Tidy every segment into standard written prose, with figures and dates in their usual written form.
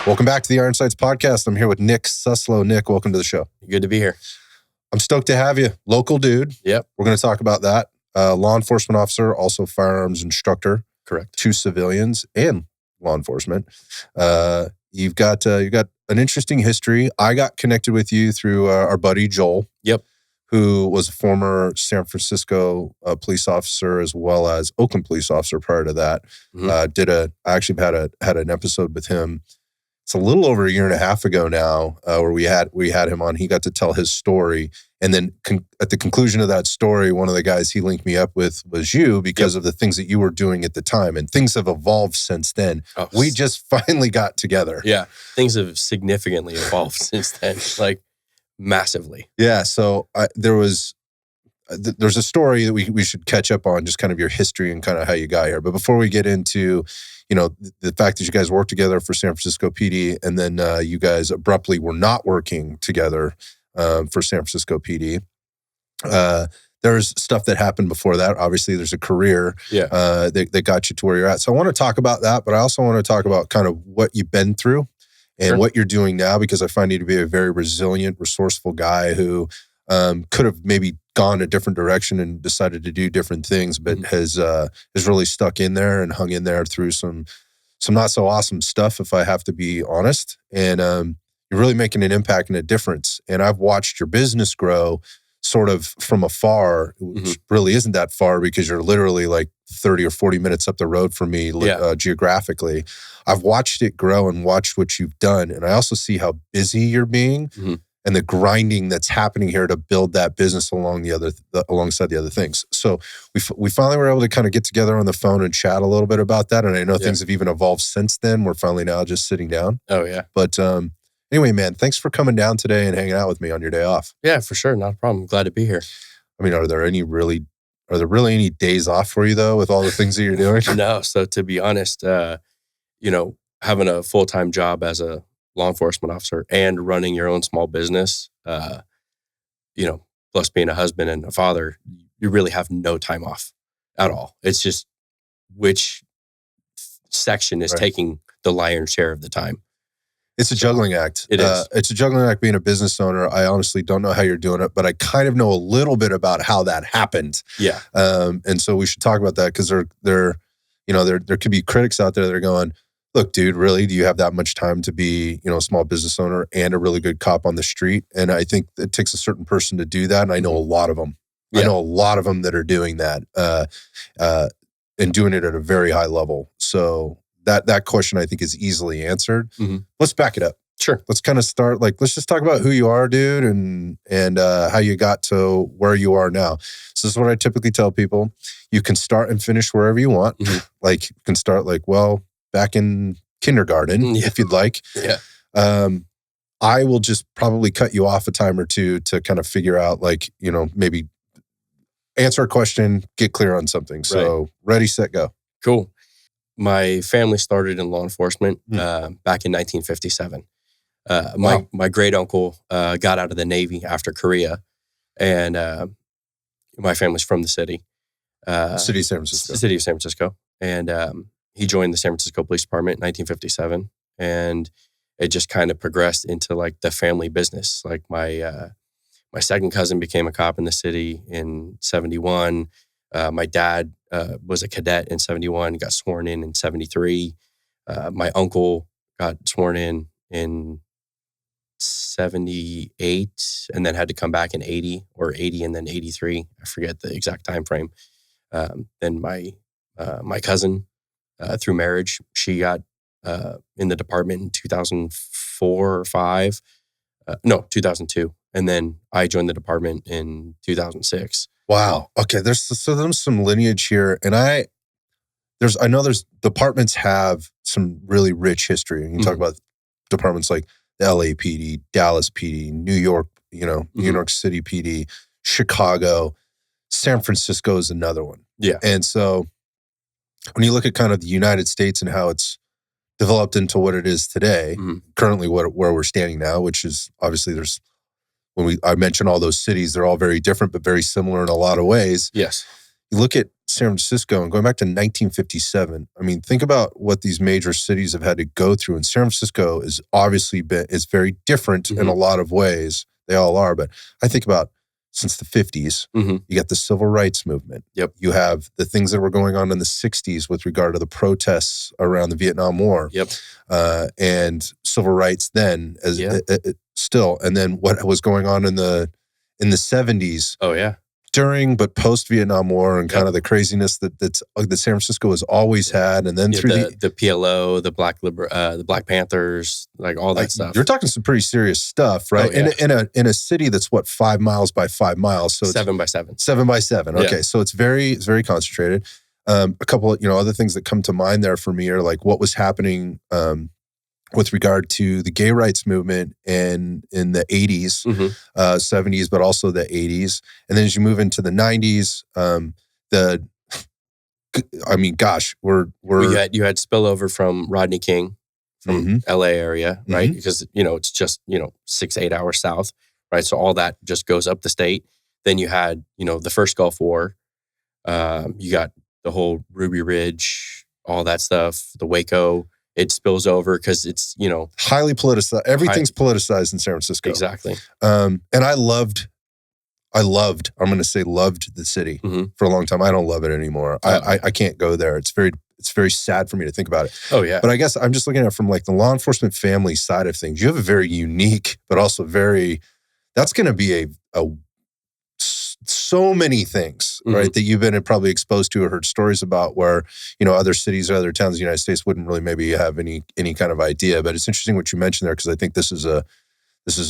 Welcome back to the Iron Sights podcast. I'm here with Nick Suslow. Nick, welcome to the show. Good to be here. I'm stoked to have you. Local dude. Yep. We're going to talk about that. Law enforcement officer, also firearms instructor. Correct. 2 civilians and law enforcement. You've got an interesting history. I got connected with you through our buddy Joel. Yep. Who was a former San Francisco police officer as well as Oakland police officer prior to that. I actually had an episode with him. It's a little over a year and a half ago now, where we had him on. He got to tell his story, and then at the conclusion of that story, one of the guys he linked me up with was you because of the things that you were doing at the time, and things have evolved since then. Oh, we just finally got together. Yeah, things have significantly evolved since then, like massively. Yeah, so there's a story that we should catch up on, just kind of your history and kind of how you got here. But before we get into the fact that you guys worked together for San Francisco PD, and then you guys abruptly were not working together for San Francisco PD. There's stuff that happened before that. Obviously, there's a career that got you to where you're at. So I want to talk about that, but I also want to talk about kind of what you've been through and what you're doing now, because I find you to be a very resilient, resourceful guy who could have maybe gone a different direction and decided to do different things, but has really stuck in there and hung in there through some not so awesome stuff, if I have to be honest. And you're really making an impact and a difference. And I've watched your business grow sort of from afar, which really isn't that far because you're literally like 30 or 40 minutes up the road from me geographically. I've watched it grow and watched what you've done. And I also see how busy you're being. And the grinding that's happening here to build that business alongside the other things. So we finally were able to kind of get together on the phone and chat a little bit about that. And I know things have even evolved since then. We're finally now just sitting down. Oh, yeah. But anyway, man, thanks for coming down today and hanging out with me on your day off. Yeah, for sure. Not a problem. Glad to be here. I mean, are there really any days off for you, though, with all the things that you're doing? No. So to be honest, having a full-time job as a law enforcement officer and running your own small business, plus being a husband and a father, you really have no time off at all. It's just which section is taking the lion's share of the time. It's a juggling act. It is. It's a juggling act being a business owner. I honestly don't know how you're doing it, but I kind of know a little bit about how that happened. Yeah. And so we should talk about that, because there could be critics out there that are going, look, dude, really, do you have that much time to be, a small business owner and a really good cop on the street? And I think it takes a certain person to do that. And I know a lot of them. Yeah. I know a lot of them that are doing that and doing it at a very high level. So that question, I think, is easily answered. Let's back it up. Sure. Let's kind of start, let's just talk about who you are, dude, and how you got to where you are now. So this is what I typically tell people. You can start and finish wherever you want. Like, you can start back in kindergarten, if you'd like. Yeah. I will just probably cut you off a time or two to kind of figure out, maybe answer a question, get clear on something. So ready, set, go. Cool. My family started in law enforcement back in 1957. My great uncle got out of the Navy after Korea, and my family's from the city. City of San Francisco. City of San Francisco. And he joined the San Francisco Police Department in 1957, and it just kind of progressed into the family business. My second cousin became a cop in the city in 71. My dad was a cadet in 71, got sworn in 73. My uncle got sworn in 78, and then had to come back in 80 and then 83. I forget the exact time frame. Then my cousin, through marriage, she got in the department in 2004 or 5. 2002. And then I joined the department in 2006. Wow. Okay. There's some lineage here, and I know there's departments have some really rich history. And you talk about departments like the LAPD, Dallas PD, New York, New York City PD, Chicago, San Francisco is another one. Yeah. And so when you look at kind of the United States and how it's developed into what it is today, currently where we're standing now, which is obviously I mentioned all those cities, they're all very different, but very similar in a lot of ways. Yes. You look at San Francisco and going back to 1957, I mean, think about what these major cities have had to go through. And San Francisco is obviously is very different in a lot of ways. They all are. But I think about since the 50s, you got the civil rights movement. Yep. You have the things that were going on in the 60s with regard to the protests around the Vietnam War. Yep. And civil rights then as still. And then what was going on in the 70s. Oh, yeah. During but post Vietnam War and kind of the craziness that San Francisco has always had, and then through the PLO, the Black Panthers, like all that stuff. You're talking some pretty serious stuff, right? Oh, yeah. In a city that's what 5 miles by 5 miles, so 7 by 7. 7 by 7. Okay, Yeah. so it's very concentrated. A couple of other things that come to mind there for me are like what was happening with regard to the gay rights movement in the 80s, 70s, but also the 80s. And then as you move into the 90s, you had spillover from Rodney King from LA area, right? Because, it's just, 6-8 hours south, right? So all that just goes up the state. Then you had, the first Gulf War. You got the whole Ruby Ridge, all that stuff, the Waco. It spills over because it's, highly politicized. Everything's politicized in San Francisco. Exactly. And I loved, I'm going to say loved the city for a long time. I don't love it anymore. I can't go there. It's very sad for me to think about it. Oh, yeah. But I guess I'm just looking at it from like the law enforcement family side of things. You have a very unique, but also that's going to be so many things, right, that you've been probably exposed to or heard stories about where, other cities or other towns in the United States wouldn't really maybe have any kind of idea. But it's interesting what you mentioned there, because I think this is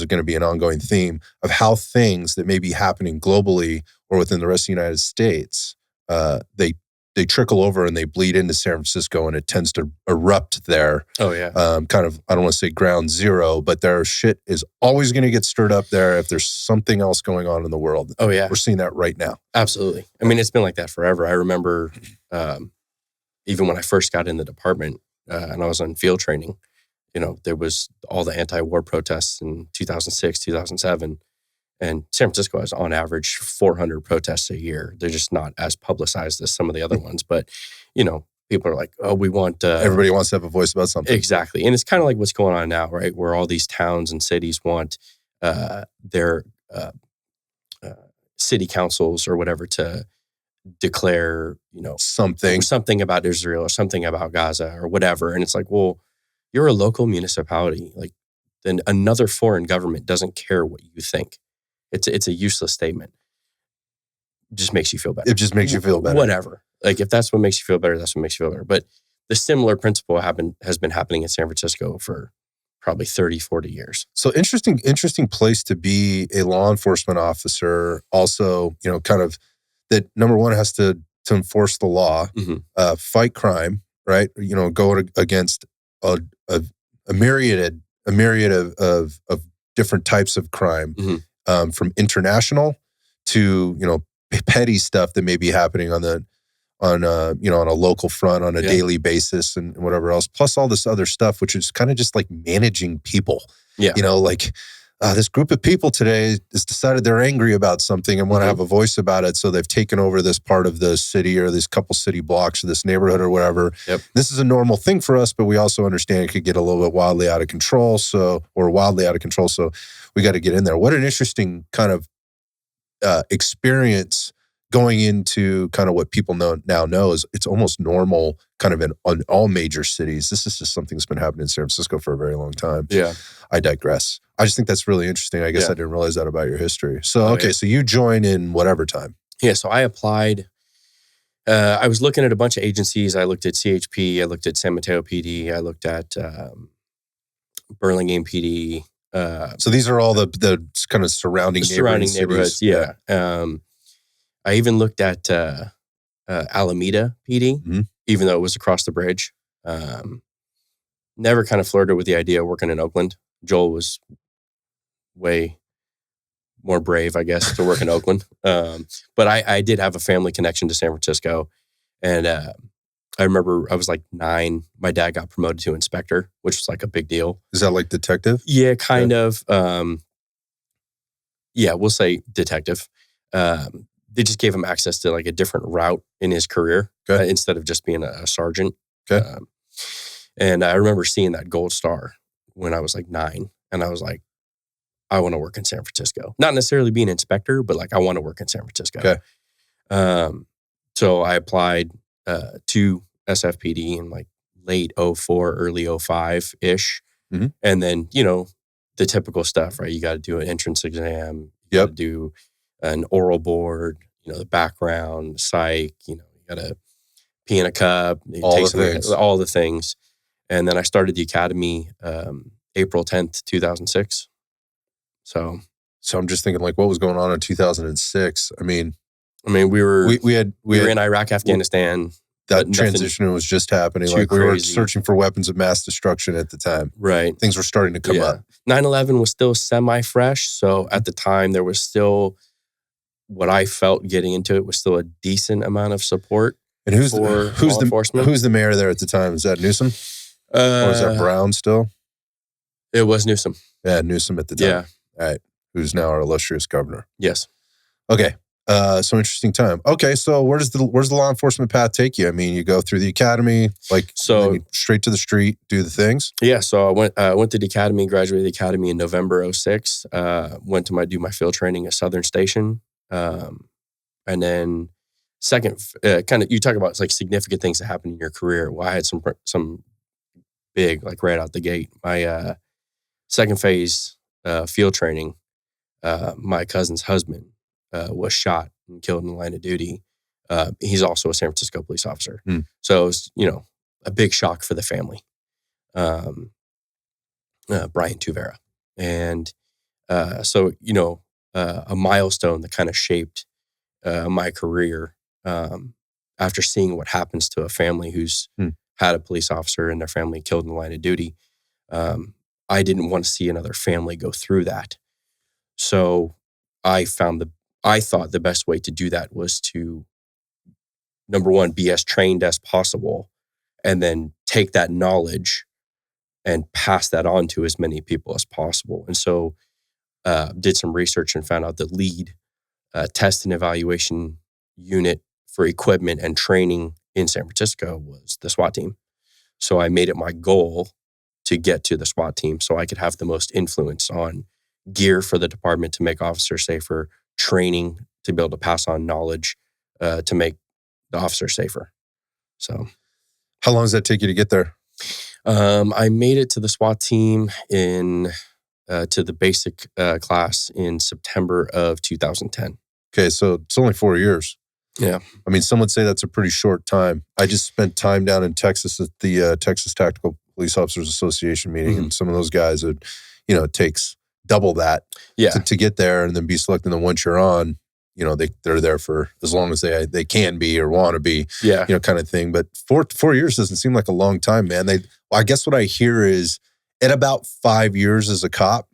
going to be an ongoing theme of how things that may be happening globally or within the rest of the United States, they trickle over and they bleed into San Francisco, and it tends to erupt there. Oh, yeah. Kind of, I don't want to say ground zero, but their shit is always going to get stirred up there if there's something else going on in the world. Oh, yeah. We're seeing that right now. Absolutely. I mean, it's been like that forever. I remember even when I first got in the department and I was on field training, there was all the anti-war protests in 2006, 2007. And San Francisco has, on average, 400 protests a year. They're just not as publicized as some of the other ones. But, people are like, oh, we want... everybody wants to have a voice about something. Exactly. And it's kind of like what's going on now, right? Where all these towns and cities want their city councils or whatever to declare, something about Israel or something about Gaza or whatever. And it's like, well, you're a local municipality. Like, then another foreign government doesn't care what you think. It's a useless statement. It just makes you feel better. It just makes you feel better. Whatever. Like, if that's what makes you feel better, that's what makes you feel better. But the similar principle has been happening in San Francisco for probably 30, 40 years. So interesting place to be a law enforcement officer. Also, kind of that number one has to enforce the law, fight crime, right? Go against a myriad of different types of crime. From international to petty stuff that may be happening on a local front on a daily basis and whatever else, plus all this other stuff, which is kind of just like managing people. Yeah, this group of people today has decided they're angry about something and want to have a voice about it, so they've taken over this part of the city or this couple city blocks or this neighborhood or whatever. Yep. This is a normal thing for us, but we also understand it could get a little bit wildly out of control. So we got to get in there. What an interesting kind of experience going into kind of what people now know is it's almost normal kind of in all major cities. This is just something that's been happening in San Francisco for a very long time. Yeah. I digress. I just think that's really interesting. I guess I didn't realize that about your history. So, so you join in whatever time. Yeah, so I applied. I was looking at a bunch of agencies. I looked at CHP. I looked at San Mateo PD. I looked at Burlingame PD. So these are all the kind of surrounding neighborhoods. Yeah. I even looked at Alameda PD, even though it was across the bridge. Never kind of flirted with the idea of working in Oakland. Joel was way more brave, I guess, to work in Oakland. But I did have a family connection to San Francisco. And I remember I was like 9. My dad got promoted to inspector, which was like a big deal. Is that like detective? Yeah, kind of. Yeah, we'll say detective. they just gave him access to like a different route in his career instead of just being a sergeant. Okay. And I remember seeing that gold star when I was like 9, and I was like, I want to work in San Francisco. Not necessarily be an inspector, but like I want to work in San Francisco. Okay. So I applied to SFPD in like late 04, early 05-ish. Mm-hmm. And then, you know, the typical stuff, right? You got to do an entrance exam. You got to do an oral board, you know, the background, psych, you know, you got to pee in a cup. All the things. And then I started the academy April 10th, 2006. So I'm just thinking like what was going on in 2006? I mean, we were in Iraq, Afghanistan. That transition was just happening. Like we were searching for weapons of mass destruction at the time. Right. Things were starting to come up. 9/11 was still semi-fresh. So at the time, there was still what I felt getting into it was still a decent amount of support. And who's the mayor there at the time? Is that Newsom? Or is that Brown still? It was Newsom. Yeah, Newsom at the time. Yeah. All right. Who's now our illustrious governor. Yes. Okay. So interesting time. Okay, so where's the law enforcement path take you? I mean, you go through the academy, straight to the street, do the things. Yeah, so I went to the academy, graduated the academy in November 06. Went to do my field training at Southern Station, and then second, kind of you talk about like significant things that happened in your career. Well, I had some big like right out the gate. My second phase field training, my cousin's husband was shot and killed in the line of duty. He's also a San Francisco police officer. So it was, you know, a big shock for the family. Brian Tuvera. And so, you know, a milestone that kind of shaped my career after seeing what happens to a family who's had a police officer and their family killed in the line of duty. I didn't want to see another family go through that. So I thought the best way to do that was to, number one, be as trained as possible, and then take that knowledge and pass that on to as many people as possible. And so did some research and found out the lead test and evaluation unit for equipment and training in San Francisco was the SWAT team. So I made it my goal to get to the SWAT team so I could have the most influence on gear for the department to make officers safer, training to be able to pass on knowledge to make the officer safer. So, how long does that take you to get there? I made it to the SWAT team to the basic class in September of 2010. Okay, so it's only 4 years. Yeah. I mean, some would say that's a pretty short time. I just spent time down in Texas at the Texas Tactical Police Officers Association meeting, and some of those guys, it takes double that to get there and then be selected. And then once you're on, you know, they're there for as long as they can be or want to be, kind of thing. But 4 years doesn't seem like a long time, man. I guess what I hear is at about 5 years as a cop,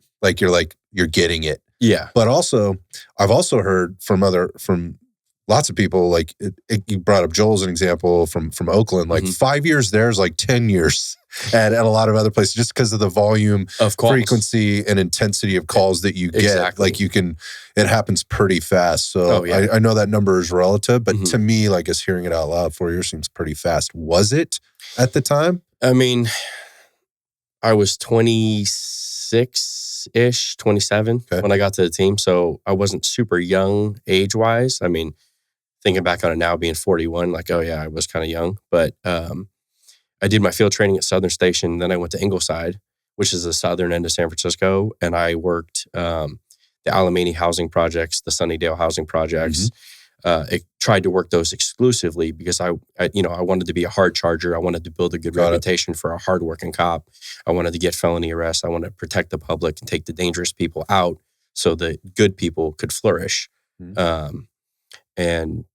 you're getting it. Yeah. But also, I've also heard from lots of people, like you brought up Joel as an example from Oakland, like 5 years there is like 10 years at a lot of other places just because of the volume, of calls, frequency, and intensity of calls that you get. Exactly. Like it happens pretty fast. So I know that number is relative, but to me, like us hearing it out loud, 4 years seems pretty fast. Was it at the time? I mean, I was 26-ish, 27 when I got to the team. So I wasn't super young age-wise. I mean, thinking back on it now, being 41, like, oh yeah, I was kind of young. But I did my field training at Southern Station. Then I went to Ingleside, which is the southern end of San Francisco. And I worked the Alamany housing projects, the Sunnydale housing projects. I tried to work those exclusively because I wanted to be a hard charger. I wanted to build a good reputation for a hardworking cop. I wanted to get felony arrests. I wanted to protect the public and take the dangerous people out so that good people could flourish. And,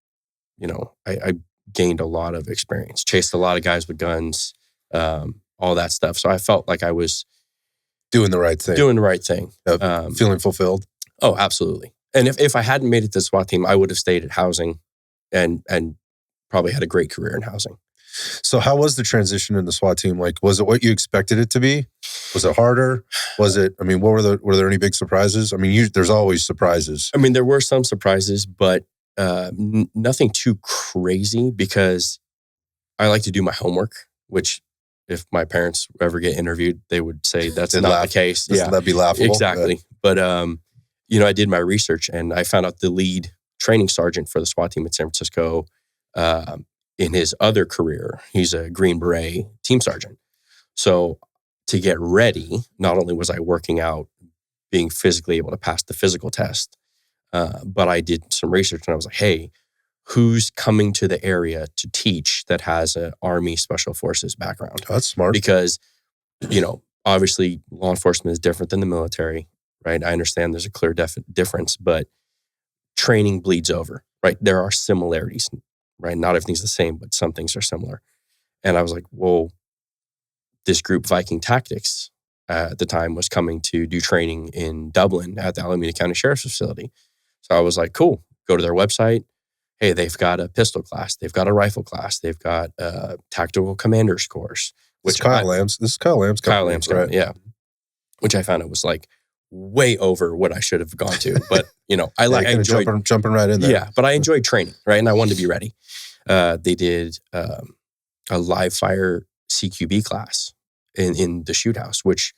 you know, I gained a lot of experience, chased a lot of guys with guns, all that stuff. So I felt like I was doing the right thing. Feeling fulfilled. Oh, absolutely. And if I hadn't made it to the SWAT team, I would have stayed at housing and probably had a great career in housing. So how was the transition in the SWAT team? Like, was it what you expected it to be? Was it harder? Was it, I mean, were there any big surprises? I mean, there's always surprises. I mean, there were some surprises, but Nothing too crazy because I like to do my homework, which if my parents ever get interviewed, they would say that's not the case. That'd be laughable. Exactly. Yeah. But, I did my research and I found out the lead training sergeant for the SWAT team in San Francisco, in his other career, he's a Green Beret team sergeant. So to get ready, not only was I working out, being physically able to pass the physical test, but I did some research and I was like, hey, who's coming to the area to teach that has an Army Special Forces background? Oh, that's smart. Because, obviously law enforcement is different than the military, right? I understand there's a clear difference, but training bleeds over, right? There are similarities, right? Not everything's the same, but some things are similar. And I was like, well, this group, Viking Tactics, at the time was coming to do training in Dublin at the Alameda County Sheriff's Facility. So I was like, cool, go to their website. Hey, they've got a pistol class. They've got a rifle class. They've got a tactical commander's course. This is Kyle Lamb's company, right? Yeah. Which I found it was like way over what I should have gone to. But, I enjoyed jumping right in there. Yeah, but I enjoyed training, right? And I wanted to be ready. They did a live fire CQB class in the shoot house, which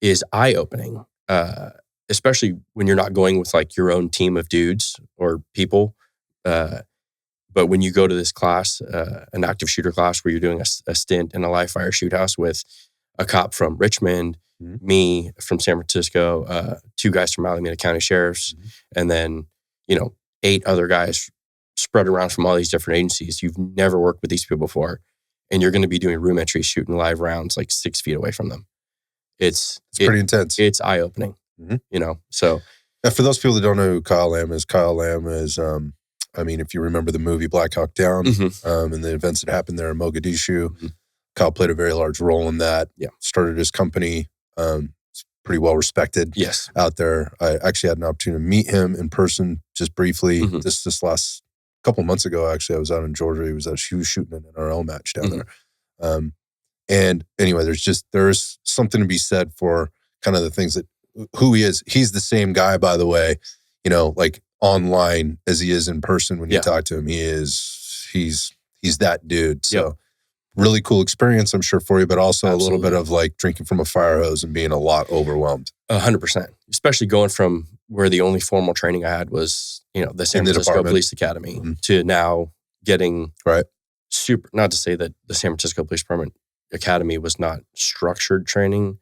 is eye-opening, especially when you're not going with like your own team of dudes or people. But when you go to this class, an active shooter class where you're doing a stint in a live fire shoot house with a cop from Richmond, me from San Francisco, 2 guys from Alameda County Sheriffs, and then, 8 other guys spread around from all these different agencies. You've never worked with these people before, and you're going to be doing room entry, shooting live rounds like 6 feet away from them. It's pretty intense. It's eye-opening, so. For those people that don't know who Kyle Lamb is, if you remember the movie Black Hawk Down, and the events that happened there in Mogadishu, Kyle played a very large role in that. Yeah. Started his company. It's pretty well respected out there. I actually had an opportunity to meet him in person just briefly. This last couple of months ago, actually, I was out in Georgia. He was shooting an NRL match down there. And anyway, there's something to be said for kind of the things that, who he is. He's the same guy, by the way, like online as he is in person when you talk to him. He's that dude. So really cool experience, I'm sure, for you, but also a little bit of like drinking from a fire hose and being a lot overwhelmed. 100%, especially going from where the only formal training I had was, the San Francisco Police Academy to now getting super, not to say that the San Francisco Police Department Academy was not structured training,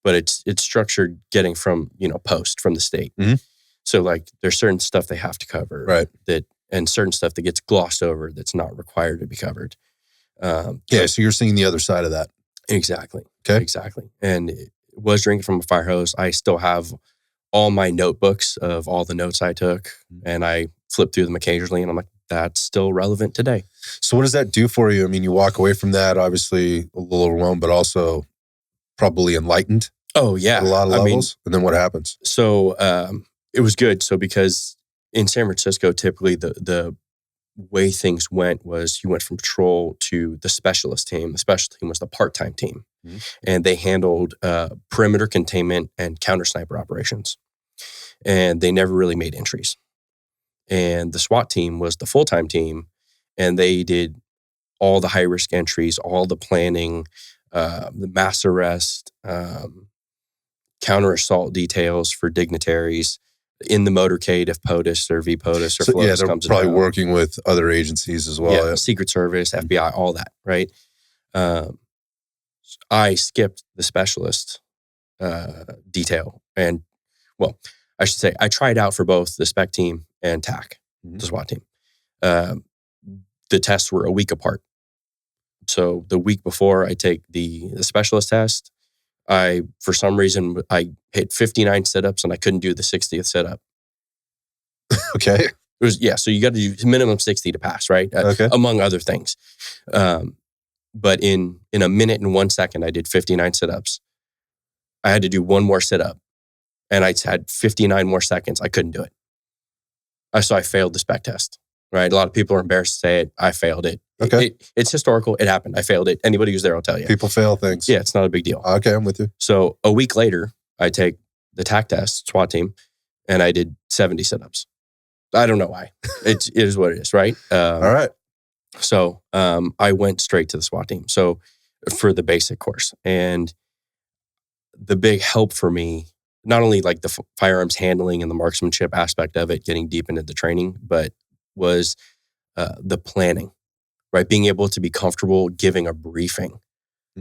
but it's structured getting from, post from the state. So like there's certain stuff they have to cover and certain stuff that gets glossed over that's not required to be covered. So you're seeing the other side of that. Exactly. Okay. Exactly. And it was drinking from a fire hose. I still have all my notebooks of all the notes I took, and I flip through them occasionally, and I'm like, that's still relevant today. So what does that do for you? I mean, you walk away from that, obviously a little overwhelmed, but also probably enlightened. Oh, yeah. At a lot of levels. And then what happens? So it was good. So because in San Francisco, typically the way things went was you went from patrol to the specialist team. The specialist team was the part-time team. And they handled perimeter containment and counter sniper operations. And they never really made entries. And the SWAT team was the full-time team, and they did all the high-risk entries, all the planning, the mass arrest, counter-assault details for dignitaries, in the motorcade if POTUS or VPOTUS or FLOTUS comes they're probably working with other agencies as well. Yeah, Secret Service, FBI, all that, right? I skipped the specialist detail. And, well, I should say I tried out for both the spec team and TAC, the SWAT team. The tests were a week apart. So the week before I take the specialist test, for some reason, I hit 59 sit-ups and I couldn't do the 60th sit-up. Okay. It was, so you got to do minimum 60 to pass, right? Okay. Among other things. But in a minute and 1 second, I did 59 sit-ups. I had to do one more sit-up, and I had 59 more seconds. I couldn't do it. So I failed the spec test, right? A lot of people are embarrassed to say it. I failed it. Okay. It's historical. It happened. I failed it. Anybody who's there will tell you. People fail things. Yeah, it's not a big deal. Okay, I'm with you. So a week later, I take the TAC test, SWAT team, and I did 70 sit-ups. I don't know why. It is what it is, right? All right. So I went straight to the SWAT team. So for the basic course, and the big help for me, not only like the firearms handling and the marksmanship aspect of it, getting deep into the training, but was the planning, right? Being able to be comfortable giving a briefing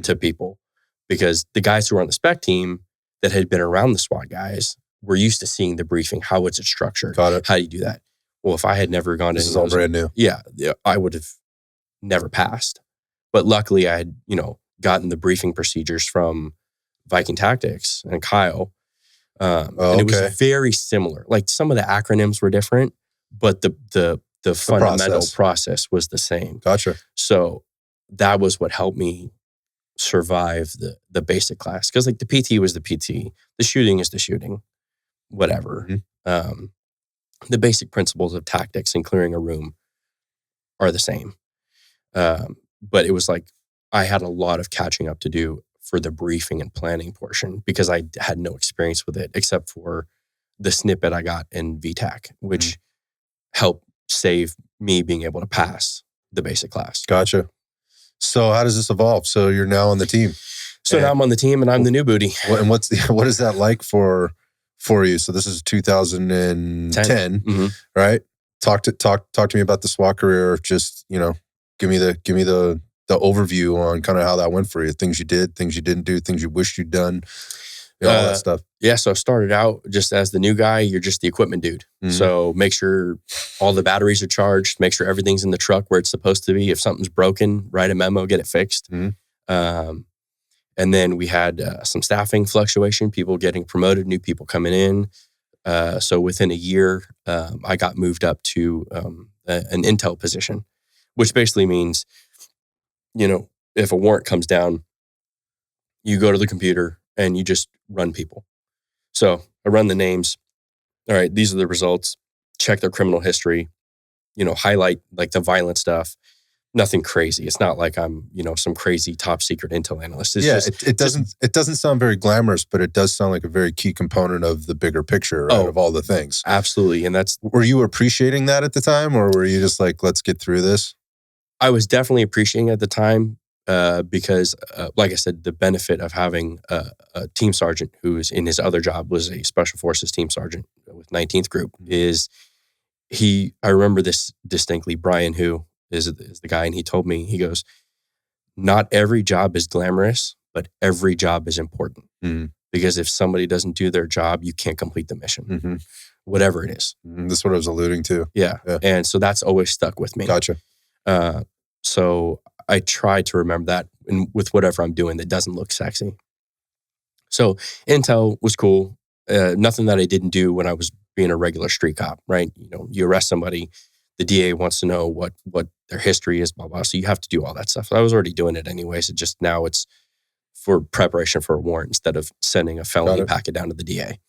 to people, because the guys who were on the spec team that had been around the SWAT guys were used to seeing the briefing. How is it structured? Got it. How do you do that? Well, if I had never gone to This is all brand new. Yeah, I would have never passed. But luckily I had, gotten the briefing procedures from Viking Tactics and Kyle. And it was very similar. Like some of the acronyms were different, but the fundamental process was the same. Gotcha. So that was what helped me survive the basic class. Because like the PT was the PT, the shooting is the shooting, whatever. Mm-hmm. The basic principles of tactics and clearing a room are the same. But it was like I had a lot of catching up to do for the briefing and planning portion, because I had no experience with it except for the snippet I got in VTAC, which helped save me being able to pass the basic class. Gotcha. So how does this evolve? So you're now on the team. So now I'm on the team and I'm the new booty. What is that like for you? So this is 2010, right? Talk to me about the SWAT career. Just, give me the overview on kind of how that went for you. Things you did, things you didn't do, things you wished you'd done, all that stuff. Yeah, so I started out just as the new guy. You're just the equipment dude. Mm-hmm. So make sure all the batteries are charged, make sure everything's in the truck where it's supposed to be. If something's broken, write a memo, get it fixed. Mm-hmm. And then we had some staffing fluctuation, people getting promoted, new people coming in. So within a year, I got moved up to an intel position, which basically means, if a warrant comes down, you go to the computer and you just run people. So I run the names. All right, these are the results. Check their criminal history, highlight like the violent stuff. Nothing crazy. It's not like I'm, some crazy top secret intel analyst. It's it doesn't sound very glamorous, but it does sound like a very key component of the bigger picture, right, of all the things. Absolutely. And were you appreciating that at the time, or were you just like, let's get through this? I was definitely appreciating it at the time because, like I said, the benefit of having a team sergeant who is in his other job was a special forces team sergeant with 19th Group is I remember this distinctly. Brian, who is the guy, and he told me, he goes, not every job is glamorous, but every job is important. Mm-hmm. Because if somebody doesn't do their job, you can't complete the mission, whatever it is. That's what I was alluding to. Yeah. And so that's always stuck with me. Gotcha. So I try to remember that with whatever I'm doing that doesn't look sexy. So intel was cool. Nothing that I didn't do when I was being a regular street cop, right? You arrest somebody, the DA wants to know what their history is, blah, blah. So you have to do all that stuff. I was already doing it anyway. So just now it's for preparation for a warrant instead of sending a felony packet down to the DA.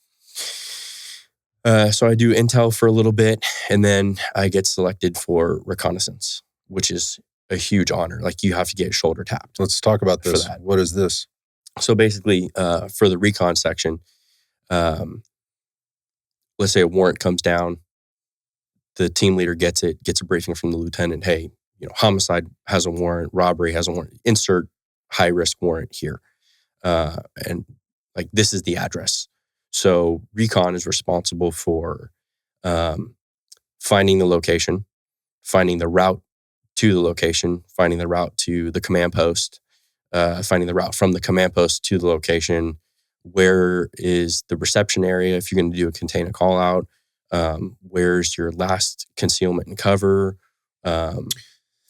So I do intel for a little bit, and then I get selected for reconnaissance, which is a huge honor. Like you have to get shoulder tapped. Let's talk about this. What is this? So basically, for the recon section, let's say a warrant comes down, the team leader gets a briefing from the lieutenant. Hey, homicide has a warrant, robbery has a warrant, insert high risk warrant here. And like, this is the address. So recon is responsible for finding the location, finding the route to the location, finding the route to the command post, finding the route from the command post to the location. Where is the reception area if you're going to do a contain a call out? Where's your last concealment and cover?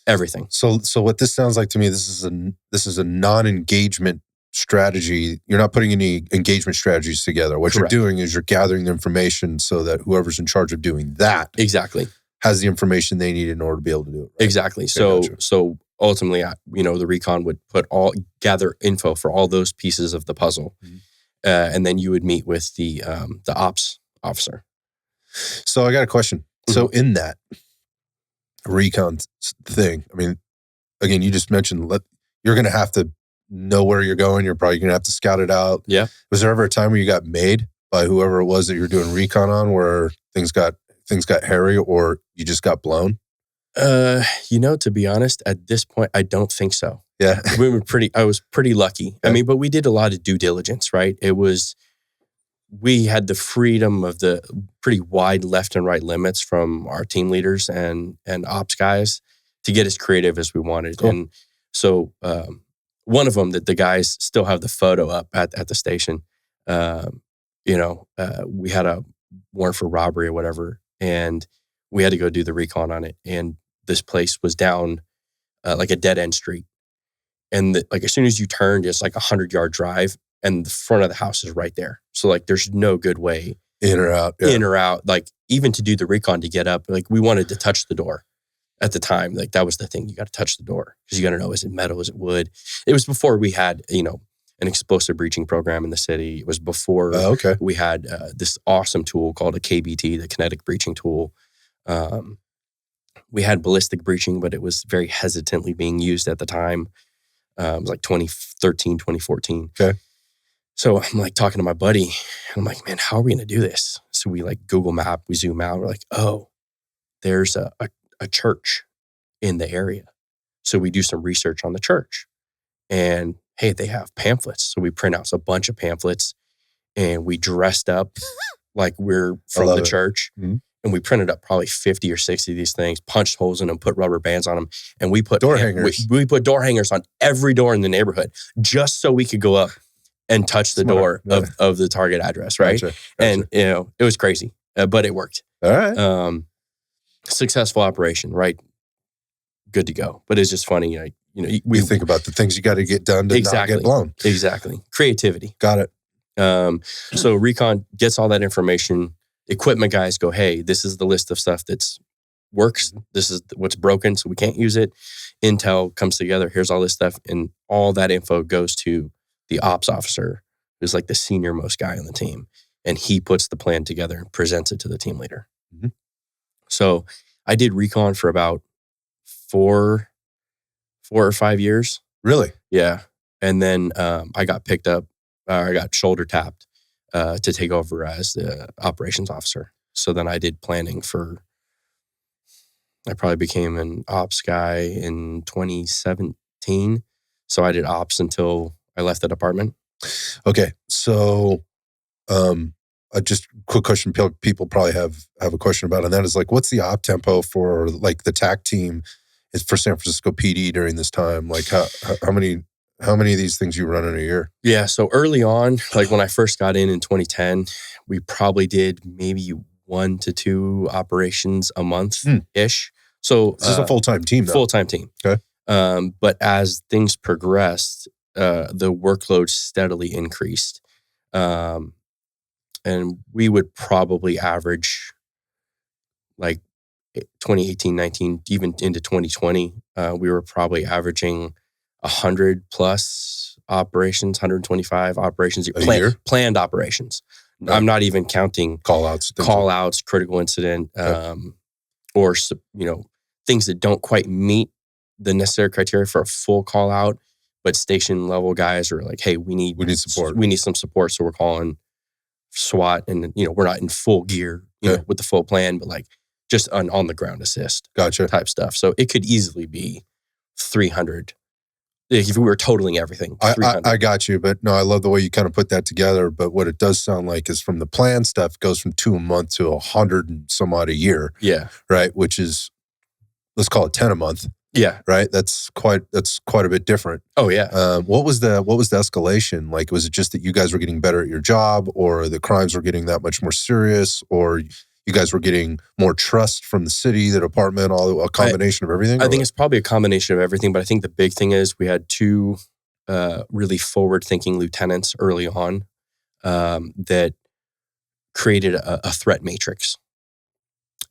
Everything. So what this sounds like to me, this is a non-engagement strategy. You're not putting any engagement strategies together. What Correct. You're doing is you're gathering the information so that whoever's in charge of doing that exactly has the information they need in order to be able to do it. Right? Exactly. So ultimately, the recon would gather info for all those pieces of the puzzle, and then you would meet with the ops officer. So I got a question. So in that recon thing, I mean, again, you just mentioned you're going to have to know where you're going. You're probably going to have to scout it out. Yeah. Was there ever a time where you got made by whoever it was that you're doing recon on, where things got things got hairy or you just got blown? To be honest, at this point, I don't think so. Yeah. I was pretty lucky. Yeah. I mean, but we did a lot of due diligence, right? We had the freedom of the pretty wide left and right limits from our team leaders and ops guys to get as creative as we wanted. Cool. And so one of them that the guys still have the photo up at the station, we had a warrant for robbery or whatever, and we had to go do the recon on it. And this place was down like a dead end street. And like as soon as you turned, it's like 100-yard drive, and the front of the house is right there. So like there's no good way in or out. Like even to do the recon to get up, like we wanted to touch the door at the time. Like that was the thing. You got to touch the door because you got to know, is it metal? Is it wood? It was before we had, an explosive breaching program in the city. It was before we had this awesome tool called a KBT, the kinetic breaching tool. We had ballistic breaching, but it was very hesitantly being used at the time. It was like 2013, 2014. Okay. So I'm like talking to my buddy, and I'm like, man, how are we going to do this? So we like Google Map, we zoom out. We're like, oh, there's a church in the area. So we do some research on the church, and hey, they have pamphlets. So we print out a bunch of pamphlets, and we dressed up like we're from the church. Mm-hmm. And we printed up probably 50 or 60 of these things, punched holes in them, put rubber bands on them, and we put door hangers. We put door hangers on every door in the neighborhood just so we could go up and touch the door of the target address, right? Gotcha. And it was crazy, but it worked. All right. Successful operation, right? Good to go. But it's just funny, we think about the things you got to get done to not get blown. Exactly. Creativity. Got it. So recon gets all that information. Equipment guys go, hey, this is the list of stuff that's works. This is what's broken, so we can't use it. Intel comes together. Here's all this stuff. And all that info goes to the ops officer, who's like the senior most guy on the team. And he puts the plan together and presents it to the team leader. Mm-hmm. So I did recon for about 4 or 5 years. Really? Yeah. And then I got picked up, I got shoulder tapped to take over as the operations officer. So then I did planning I probably became an ops guy in 2017. So I did ops until I left the department. Okay. So just quick question people probably have a question about, and that is like, what's the op tempo for like the TAC team for San Francisco PD during this time? Like how many of these things you run in a year? Yeah. So early on, like when I first got in 2010, we probably did maybe 1 to 2 operations a month-ish. So this is a full-time team, though. Full-time team. Okay. But as things progressed, the workload steadily increased. And we would probably average like 2018, 19, even into 2020, we were probably averaging 100 plus operations, 125 operations, year? Planned operations. Right. I'm not even counting call outs, critical incident, or things that don't quite meet the necessary criteria for a full call out, but station level guys are like, hey, we need support. We need some support. So we're calling SWAT, and we're not in full gear, with the full plan, but like just on the ground assist. Gotcha. Type stuff. So it could easily be 300. If we were totaling everything. I got you, but no, I love the way you kind of put that together. But what it does sound like is from the plan stuff goes from 2 a month to 100 and some odd a year. Yeah. Right. Which is, let's call it 10 a month. Yeah. Right. That's quite a bit different. Oh yeah. What was the escalation? Like, was it just that you guys were getting better at your job, or the crimes were getting that much more serious, or you guys were getting more trust from the city, the department, a combination of everything? I think it's probably a combination of everything, but I think the big thing is we had 2 really forward-thinking lieutenants early on that created a threat matrix.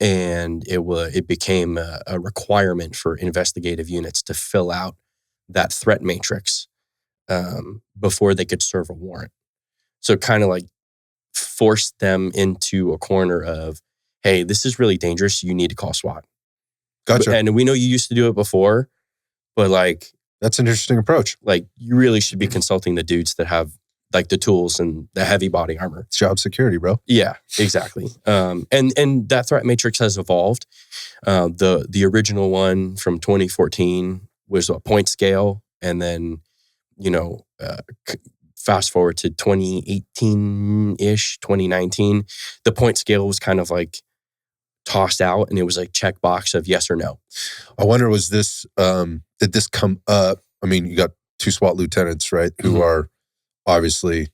And it became a requirement for investigative units to fill out that threat matrix before they could serve a warrant. So kind of like forced them into a corner of, hey, this is really dangerous. You need to call SWAT. Gotcha. And we know you used to do it before, but like... That's an interesting approach. Like, you really should be consulting the dudes that have like the tools and the heavy body armor. It's job security, bro. Yeah, exactly. And that threat matrix has evolved. The original one from 2014 was a point scale, and then fast forward to 2018-ish, 2019, the point scale was kind of like tossed out, and it was like checkbox of yes or no. I wonder, was this did this come up? I mean, you got 2 SWAT lieutenants, right, who are obviously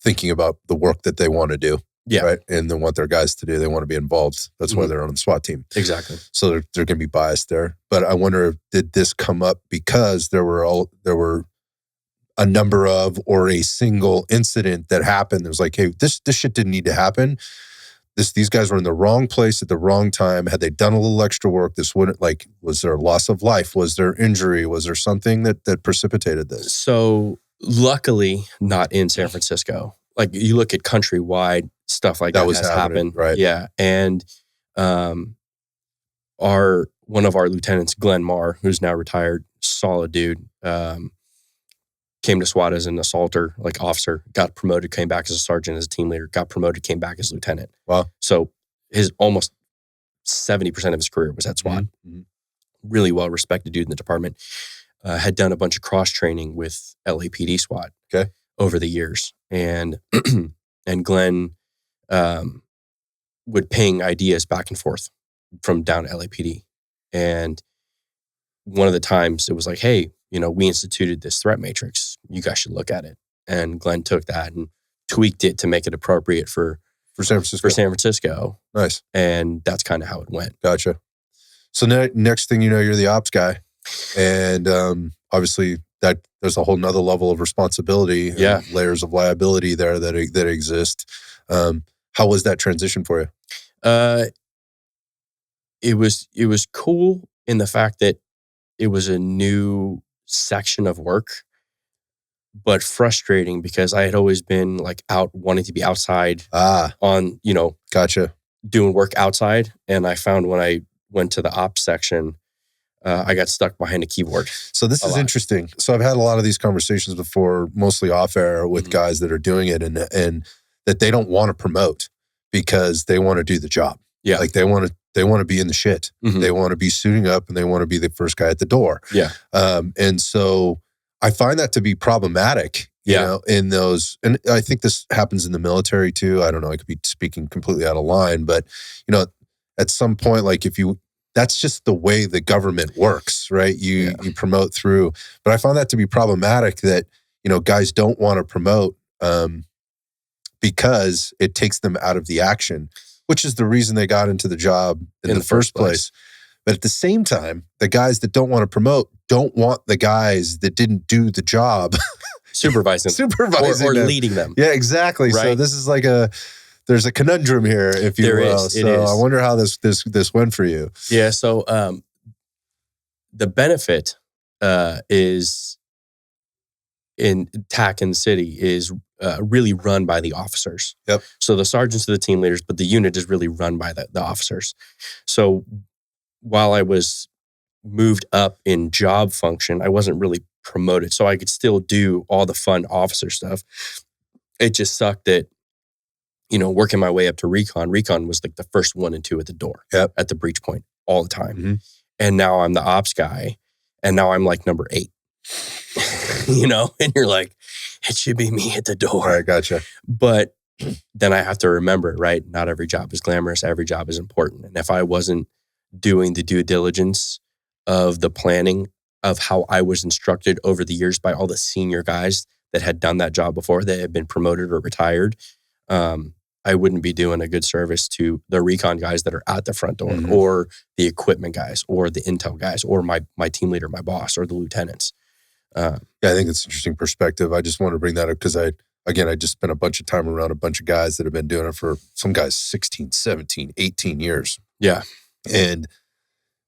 thinking about the work that they want to do, right, and they want their guys to do. They want to be involved. That's why they're on the SWAT team. Exactly. So they're going to be biased there. But I wonder, did this come up because there were a number of, or a single incident that happened that was like, hey, this shit didn't need to happen. These guys were in the wrong place at the wrong time. Had they done a little extra work, this wouldn't, like, was there loss of life? Was there injury? Was there something that precipitated this? So luckily, not in San Francisco. Like, you look at countrywide, stuff like that has happened. Right. Yeah. And one of our lieutenants, Glenn Marr, who's now retired, solid dude, came to SWAT as an assaulter, like officer, got promoted, came back as a sergeant, as a team leader, got promoted, came back as lieutenant. Wow. So his almost 70% of his career was at SWAT. Mm-hmm. Really well-respected dude in the department. Had done a bunch of cross-training with LAPD SWAT over the years. And Glenn would ping ideas back and forth from down to LAPD. And one of the times it was like, hey, we instituted this threat matrix. You guys should look at it. And Glenn took that and tweaked it to make it appropriate for San Francisco. Nice. And that's kind of how it went. Gotcha. So next thing you know, you're the ops guy. And obviously that there's a whole nother level of responsibility, and layers of liability there that exist. How was that transition for you? It was cool in the fact that it was a new section of work, but frustrating because I had always been like out wanting to be outside on, Gotcha. doing work outside. And I found when I went to the ops section, I got stuck behind a keyboard. So this is interesting. So I've had a lot of these conversations before, mostly off air with guys that are doing it and that they don't want to promote because they want to do the job. Yeah. Like they want to be in the shit. Mm-hmm. They want to be suiting up and they want to be the first guy at the door. Yeah. And so I find that to be problematic, you know, in those, and I think this happens in the military too. I don't know, I could be speaking completely out of line, but at some point, like that's just the way the government works, right? You promote through, but I find that to be problematic that, guys don't want to promote because it takes them out of the action, which is the reason they got into the job in the first place. But at the same time, the guys that don't want to promote don't want the guys that didn't do the job supervising or them. Leading them. Yeah, exactly. Right? So this is like there's a conundrum here, if you will. So I wonder how this went for you. Yeah. So the benefit is in TAC in the city is really run by the officers. Yep. So the sergeants are the team leaders, but the unit is really run by the officers. So while I was moved up in job function, I wasn't really promoted. So I could still do all the fun officer stuff. It just sucked that, working my way up to recon. Recon was like the first 1 and 2 at the door at the breach point all the time. Mm-hmm. And now I'm the ops guy. And now I'm like number 8. And you're like, it should be me at the door. All right, gotcha. But then I have to remember, right? Not every job is glamorous. Every job is important. And if I wasn't doing the due diligence of the planning of how I was instructed over the years by all the senior guys that had done that job before, that had been promoted or retired, I wouldn't be doing a good service to the recon guys that are at the front door, or the equipment guys, or the intel guys, or my team leader, my boss, or the lieutenants. I think it's an interesting perspective. I just want to bring that up because I just spent a bunch of time around a bunch of guys that have been doing it for, some guys 16, 17, 18 years. Yeah. And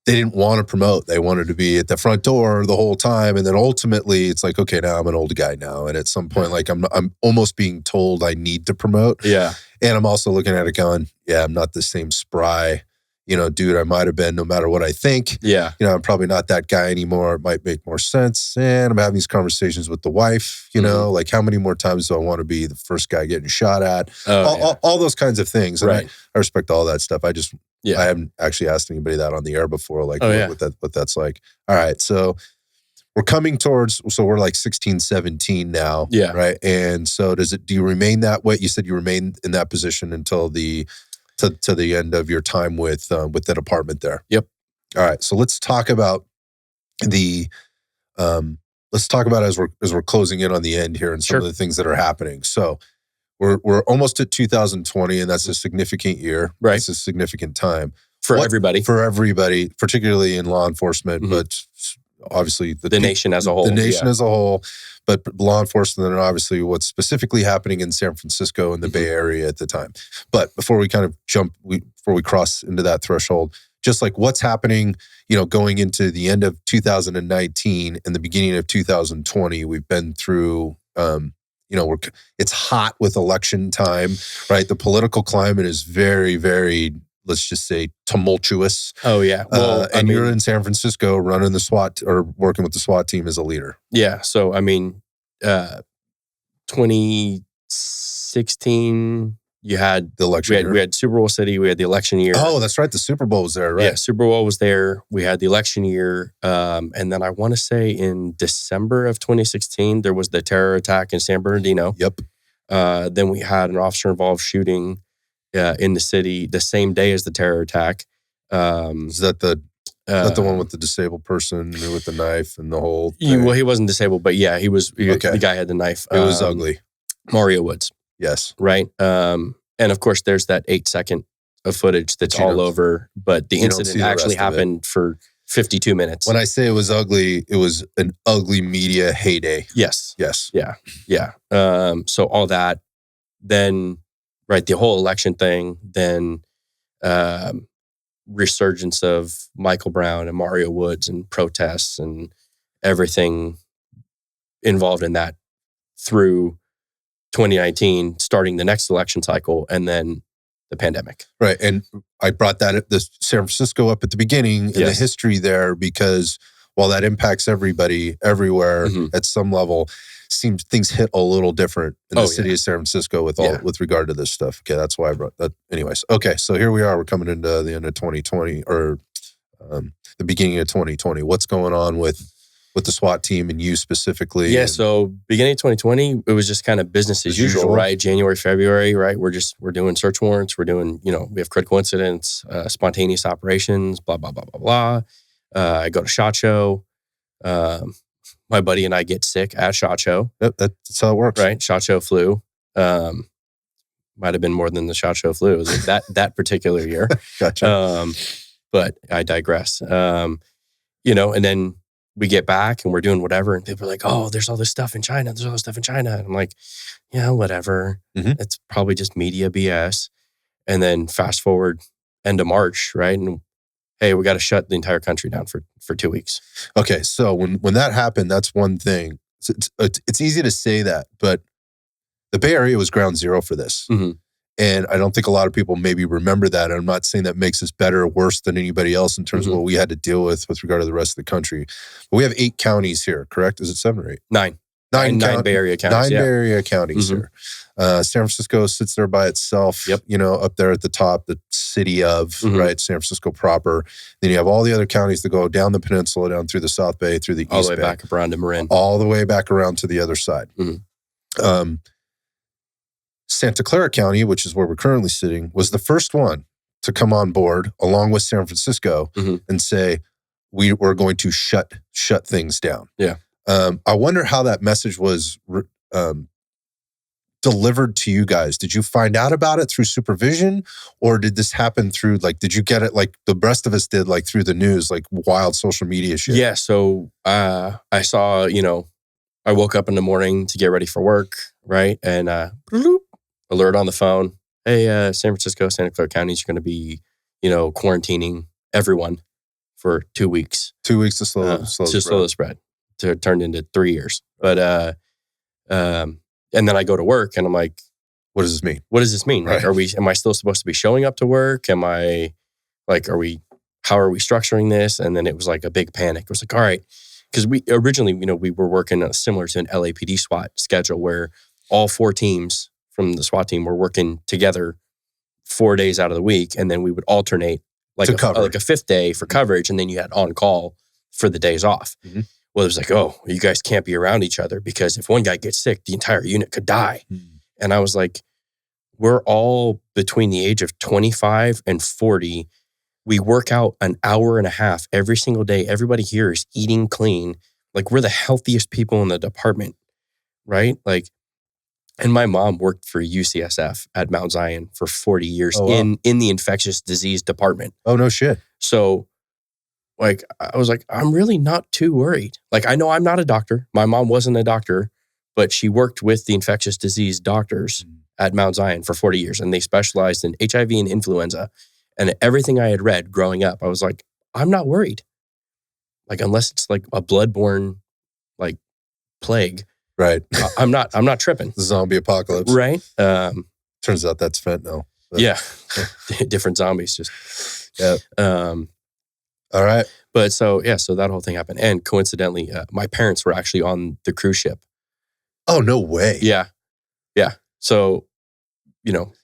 they didn't want to promote. They wanted to be at the front door the whole time. And then ultimately it's like, okay, now I'm an old guy now. And at some point, like I'm almost being told I need to promote. Yeah. And I'm also looking at it going, I'm not the same spry, dude, I might have been, no matter what I think. Yeah. I'm probably not that guy anymore. It might make more sense. And I'm having these conversations with the wife, like how many more times do I want to be the first guy getting shot at? All those kinds of things. And Right. I respect all that stuff. I haven't actually asked anybody that on the air before, like what that's like. All right. So we're coming towards, we're like 16, 17 now. Yeah. Right. And so do you remain that way? You said you remained in that position until to the end of your time with the department there. Yep. All right. So let's talk about as we're closing in on the end here and some of the things that are happening. So we're almost at 2020, and that's a significant year. Right. It's a significant time. For everybody, particularly in law enforcement, but obviously the nation as a whole. The nation as a whole, but law enforcement, and obviously what's specifically happening in San Francisco and the Bay Area at the time. But before we kind of before we cross into that threshold, just like what's happening, going into the end of 2019 and the beginning of 2020, we've been through, it's hot with election time, right? The political climate is very, very, let's just say, tumultuous. Oh, yeah. Well, you're in San Francisco running the SWAT or working with the SWAT team as a leader. Yeah. So, 2016, you had the election year. We had Super Bowl City. We had the election year. Oh, that's right. The Super Bowl was there, right? Yeah, Super Bowl was there. We had the election year. And then I want to say in December of 2016, there was the terror attack in San Bernardino. Yep. Then we had an officer-involved shooting in the city the same day as the terror attack. Is that the one with the disabled person with the knife and the whole thing? Well, he wasn't disabled, but yeah, he was. Okay. The guy had the knife. It was ugly. Mario Woods. Yes. Right. And of course, there's that 8-second of footage that's all over, but the incident actually happened for 52 minutes. When I say it was ugly, it was an ugly media heyday. Yes. Yes. Yeah. Yeah. So all that, then, right, the whole election thing, then resurgence of Michael Brown and Mario Woods and protests and everything involved in that through 2019, starting the next election cycle, and then the pandemic. Right. And I brought the San Francisco up at the beginning in the history there, because while that impacts everybody everywhere at some level, seems things hit a little different in the city of San Francisco with regard to this stuff. Okay, that's why I brought that. Anyways, okay, so here we are. We're coming into the end of 2020, or the beginning of 2020. What's going on with the SWAT team and you specifically? Yeah, so beginning of 2020, it was just kind of business as usual, right? January, February, right? We're doing search warrants. We're doing, we have critical incidents, spontaneous operations, blah, blah, blah, blah, blah. I go to SHOT Show. My buddy and I get sick at SHOT Show. That's how it works. Right? SHOT Show flu. Might have been more than the SHOT Show flu. It was that particular year. Gotcha. But I digress. And then we get back and we're doing whatever. And people are like, oh, there's all this stuff in China. There's all this stuff in China. And I'm like, yeah, whatever. It's probably just media BS. And then fast forward end of March, right? And hey, we got to shut the entire country down for 2 weeks. Okay. So when that happened, that's one thing. It's easy to say that, but the Bay Area was ground zero for this. And I don't think a lot of people maybe remember that. And I'm not saying that makes us better or worse than anybody else in terms of what we had to deal with regard to the rest of the country. But we have 8 counties here, correct? Is it 7 or 8? 9. Nine Bay Area counties. 9 Bay Area counties here. San Francisco sits there by itself, up there at the top, the city of, right, San Francisco proper. Then you have all the other counties that go down the peninsula, down through the South Bay, through the East Bay. All the way back around to Marin. All the way back around to the other side. Santa Clara County, which is where we're currently sitting, was the first one to come on board along with San Francisco and say, we're going to shut things down. Yeah. I wonder how that message was delivered to you guys. Did you find out about it through supervision, or did this happen through, did you get it like the rest of us did, like through the news, like wild social media shit? Yeah. So I saw, I woke up in the morning to get ready for work, right? And alert on the phone. Hey, San Francisco, Santa Clara counties are going to be, quarantining everyone for 2 weeks. 2 weeks to slow the spread. To turn into 3 years. But and then I go to work and I'm like, what does this mean? What does this mean? Right. Like, am I still supposed to be showing up to work? Am I Like, how are we structuring this? And then it was like a big panic. It was like, all right, because we originally, we were working similar to an LAPD SWAT schedule where all 4 teams from the SWAT team were working together 4 days out of the week, and then we would alternate like a 5th day for coverage, and then you had on call for the days off. Mm-hmm. Well, it was like, oh, you guys can't be around each other because if one guy gets sick, the entire unit could die. Mm-hmm. And I was like, we're all between the age of 25 and 40. We work out an hour and a half every single day. Everybody here is eating clean. Like, we're the healthiest people in the department, right? Like, and my mom worked for UCSF at Mount Zion for 40 years in the infectious disease department. Oh, no shit. So, like, I was like, I'm really not too worried. Like, I know I'm not a doctor. My mom wasn't a doctor, but she worked with the infectious disease doctors at Mount Zion for 40 years, and they specialized in HIV and influenza. And everything I had read growing up, I was like, I'm not worried. Like, unless it's like a bloodborne, like, plague. Right. I'm not tripping. The zombie apocalypse. Right. Turns out that's fentanyl. But, yeah. Different zombies. Just. Yeah. All right. But so that whole thing happened. And coincidentally, my parents were actually on the cruise ship. Oh, no way. Yeah. Yeah. So,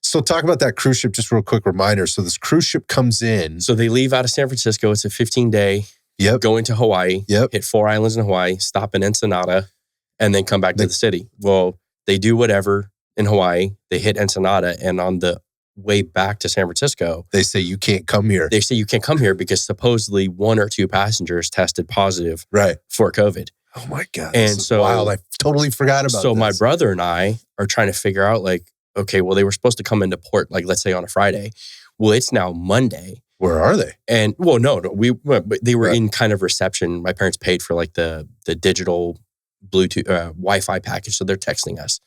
So talk about that cruise ship, just real quick reminder. So this cruise ship comes in. So they leave out of San Francisco. It's a 15-day. Yep. Go into Hawaii. Yep. Hit 4 islands in Hawaii. Stop in Ensenada. And then come back to the city. Well, they do whatever in Hawaii. They hit Ensenada. And on the way back to San Francisco, they say you can't come here. They say you can't come here because supposedly 1 or 2 passengers tested positive for COVID. Oh my God. And so wild. I totally forgot about So this. my brother and I are trying to figure out, like, okay, well, they were supposed to come into port, like, let's say on a Friday. Well, it's now Monday. Where are they? And well, no, they were in kind of reception. My parents paid for like the digital Bluetooth Wi-Fi package. So they're texting us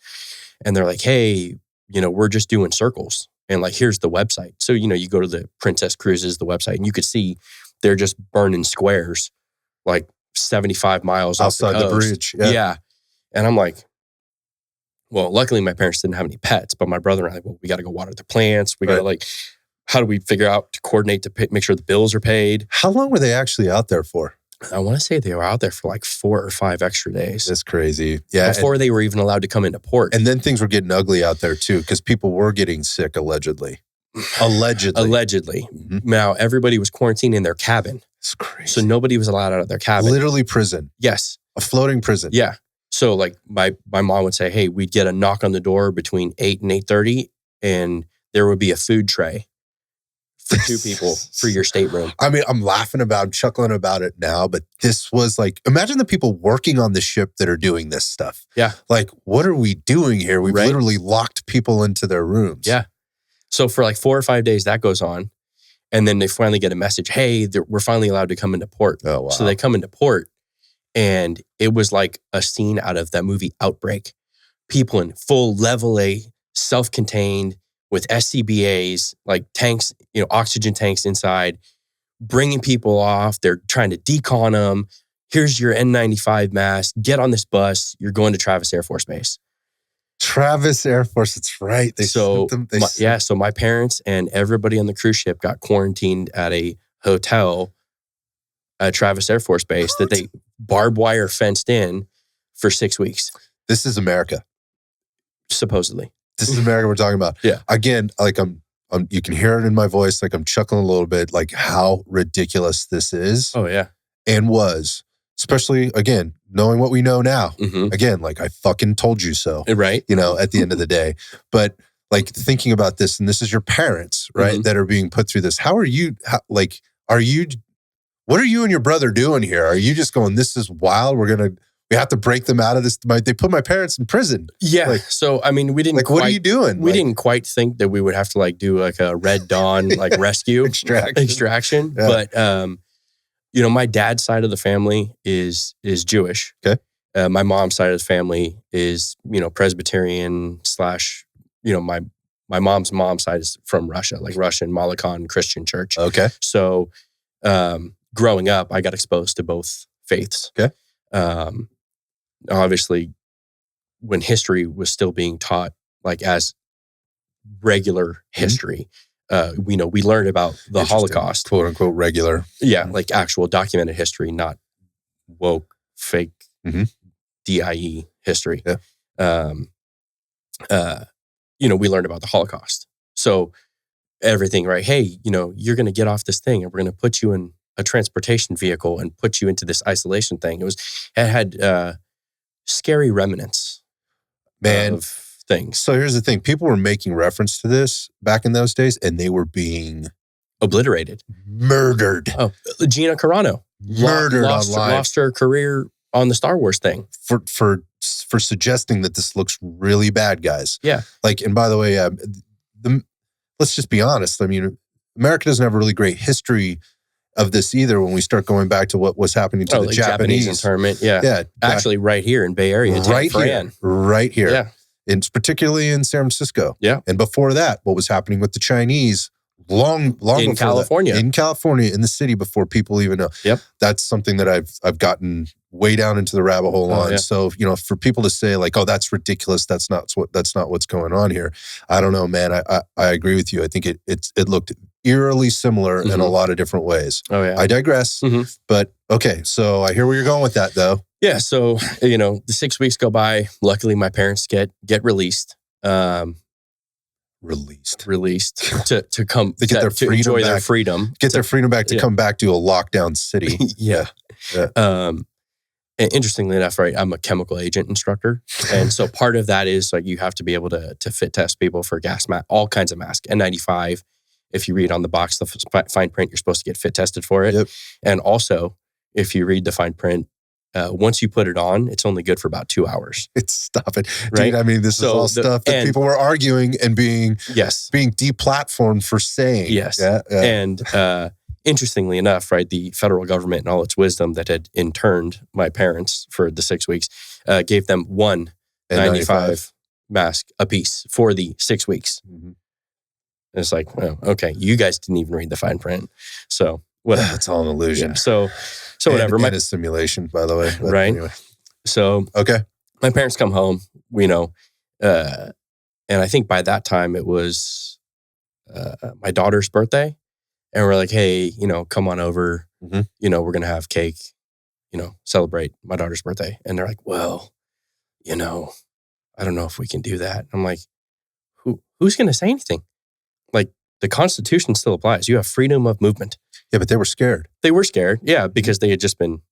and they're like, hey, we're just doing circles. And like, here's the website. So, you go to the Princess Cruises, the website, and you could see they're just burning squares, like 75 miles outside off the bridge. Yeah. And I'm like, well, luckily my parents didn't have any pets, but my brother and I, like, well, we got to go water the plants. We got to how do we figure out to coordinate to make sure the bills are paid? How long were they actually out there for? I want to say they were out there for like 4 or 5 extra days. That's crazy. Yeah. Before they were even allowed to come into port. And then things were getting ugly out there too, because people were getting sick allegedly. Allegedly. Mm-hmm. Now, everybody was quarantined in their cabin. It's crazy. So nobody was allowed out of their cabin. Literally prison. Yes. A floating prison. Yeah. So like my mom would say, hey, we'd get a knock on the door between 8 and 8:30 and there would be a food tray for 2 people for your stateroom. I mean, I'm chuckling about it now, but this was like, imagine the people working on the ship that are doing this stuff. Yeah. Like, what are we doing here? We've literally locked people into their rooms. Yeah. So for like 4 or 5 days, that goes on. And then they finally get a message, hey, we're finally allowed to come into port. Oh, wow. So they come into port and it was like a scene out of that movie Outbreak. People in full level A, self-contained, with SCBAs, like tanks, oxygen tanks inside, bringing people off. They're trying to decon them. Here's your N95 mask. Get on this bus. You're going to Travis Air Force Base. Travis Air Force, it's right. So my parents and everybody on the cruise ship got quarantined at a hotel at Travis Air Force Base that they barbed wire fenced in for 6 weeks. This is America. Supposedly. This is America we're talking about. Yeah. Again, like you can hear it in my voice, like I'm chuckling a little bit, like how ridiculous this is. Oh, yeah. And was, especially, again, knowing what we know now. Mm-hmm. Again, like I fucking told you so. Right. At the end of the day. But like thinking about this, and this is your parents, right, that are being put through this. What are you and your brother doing here? Are you just going, this is wild, we have to break them out of this? They put my parents in prison. Yeah. So, I mean, we didn't what are you doing? We didn't quite think that we would have to do like a Red Dawn, like rescue extraction. Yeah. But, my dad's side of the family is Jewish. Okay. My mom's side of the family is, Presbyterian / my mom's side is from Russia, like Russian Malakan Christian church. Okay. So, growing up, I got exposed to both faiths. Okay. Obviously, when history was still being taught, like as regular history, we learned about the Holocaust, quote unquote regular. Yeah, like actual documented history, not woke, fake, DIE history. Yeah. We learned about the Holocaust. So everything, right? Hey, you're going to get off this thing and we're going to put you in a transportation vehicle and put you into this isolation thing. It had scary remnants of things. So here's the thing. People were making reference to this back in those days and they were being obliterated. Murdered. Oh, Gina Carano. Murdered lost her career on the Star Wars thing. For suggesting that this looks really bad, guys. Yeah. Like, and by the way, let's just be honest. I mean, America doesn't have a really great history of this either when we start going back to what was happening to the Japanese internment. Yeah. Actually, right here in Bay Area. Right here. Yeah. And particularly in San Francisco. Yeah. And before that, what was happening with the Chinese long in California. In California, in the city, before people even know. Yep. That's something that I've gotten way down into the rabbit hole on. Yeah. So, for people to say like, oh, that's ridiculous. That's not what's going on here. I don't know, man. I agree with you. I think it looked eerily similar in a lot of different ways. Oh yeah. I digress. But okay. So I hear where you're going with that though. Yeah. So, the 6 weeks go by. Luckily my parents get released. Released to come to get their freedom enjoy back, their freedom. Get their freedom back to come back to a lockdown city. Yeah. And interestingly enough, right, I'm a chemical agent instructor. And so part of that is like you have to be able to fit test people for gas mask, all kinds of masks. N95, if you read on the box, the fine print, you're supposed to get fit tested for it. Yep. And also, if you read the fine print, once you put it on, it's only good for about 2 hours. Stop it. Right? Dude, I mean, this is all stuff that people were arguing and being deplatformed for saying. Yes. Yeah. And interestingly enough, right, the federal government and all its wisdom that had interned my parents for the 6 weeks gave them one N95 mask apiece for the 6 weeks. And it's like, well, okay, you guys didn't even read the fine print. So whatever. It's all an illusion. Yeah. So whatever. And a simulation, by the way. But right. Anyway. So my parents come home, and I think by that time it was my daughter's birthday. And we're like, hey, come on over. We're going to have cake, celebrate my daughter's birthday. And they're like, well, I don't know if we can do that. I'm like, who's going to say anything? Like, the Constitution still applies. You have freedom of movement. Yeah, but they were scared. They were scared, yeah, because they had just been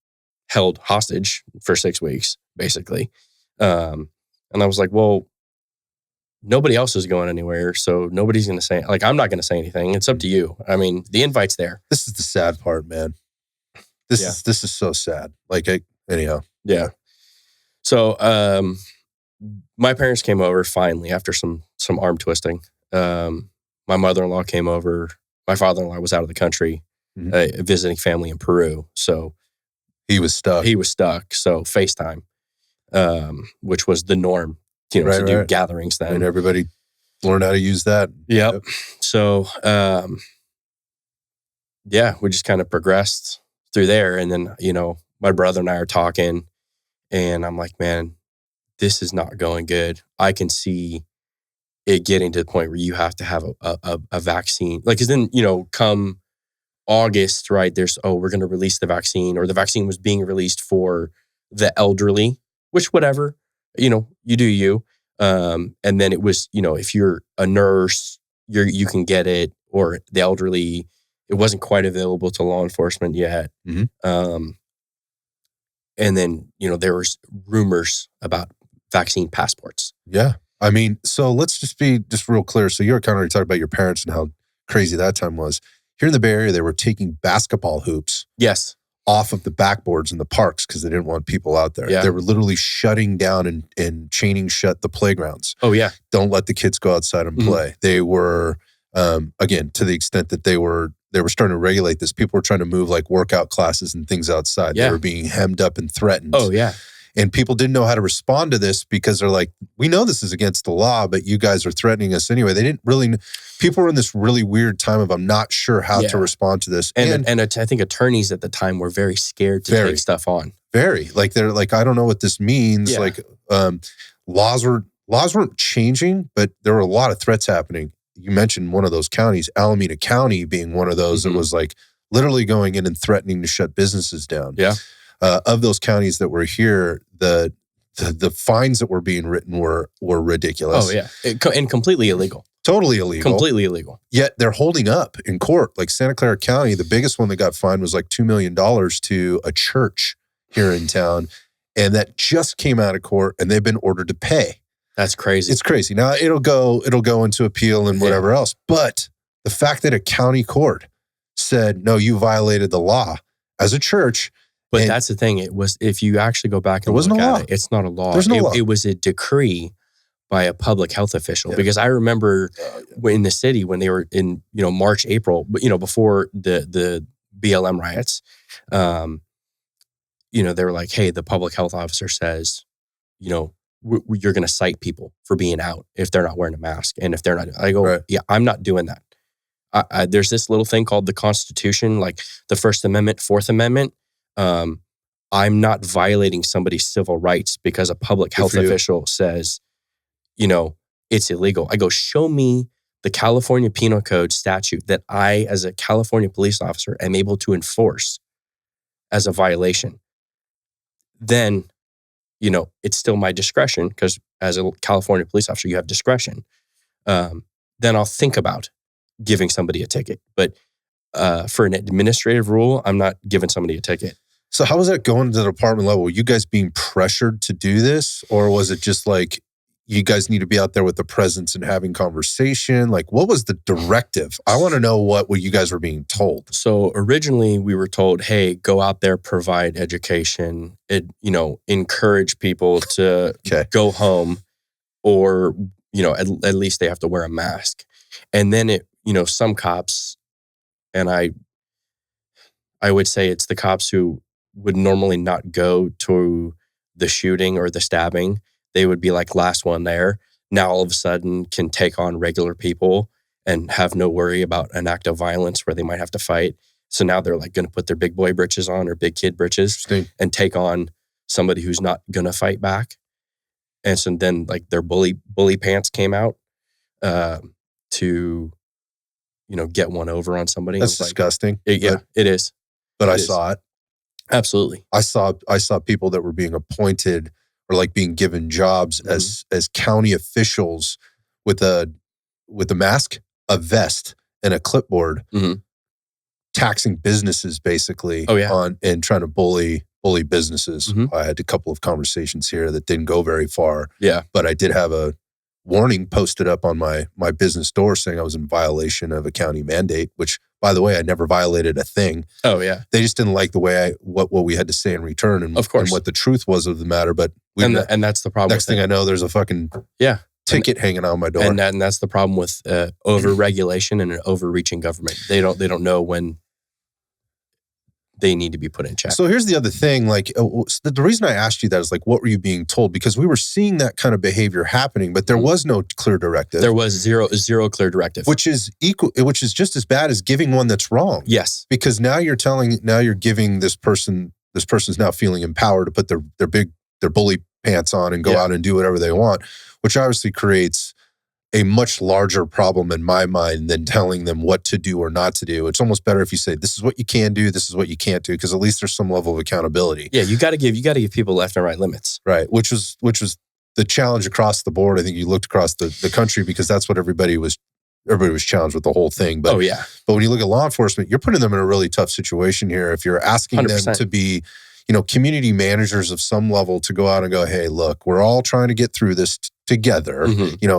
held hostage for 6 weeks, basically. And I was like, well, nobody else is going anywhere, so nobody's going to say, like, I'm not going to say anything. It's up to you. I mean, the invite's there. This is the sad part, man. This is so sad. Like, anyhow. Yeah. So, my parents came over finally after some arm twisting. My mother-in-law came over. My father-in-law was out of the country visiting family in Peru. So he was stuck. So FaceTime, which was the norm, to do gatherings then. And everybody learned how to use that. Yep. So, we just kind of progressed through there. And then, my brother and I are talking and I'm like, man, this is not going good. I can see it getting to the point where you have to have a vaccine. Like, cause then, come August, right, we're going to release the vaccine, or the vaccine was being released for the elderly, which whatever, you do you. And then it was, if you're a nurse, you can get it, or the elderly, it wasn't quite available to law enforcement yet. And then, there was rumors about vaccine passports. Yeah. I mean, so let's just be real clear. So you're kind of already talking about your parents and how crazy that time was. Here in the Bay Area, they were taking basketball hoops off of the backboards in the parks because they didn't want people out there. Yeah. They were literally shutting down and chaining shut the playgrounds. Oh, yeah. Don't let the kids go outside and play. They were, again, to the extent that they were starting to regulate this. People were trying to move like workout classes and things outside. Yeah. They were being hemmed up and threatened. Oh, yeah. And people didn't know how to respond to this because they're like, we know this is against the law, but you guys are threatening us anyway. They didn't really, people were in this really weird time of, I'm not sure how to respond to this. And I think attorneys at the time were very scared to take stuff on. Very. Like, they're like, I don't know what this means. Yeah. Like, laws weren't changing, but there were a lot of threats happening. you mentioned one of those counties, Alameda County being one of those that was like literally going in and threatening to shut businesses down. Yeah. Of those counties that were here, the fines that were being written were ridiculous. Oh, yeah. And completely illegal. Totally illegal. Completely illegal. Yet they're holding up in court. Like Santa Clara County, the biggest one that got fined was like $2 million to a church here in town. And that just came out of court and they've been ordered to pay. That's crazy. It's crazy. Now it'll go into appeal and whatever else. But the fact that a county court said, no, you violated the law as a church. But that's the thing. It was, if you actually go back and look at it, it's not a law. There's no law. It was a decree by a public health official. Because I remember in the city when they were in, March, April, before the BLM riots, they were like, hey, the public health officer says, you're going to cite people for being out if they're not wearing a mask. And if they're not, I go, yeah, I'm not doing that. There's this little thing called the Constitution, like the First Amendment, Fourth Amendment. I'm not violating somebody's civil rights because a public health official says, it's illegal. I go, show me the California Penal Code statute that I, as a California police officer, am able to enforce as a violation. Then, it's still my discretion because as a California police officer, you have discretion. Then I'll think about giving somebody a ticket. But for an administrative rule, I'm not giving somebody a ticket. So how was that going to the department level? Were you guys being pressured to do this? Or was it just like, you guys need to be out there with the presence and having conversation? Like, what was the directive? I want to know what you guys were being told. So originally we were told, hey, go out there, provide education, encourage people to go home, or, at least they have to wear a mask. And then some cops, and I would say it's the cops who would normally not go to the shooting or the stabbing. They would be like last one there. Now all of a sudden can take on regular people and have no worry about an act of violence where they might have to fight. So now they're like going to put their big boy britches on or big kid britches and take on somebody who's not going to fight back. And so then like their bully pants came out to, get one over on somebody. That's disgusting. It is. But I saw it. Absolutely. I saw people that were being appointed or like being given jobs as county officials with a mask, a vest, and a clipboard, taxing businesses basically on and trying to bully businesses. I had a couple of conversations here that didn't go very far. Yeah. But I did have a warning posted up on my business door saying I was in violation of a county mandate, which, by the way, I never violated a thing. Oh, yeah. They just didn't like the way what we had to say in return and, of course, and what the truth was of the matter. But and that's the problem. Next thing I know, there's a fucking ticket hanging on my door. And that's the problem with over-regulation and an overreaching government. They don't know when they need to be put in check. So here's the other thing. Like the reason I asked you that is like, what were you being told? Because we were seeing that kind of behavior happening, but there was no clear directive. There was zero clear directive, which is just as bad as giving one that's wrong. Yes, because now you're giving this person's now feeling empowered to put their bully pants on and go out and do whatever they want, which obviously creates a much larger problem in my mind than telling them what to do or not to do. It's almost better if you say, this is what you can do, this is what you can't do, because at least there's some level of accountability. Yeah, you got to give people left and right limits. Right, which was the challenge across the board. I think you looked across the country because that's what everybody was challenged with the whole thing. But, but when you look at law enforcement, you're putting them in a really tough situation here. If you're asking 100%. Them to be, community managers of some level to go out and go, hey, look, we're all trying to get through this together,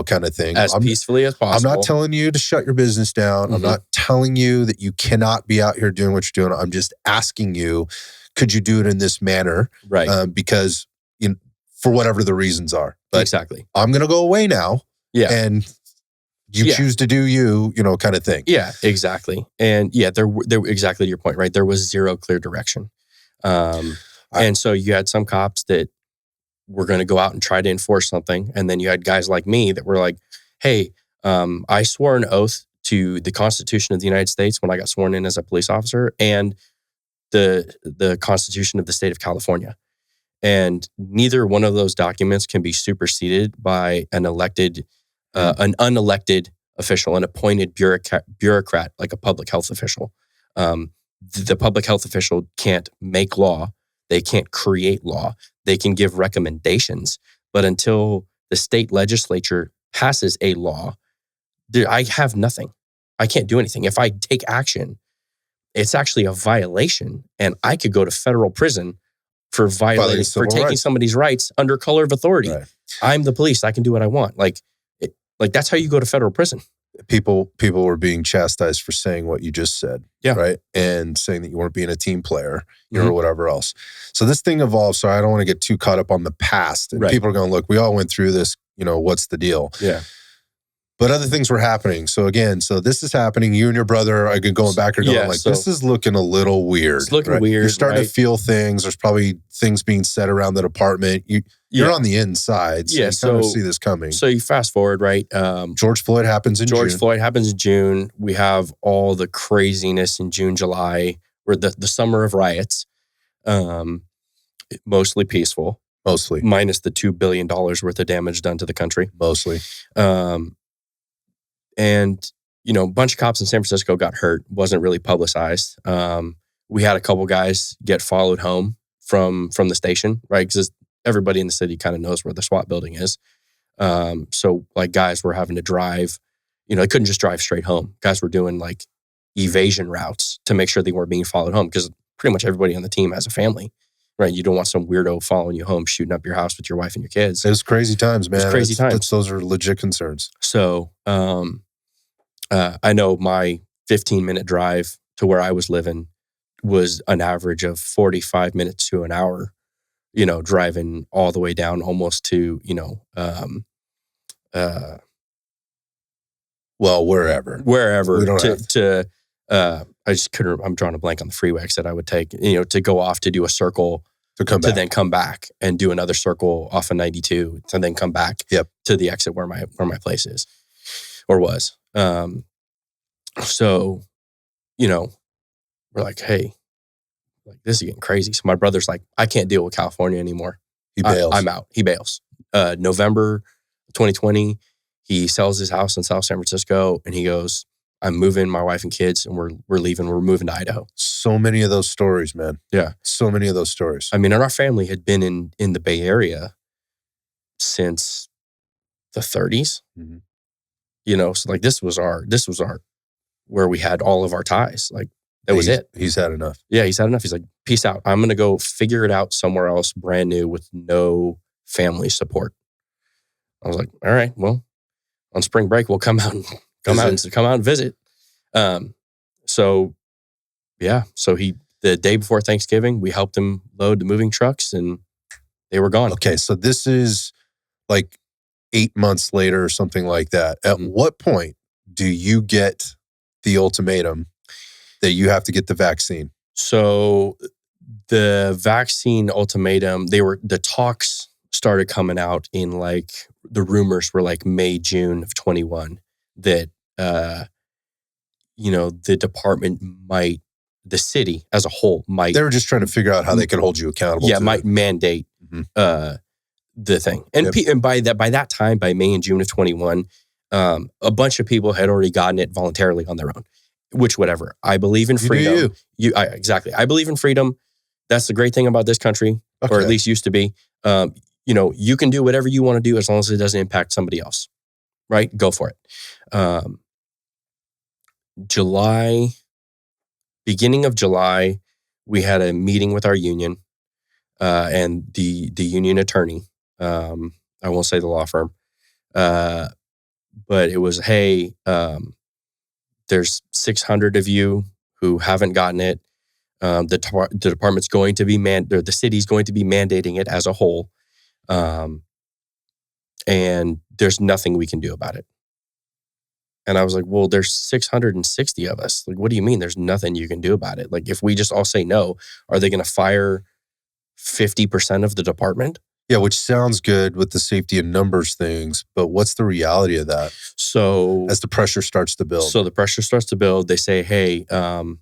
kind of thing. As peacefully as possible. I'm not telling you to shut your business down. I'm not telling you that you cannot be out here doing what you're doing. I'm just asking you, could you do it in this manner? Right. Because, for whatever the reasons are. But exactly. I'm going to go away now. Yeah. And you choose to do you, kind of thing. Yeah, exactly. And there exactly to your point, right? There was zero clear direction. And so you had some cops that were going to go out and try to enforce something. And then you had guys like me that were like, hey, I swore an oath to the Constitution of the United States when I got sworn in as a police officer and the Constitution of the state of California. And neither one of those documents can be superseded by an unelected official, an appointed bureaucrat, like a public health official. The public health official can't make law. They can't create law. They can give recommendations. But until the state legislature passes a law, I have nothing. I can't do anything. If I take action, it's actually a violation, and I could go to federal prison for taking somebody's rights under color of authority. Right. I'm the police. I can do what I want. Like that's how you go to federal prison. People were being chastised for saying what you just said, yeah, right? And saying that you weren't being a team player, or whatever else. So this thing evolved. So I don't want to get too caught up on the past. And right. People are going, look, we all went through this. What's the deal? Yeah. But other things were happening. So again, this is happening. You and your brother are going back and going this is looking a little weird. It's looking right? weird. You're starting to feel things. There's probably things being said around the department. You're on the inside. So you kind of see this coming. So you fast forward, right? George Floyd happens in June. Floyd happens in June. We have all the craziness in June, July, where the summer of riots, mostly peaceful. Mostly. Minus the $2 billion worth of damage done to the country. Mostly. And, a bunch of cops in San Francisco got hurt. Wasn't really publicized. We had a couple guys get followed home from the station, right? Because everybody in the city kind of knows where the SWAT building is. So, guys were having to drive. They couldn't just drive straight home. Guys were doing, evasion routes to make sure they weren't being followed home, because pretty much everybody on the team has a family. Right, you don't want some weirdo following you home, shooting up your house with your wife and your kids. It was crazy times, man. Crazy times. Those are legit concerns. So, I know my 15-minute drive to where I was living was an average of 45 minutes to an hour. Driving all the way down almost to wherever. We don't I just couldn't. I'm drawing a blank on the freeway exit I would take. To go off to do a circle to then come back and do another circle off of 92 and then come back to the exit where my place is or was. So, we're like, hey, this is getting crazy. So my brother's like, I can't deal with California anymore. He bails. I'm out. He bails. November 2020, he sells his house in South San Francisco, and he goes, I'm moving my wife and kids, and we're leaving. We're moving to Idaho. So many of those stories, man. Yeah. So many of those stories. I mean, and our family had been in the Bay Area since the 30s. Mm-hmm. So this was our where we had all of our ties. That was it. He's had enough. Yeah, he's had enough. He's like, peace out. I'm gonna go figure it out somewhere else, brand new, with no family support. I was like, all right, well, on spring break we'll come out and visit. So the day before Thanksgiving, we helped him load the moving trucks, and they were gone. Okay, so this is 8 months later or something like that. At what point do you get the ultimatum that you have to get the vaccine? So the vaccine ultimatum, the talks started coming out in the rumors were May, June of 21 that, the department the city as a whole might. They were just trying to figure out how they could hold you accountable. Yeah, might mandate the thing. And by that time, by May and June of 21, a bunch of people had already gotten it voluntarily on their own, which whatever. I believe in freedom. Exactly. I believe in freedom. That's the great thing about this country, or at least used to be. You can do whatever you want to do as long as it doesn't impact somebody else, right? Go for it. Beginning of July, we had a meeting with our union and the union attorney. I won't say the law firm, but it was, hey, there's 600 of you who haven't gotten it. The department's going to be the city's going to be mandating it as a whole, and there's nothing we can do about it. And I was like, well, there's 660 of us. What do you mean there's nothing you can do about it? If we just all say no, are they going to fire 50% of the department? Yeah, which sounds good with the safety and numbers things, but what's the reality of that? So as the pressure starts to build. They say, hey, and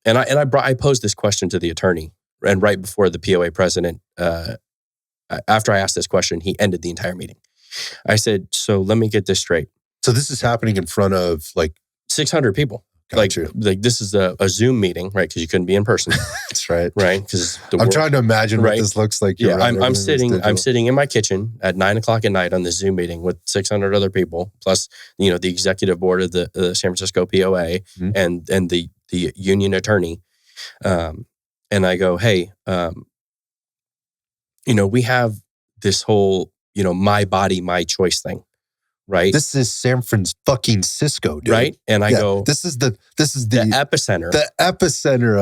I posed this question to the attorney, and right before the POA president, after I asked this question, he ended the entire meeting. I said, so let me get this straight. So this is happening in front of like 600 people. Got you. Like this is a Zoom meeting, right? Because you couldn't be in person. That's right. Right. Because I'm trying to imagine what this looks like. Yeah, I'm sitting in my kitchen at 9:00 at night on this Zoom meeting with 600 other people, plus the executive board of the San Francisco POA and the union attorney, and I go, hey, we have this whole my body, my choice thing, right? This is San Francisco, dude. Right, and I go, this is the epicenter,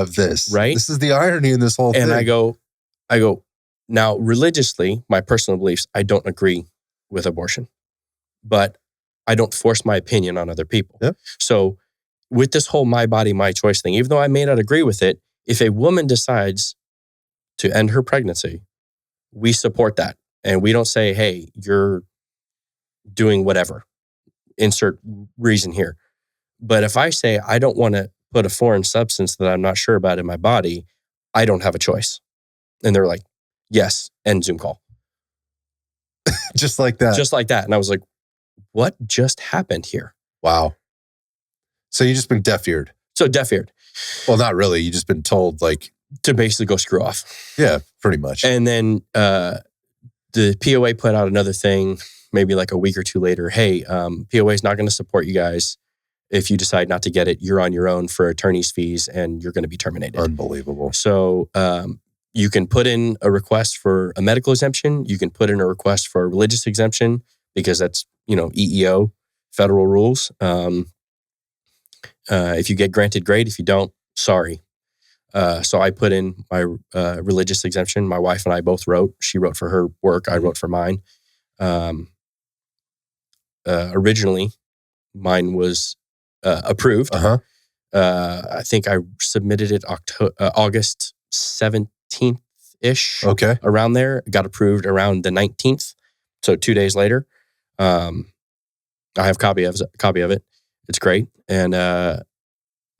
of this, right? This is the irony in this whole thing. And I go. Now, religiously, my personal beliefs, I don't agree with abortion, but I don't force my opinion on other people. Yep. So with this whole my body, my choice thing, even though I may not agree with it, if a woman decides to end her pregnancy, we support that. And we don't say, hey, you're doing whatever, insert reason here. But if I say I don't want to put a foreign substance that I'm not sure about in my body, I don't have a choice. And they're like, yes, end Zoom call. Just like that. Just like that. And I was like, what just happened here? Wow. So you just been deaf-eared. So deaf-eared. Well, not really. You just been told to basically go screw off. Yeah, pretty much. And then the POA put out another thing, maybe like a week or two later. Hey, POA is not going to support you guys. If you decide not to get it, you're on your own for attorney's fees and you're going to be terminated. Unbelievable. So you can put in a request for a medical exemption. You can put in a request for a religious exemption because that's, EEO, federal rules. If you get granted, great. If you don't, sorry. So I put in my religious exemption. My wife and I both wrote. She wrote for her work. I wrote for mine. Originally, mine was approved. I think I submitted it August 17th-ish. Okay. Around there. Got approved around the 19th. So 2 days later. I have a copy of it. It's great. And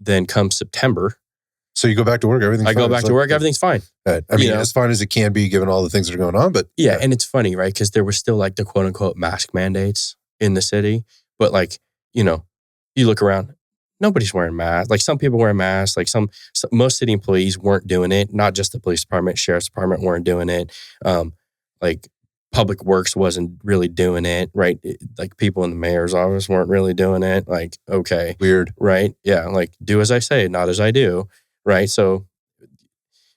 then come September. So you go back to work, everything's fine. I go back to work, everything's fine. Right. I mean, as fine as it can be given all the things that are going on, but... Yeah, and it's funny, right? Because there was still like the quote-unquote mask mandates in the city. But you look around, nobody's wearing masks. Like some people wear masks. Like most city employees weren't doing it. Not just the police department, sheriff's department weren't doing it. Like Public Works wasn't really doing it, right? Like people in the mayor's office weren't really doing it. Like, okay. Weird. Right? Yeah, like do as I say, not as I do. Right. So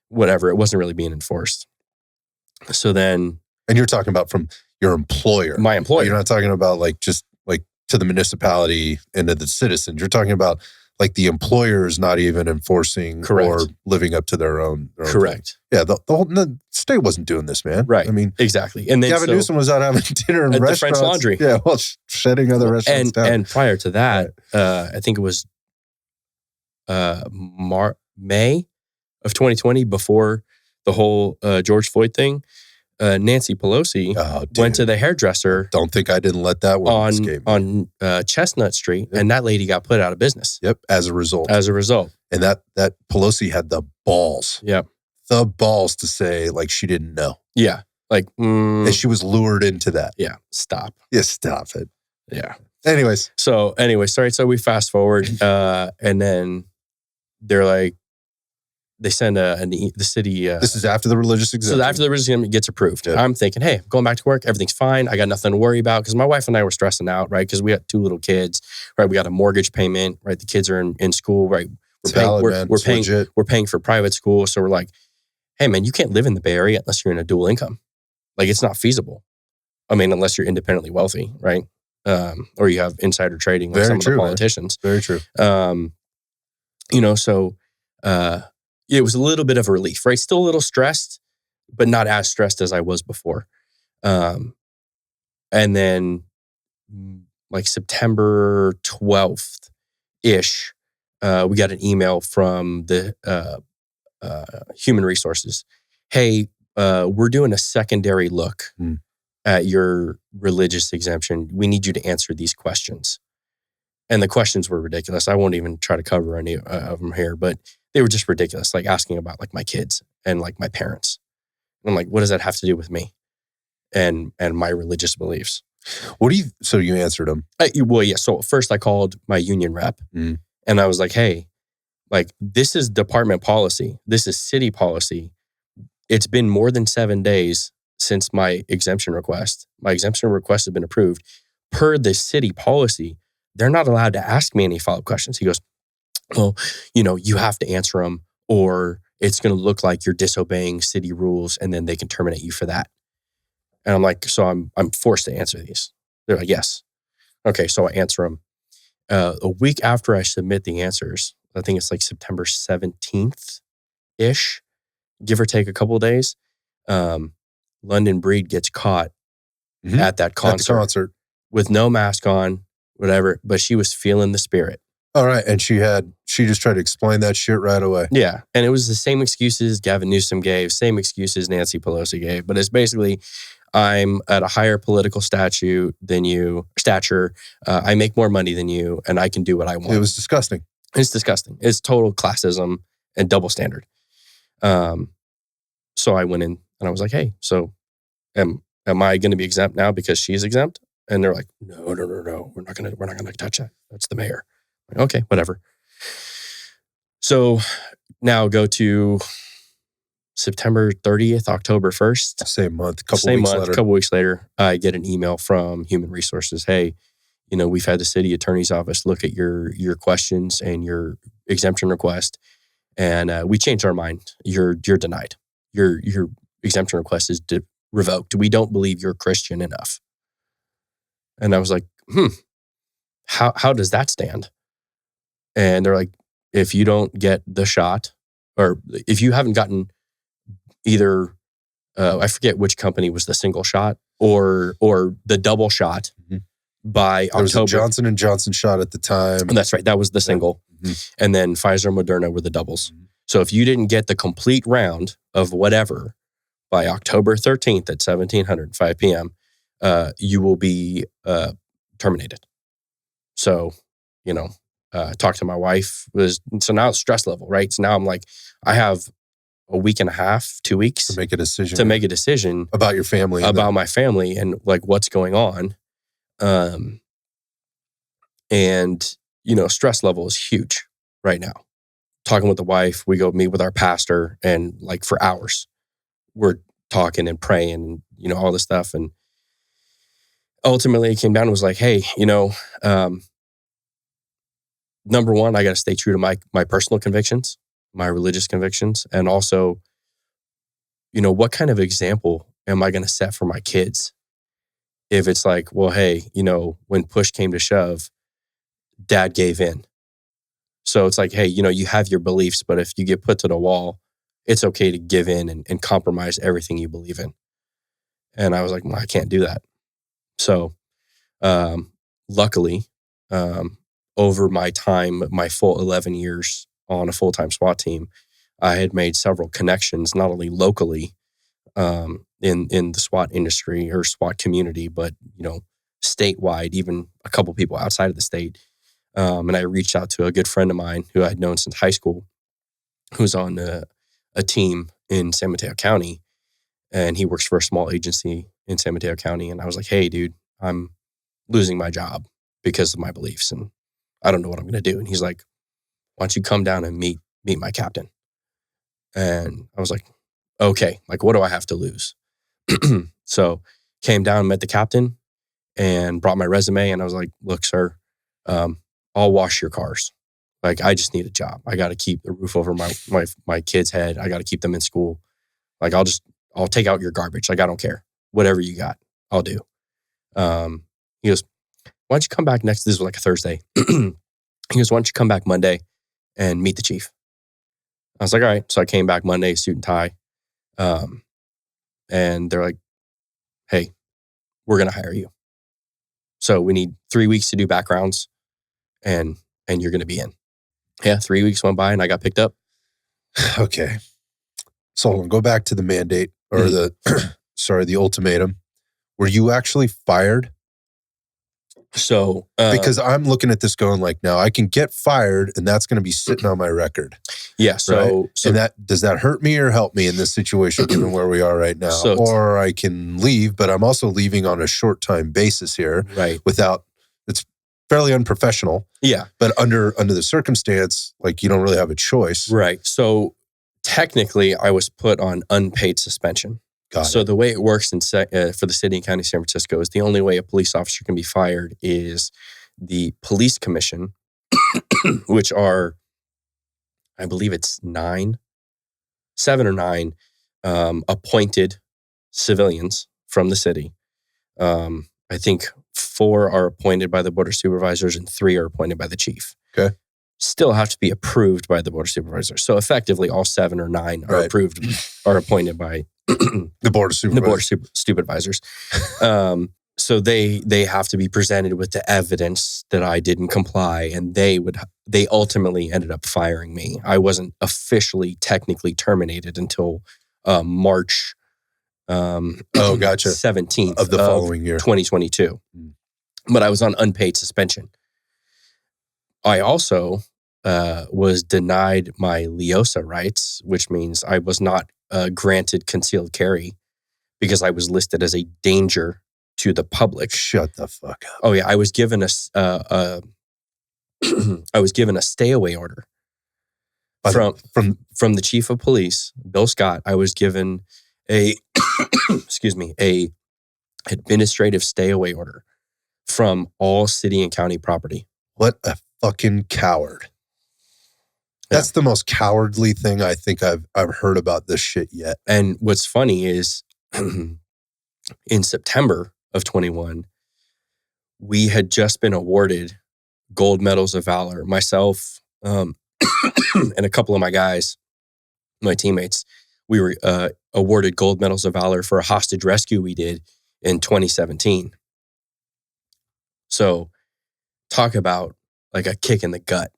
whatever, it wasn't really being enforced. So then. And you're talking about from your employer. My employer. You're not talking about just to the municipality and to the citizens. You're talking about the employers not even enforcing or living up to their own. Correct. Thing. Yeah. The state wasn't doing this, man. Right. I mean. Exactly. And then Gavin Newsom was out having dinner in restaurants. The French Laundry. Yeah. Well, shutting other restaurants down. And prior to that, I think it was May of 2020, before the whole George Floyd thing, Nancy Pelosi went to the hairdresser. Don't think I didn't let that one escape me. On Chestnut Street, and that lady got put out of business. Yep, as a result. And that Pelosi had the balls. Yep. The balls to say she didn't know. Yeah. And she was lured into that. Yeah. Stop. Yeah, stop it. Yeah. Anyways, sorry. So we fast forward, and then they're they send the city. This is after the religious exemption. So after the religious exemption gets approved, Yep. I'm thinking, hey, I'm going back to work. Everything's fine. I got nothing to worry about because my wife and I were stressing out, right? Because we got 2 little kids, right? We got a mortgage payment, right? The kids are in school, right? We're paying for private school, so we're like, hey, man, you can't live in the Bay Area unless you're in a dual income. It's not feasible. I mean, unless you're independently wealthy, right? Or you have insider trading like some of the politicians. Man. Very true. So it was a little bit of a relief, right? Still a little stressed, but not as stressed as I was before. And then September 12th-ish, we got an email from the Human Resources. Hey, we're doing a secondary look at your religious exemption. We need you to answer these questions. And the questions were ridiculous. I won't even try to cover any of them here, but they were just ridiculous. Asking about my kids and my parents. And I'm like, what does that have to do with me and my religious beliefs? So you answered him. Well, yeah. So first I called my union rep Mm. and I was like, hey, like this is department policy. This is city policy. It's been more than 7 days since my exemption request. My exemption request has been approved. Per the city policy, they're not allowed to ask me any follow-up questions. He goes, well, you have to answer them or it's going to look like you're disobeying city rules and then they can terminate you for that. And I'm like, so I'm forced to answer these. They're like, yes. Okay, so I answer them. A week after I submit the answers, I think it's like September 17th-ish, give or take a couple of days, London Breed gets caught at that concert with no mask on, whatever, but she was feeling the spirit. All right. And she just tried to explain that shit right away. Yeah. And it was the same excuses Gavin Newsom gave, same excuses Nancy Pelosi gave, but it's basically, I'm at a higher political stature than you, I make more money than you, and I can do what I want. It was disgusting. It's disgusting. It's total classism and double standard. So I went in and I was like, hey, so am I going to be exempt now because she's exempt? And they're like, no. We're not going to touch that. That's the mayor. Like, okay, whatever. So now go to September 30th, October 1st. Same month, couple weeks later, I get an email from Human Resources. Hey, we've had the city attorney's office look at your questions and your exemption request, and we changed our mind. You're denied. Your exemption request is revoked. We don't believe you're Christian enough. And I was like, how does that stand? And they're like, if you don't get the shot, or if you haven't gotten either, I forget which company was the single shot or the double shot by October. There was a Johnson & Johnson shot at the time. That's right. That was the single. Mm-hmm. And then Pfizer and Moderna were the doubles. Mm-hmm. So if you didn't get the complete round of whatever by October 13th at 5 p.m., you will be terminated. So, talk to my wife. So now it's stress level, right? So now I'm like, I have a week and a half, 2 weeks to make a decision about your family, about my family and like what's going on. And stress level is huge right now. Talking with the wife, we go meet with our pastor and like for hours, we're talking and praying, and, all this stuff. And ultimately it came down and was like, hey, number one, I got to stay true to my personal convictions, my religious convictions. And also, what kind of example am I going to set for my kids? If it's like, well, hey, when push came to shove, dad gave in. So it's like, hey, you have your beliefs, but if you get put to the wall, it's okay to give in and compromise everything you believe in. And I was like, well, I can't do that. So luckily, over my time, my full 11 years on a full-time SWAT team, I had made several connections, not only locally in the SWAT industry or SWAT community, but, statewide, even a couple people outside of the state. And I reached out to a good friend of mine who I'd known since high school, who's on a team in San Mateo County, and he works for a small agency in San Mateo County. And I was like, hey, dude, I'm losing my job because of my beliefs, and I don't know what I'm going to do. And he's like, why don't you come down and meet my captain? And I was like, okay, like, what do I have to lose? So came down, met the captain, and brought my resume. And I was like, look, sir, I'll wash your cars. Like, I just need a job. I got to keep the roof over my kid's head. I got to keep them in school. Like, I'll take out your garbage. Like, I don't care. Whatever you got, I'll do. He goes, why don't you come back next? This was like a Thursday. He goes, why don't you come back Monday and meet the chief? I was like, all right. So I came back Monday, suit and tie. And they're like, hey, we're going to hire you. So we need 3 weeks to do backgrounds and you're going to be in. Yeah, 3 weeks went by and I got picked up. Okay. So hold on, go back to the mandate or the ultimatum. Were you actually fired So because I'm looking at this going like, now I can get fired and that's going to be sitting on my record. Yeah. So, right? And does that hurt me or help me in this situation given where we are right now? Or I can leave, but I'm also leaving on a short time basis here. Right. It's fairly unprofessional. Yeah. But under the circumstance, like you don't really have a choice. Right. So technically I was put on unpaid suspension. So the way it works for the city and county of San Francisco is the only way a police officer can be fired is the police commission, which are, I believe it's 7 or 9 appointed civilians from the city. I think 4 are appointed by the board of supervisors and 3 are appointed by the chief. Okay. Still have to be approved by the board of supervisors. So effectively all 7 or 9 are appointed by the board of supervisors. So they have to be presented with the evidence that I didn't comply, and they ultimately ended up firing me. I wasn't officially technically terminated until March gotcha. 17th of the following year, 2022. But I was on unpaid suspension. I also was denied my LEOSA rights, which means I was not granted concealed carry because I was listed as a danger to the public. Shut the fuck up. Oh yeah, I was given a stay away order from the chief of police, Bill Scott. I was given a a administrative stay away order from all city and county property. What a fucking coward. That's the most cowardly thing I think I've heard about this shit yet. And what's funny is in September of 21, we had just been awarded gold medals of valor. Myself and a couple of my guys, my teammates, we were awarded gold medals of valor for a hostage rescue we did in 2017. So talk about like a kick in the gut.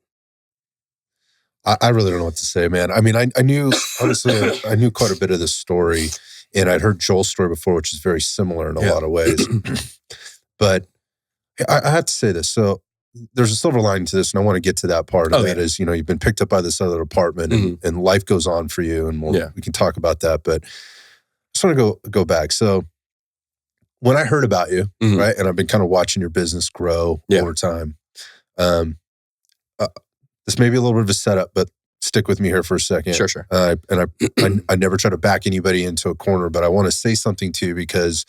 I really don't know what to say, man. I mean, I knew, honestly, I knew quite a bit of this story, and I'd heard Joel's story before, which is very similar in a lot of ways. But I have to say this. So there's a silver lining to this, and I want to get to that part. And that is, you've been picked up by this other department, and life goes on for you, and we can talk about that. But I just want to go back. So when I heard about you, right, and I've been kind of watching your business grow over time, this may be a little bit of a setup, but stick with me here for a second. Sure. And I never try to back anybody into a corner, but I want to say something to you because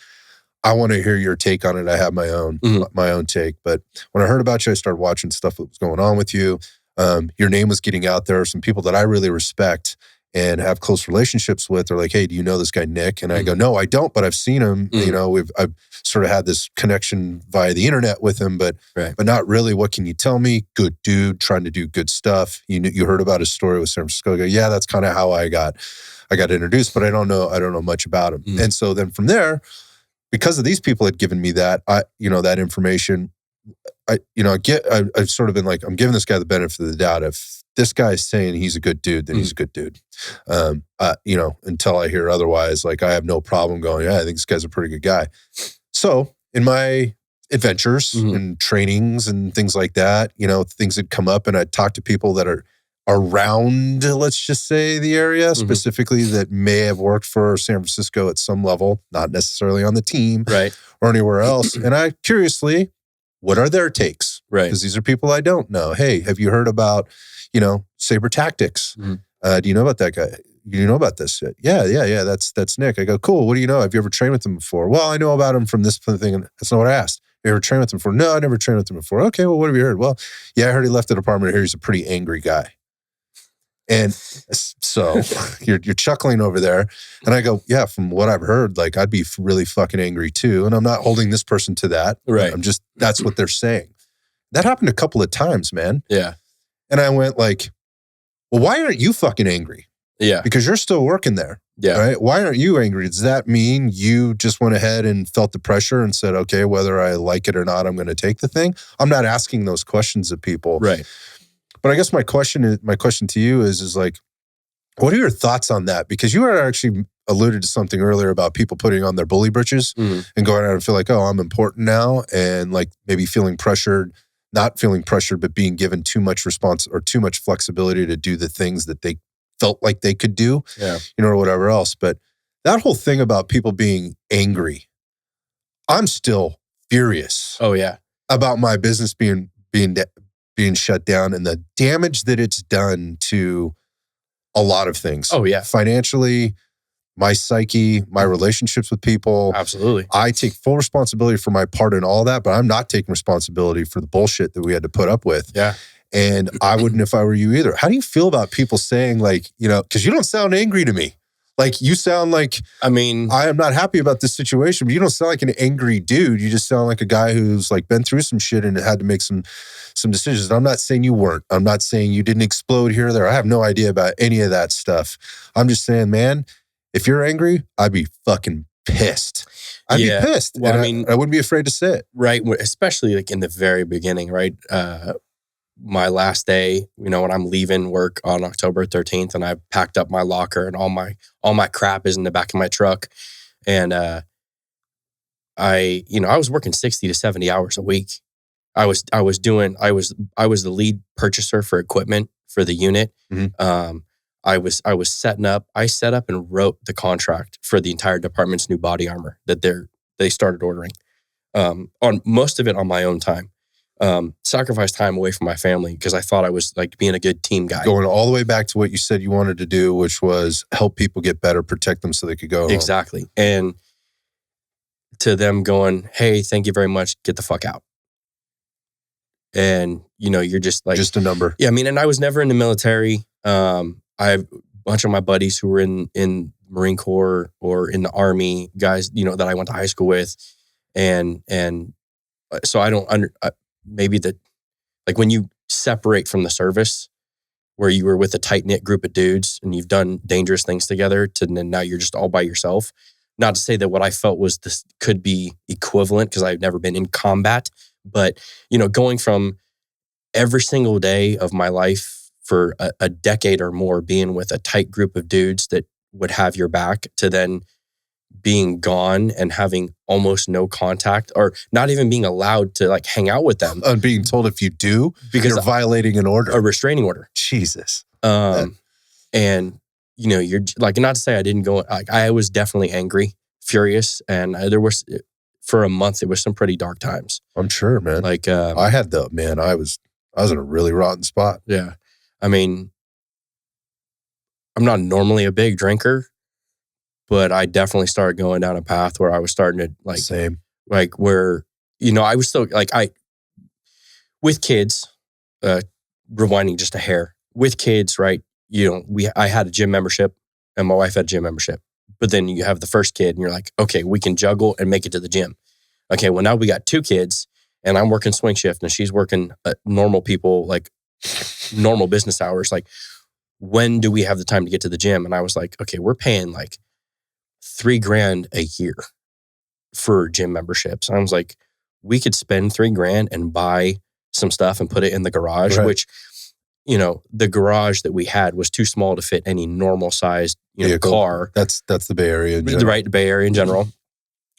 I want to hear your take on it. I have my own take. But when I heard about you, I started watching stuff that was going on with you. Your name was getting out there. Some people that I really respect and have close relationships with are like, hey, do you know this guy Nick? And I go, no, I don't, but I've seen him. I've sort of had this connection via the internet with him, but not really. What can you tell me? Good dude, trying to do good stuff. You heard about his story with San Francisco. I go, yeah, that's kind of how I got introduced, but I don't know much about him. And so then from there, because of these people had given me that, that information, I've sort of been like, I'm giving this guy the benefit of the doubt. If this guy is saying he's a good dude, then he's a good dude. Until I hear otherwise, like I have no problem going, yeah, I think this guy's a pretty good guy. So in my adventures and trainings and things like that, things had come up and I'd talk to people that are around, let's just say, the area, specifically that may have worked for San Francisco at some level, not necessarily on the team or anywhere else. And I curiously, what are their takes? Right. Because these are people I don't know. Hey, have you heard about, Saber Tactics? Do you know about that guy? Do you know about this? Yeah. That's Nick. I go, cool. What do you know? Have you ever trained with him before? Well, I know about him from this thing. And that's not what I asked. Have you ever trained with him before? No, I never trained with him before. Okay, well, what have you heard? Well, yeah, I heard he left the department here. He's a pretty angry guy. And so you're chuckling over there. And I go, yeah, from what I've heard, like I'd be really fucking angry too. And I'm not holding this person to that. Right. I'm just, that's what they're saying. That happened a couple of times, man. Yeah. And I went like, well, why aren't you fucking angry? Yeah. Because you're still working there. Yeah. Right? Why aren't you angry? Does that mean you just went ahead and felt the pressure and said, okay, whether I like it or not, I'm going to take the thing? I'm not asking those questions of people. Right. But I guess my question to you is like, what are your thoughts on that? Because you are actually alluded to something earlier about people putting on their bully britches and going out and feel like, oh, I'm important now, and like maybe feeling pressured, not feeling pressured, but being given too much response or too much flexibility to do the things that they felt like they could do, or whatever else. But that whole thing about people being angry, I'm still furious. Oh yeah, about my business being shut down and the damage that it's done to a lot of things. Oh yeah, financially, my psyche, my relationships with people. Absolutely. I take full responsibility for my part in all that, but I'm not taking responsibility for the bullshit that we had to put up with. Yeah. And I wouldn't if I were you either. How do you feel about people saying like, because you don't sound angry to me. Like you sound like, I mean, I am not happy about this situation, but you don't sound like an angry dude. You just sound like a guy who's like been through some shit and had to make some decisions. And I'm not saying you weren't. I'm not saying you didn't explode here or there. I have no idea about any of that stuff. I'm just saying, man, if you're angry, I'd be fucking pissed. I'd be pissed. Well, and I wouldn't be afraid to say it. Right. Especially like in the very beginning, right? My last day, when I'm leaving work on October 13th, and I packed up my locker and all my crap is in the back of my truck. And I was working 60 to 70 hours a week. I was the lead purchaser for equipment for the unit. I was setting up. I set up and wrote the contract for the entire department's new body armor that they started ordering. On most of it on my own time. Sacrificed time away from my family because I thought I was like being a good team guy. Going all the way back to what you said you wanted to do, which was help people get better, protect them so they could go home. Exactly. And to them going, hey, thank you very much. Get the fuck out. And, you're just like... Just a number. Yeah, I mean, and I was never in the military. I have a bunch of my buddies who were in Marine Corps or in the Army, guys, that I went to high school with. And so I don't... maybe that, like when you separate from the service where you were with a tight-knit group of dudes and you've done dangerous things together to then now you're just all by yourself. Not to say that what I felt was this could be equivalent because I've never been in combat, but, going from every single day of my life for a decade or more being with a tight group of dudes that would have your back to then being gone and having almost no contact or not even being allowed to like hang out with them. And being told if you do, because you're violating an order. A restraining order. Jesus. And, you're like, not to say I didn't go, like, I was definitely angry, furious. And there was, for a month, it was some pretty dark times. I'm sure, man. Like, I was in a really rotten spot. Yeah. I mean, I'm not normally a big drinker, but I definitely started going down a path where I was starting to like, same, like where, I was still like, with kids, rewinding just a hair with kids, right? I had a gym membership and my wife had a gym membership, but then you have the first kid and you're like, okay, we can juggle and make it to the gym. Okay. Well, now we got two kids and I'm working swing shift and she's working normal people, like normal business hours. Like, when do we have the time to get to the gym? And I was like, okay, we're paying like $3,000 a year for gym memberships. And I was like, we could spend $3,000 and buy some stuff and put it in the garage, right. Which, the garage that we had was too small to fit any normal sized, car. That's the Bay Area in general. Right, the Bay Area in general.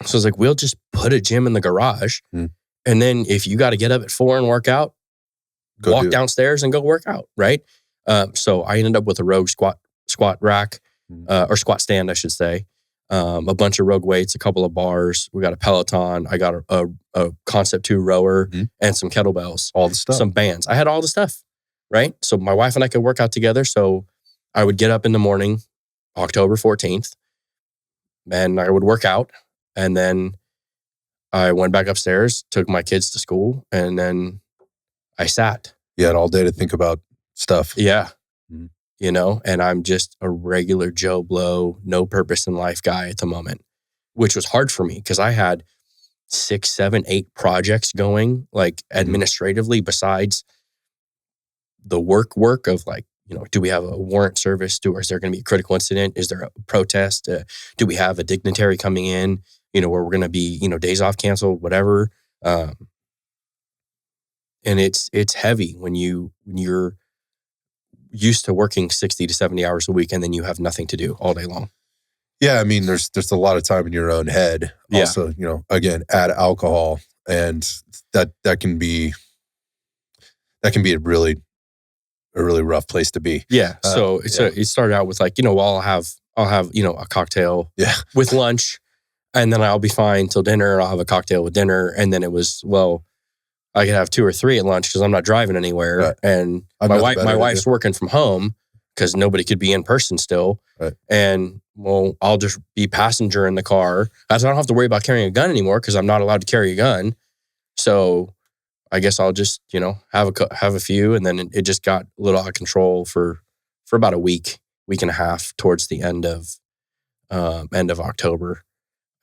So I was like, we'll just put a gym in the garage. And then if you got to get up at 4 and work out, walk downstairs and go work out, right? So I ended up with a Rogue squat rack, or squat stand, I should say. A bunch of Rogue weights, a couple of bars. We got a Peloton. I got a Concept 2 rower and some kettlebells. All the stuff. Some bands. I had all the stuff, right? So my wife and I could work out together. So I would get up in the morning, October 14th, and I would work out. And then I went back upstairs, took my kids to school, and then I sat. You had all day to think about stuff. Yeah. And I'm just a regular Joe Blow, no purpose in life guy at the moment, which was hard for me because I had 6, 7, 8 projects going, like administratively, besides the work of like, do we have a warrant service? Is there going to be a critical incident? Is there a protest? Do we have a dignitary coming in, where we're going to be, days off canceled, whatever. And it's heavy when you're used to working 60 to 70 hours a week and then you have nothing to do all day long. Yeah, I mean, there's a lot of time in your own head. Yeah. Also, again, add alcohol, and that can be a really rough place to be. Yeah. So it started out with like, I'll have a cocktail with lunch, and then I'll be fine till dinner. I'll have a cocktail with dinner, and then it was, well, I could have 2 or 3 at lunch because I'm not driving anywhere, right. and my wife's working from home because nobody could be in person still, right. And well, I'll just be passenger in the car. I don't have to worry about carrying a gun anymore because I'm not allowed to carry a gun. So I guess I'll just have a few, and then it just got a little out of control for about a week and a half towards the end of October,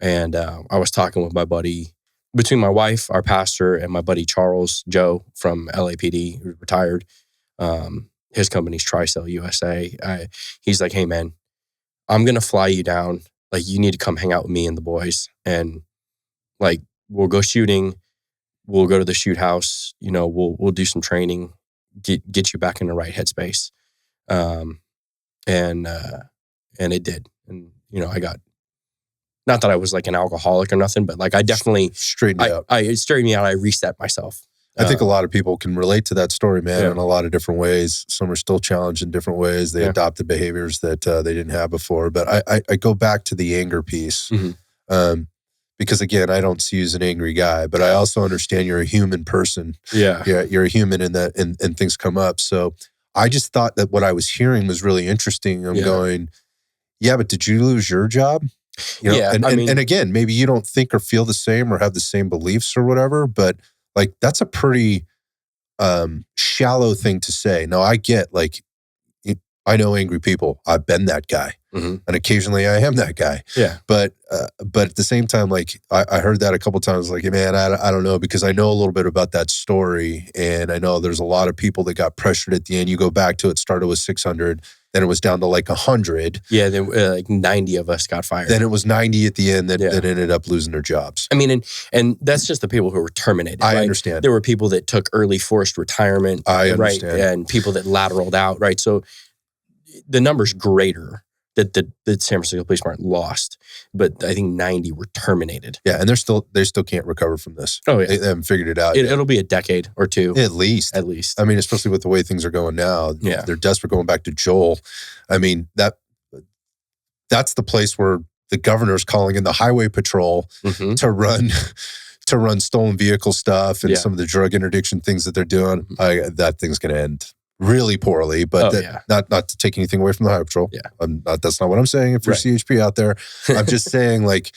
and I was talking with my buddy. Between my wife, our pastor, and my buddy Charles Joe from LAPD, who's retired, his company's Tricell USA. He's like, "Hey man, I'm gonna fly you down. Like, you need to come hang out with me and the boys, and like we'll go shooting. We'll go to the shoot house. We'll do some training, get you back in the right headspace." And it did, and I got. Not that I was like an alcoholic or nothing, but like I definitely straightened me out. It straightened me out. I reset myself. I think a lot of people can relate to that story, man, in a lot of different ways. Some are still challenged in different ways. They adopted behaviors that they didn't have before. But I go back to the anger piece because, again, I don't see you as an angry guy, but I also understand you're a human person. Yeah, you're a human in that, and things come up. So I just thought that what I was hearing was really interesting. I'm going, yeah, but did you lose your job? And again, maybe you don't think or feel the same or have the same beliefs or whatever, but like that's a pretty shallow thing to say. Now I get I know angry people. I've been that guy, and occasionally I am that guy. Yeah, but at the same time, like I heard that a couple times. Like, man, I don't know, because I know a little bit about that story, and I know there's a lot of people that got pressured at the end. You go back to it started with 600. Then it was down to like 100. Yeah, then like 90 of us got fired. Then it was 90 at the end that ended up losing their jobs. I mean, and that's just the people who were terminated. I understand. There were people that took early forced retirement. I understand. Right, and people that lateraled out. Right, so the number's greater that the San Francisco Police Department lost, but I think 90 were terminated. Yeah, and they still can't recover from this. Oh yeah, they haven't figured it out. It'll be a decade or two at least. I mean, especially with the way things are going now. Yeah, they're desperate going back to Joel. I mean, that's the place where the governor's calling in the highway patrol to run stolen vehicle stuff and some of the drug interdiction things that they're doing. That thing's going to end really poorly, but not to take anything away from the highway patrol. Yeah, that's not what I'm saying. If you're CHP out there, I'm just saying, like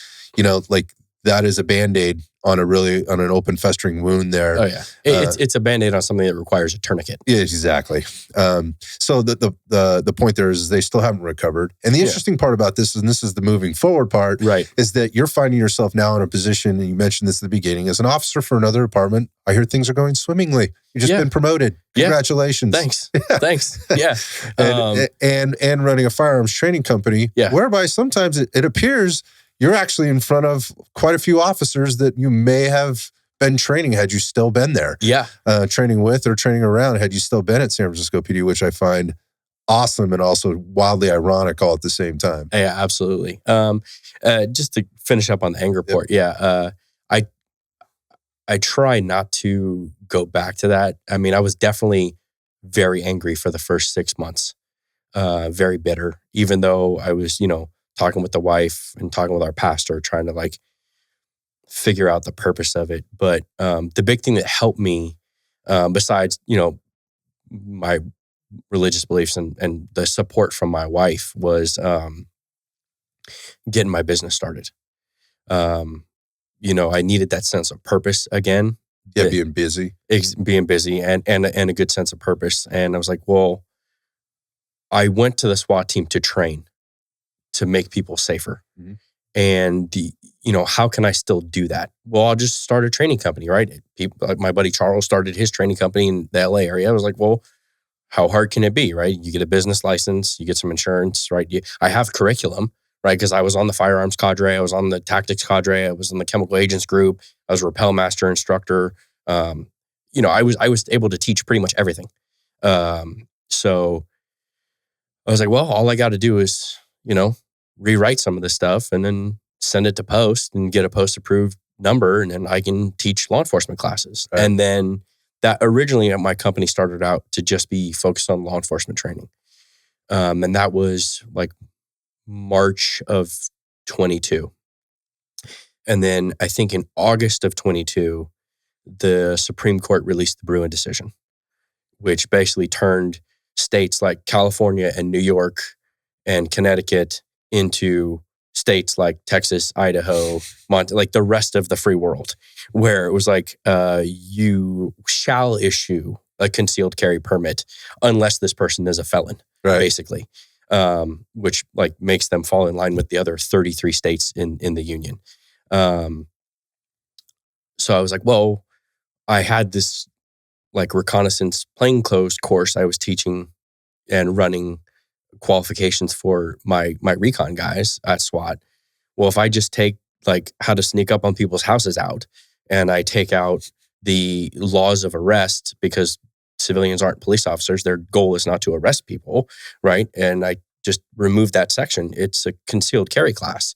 that is a Band-Aid on an open festering wound there. Oh yeah, it's a Band-Aid on something that requires a tourniquet. Yeah, exactly. So the point there is they still haven't recovered. And the interesting part about this, and this is the moving forward part, right, is that you're finding yourself now in a position, and you mentioned this at the beginning, as an officer for another department. I hear things are going swimmingly. You've just been promoted. Congratulations. Thanks. Yeah. And running a firearms training company, whereby sometimes it appears you're actually in front of quite a few officers that you may have been training had you still been there. Yeah. Training with or training around had you still been at San Francisco PD, which I find awesome and also wildly ironic all at the same time. Yeah, absolutely. Just to finish up on the anger part, I try not to go back to that. I mean, I was definitely very angry for the first 6 months, very bitter, even though I was, talking with the wife and talking with our pastor, trying to like figure out the purpose of it. But the big thing that helped me, besides, my religious beliefs and the support from my wife, was getting my business started. I needed that sense of purpose again. Yeah, being busy. Being busy and a good sense of purpose. And I was like, well, I went to the SWAT team to train, to make people safer. Mm-hmm. And how can I still do that? Well, I'll just start a training company, right? People like my buddy Charles started his training company in the LA area. I was like, well, how hard can it be, right? You get a business license, you get some insurance, right? I have curriculum, right? Because I was on the firearms cadre, I was on the tactics cadre, I was in the chemical agents group, I was a rappel master instructor. I was able to teach pretty much everything. So I was like, well, all I got to do is, rewrite some of this stuff and then send it to post and get a post approved number, and then I can teach law enforcement classes. Right. And then that originally my company started out to just be focused on law enforcement training. And that was like March of 22. And then I think in August of 22, the Supreme Court released the Bruin decision, which basically turned states like California and New York and Connecticut into states like Texas, Idaho, like the rest of the free world, where it was like, you shall issue a concealed carry permit unless this person is a felon, basically, which like makes them fall in line with the other 33 states in the union. So I was like, well, I had this like reconnaissance plainclothes course I was teaching and running qualifications for my recon guys at SWAT. Well, if I just take like how to sneak up on people's houses out, and I take out the laws of arrest, because civilians aren't police officers, their goal is not to arrest people, right? And I just remove that section. It's a concealed carry class.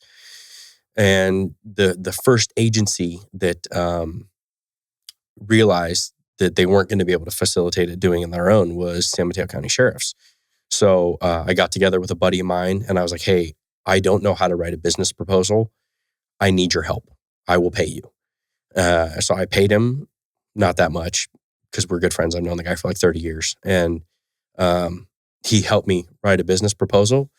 And the first agency that realized that they weren't going to be able to facilitate it doing it on their own was San Mateo County Sheriffs. So I got together with a buddy of mine and I was like, hey, I don't know how to write a business proposal. I need your help. I will pay you. So I paid him not that much because we're good friends. I've known the guy for like 30 years. And he helped me write a business proposal.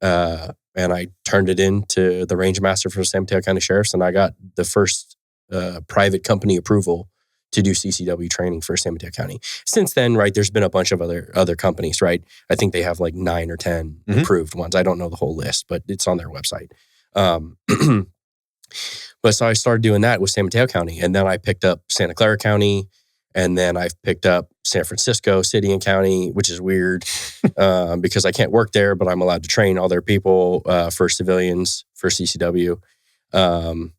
And I turned it in to the range master for San Mateo County Sheriffs. And I got the first private company approval to do CCW training for San Mateo County. Since then, right, there's been a bunch of other companies, right? I think they have like 9 or 10 approved ones. I don't know the whole list, but it's on their website. But so I started doing that with San Mateo County. And then I picked up Santa Clara County. And then I've picked up San Francisco City and County, which is weird because I can't work there, but I'm allowed to train all their people for civilians for CCW. I've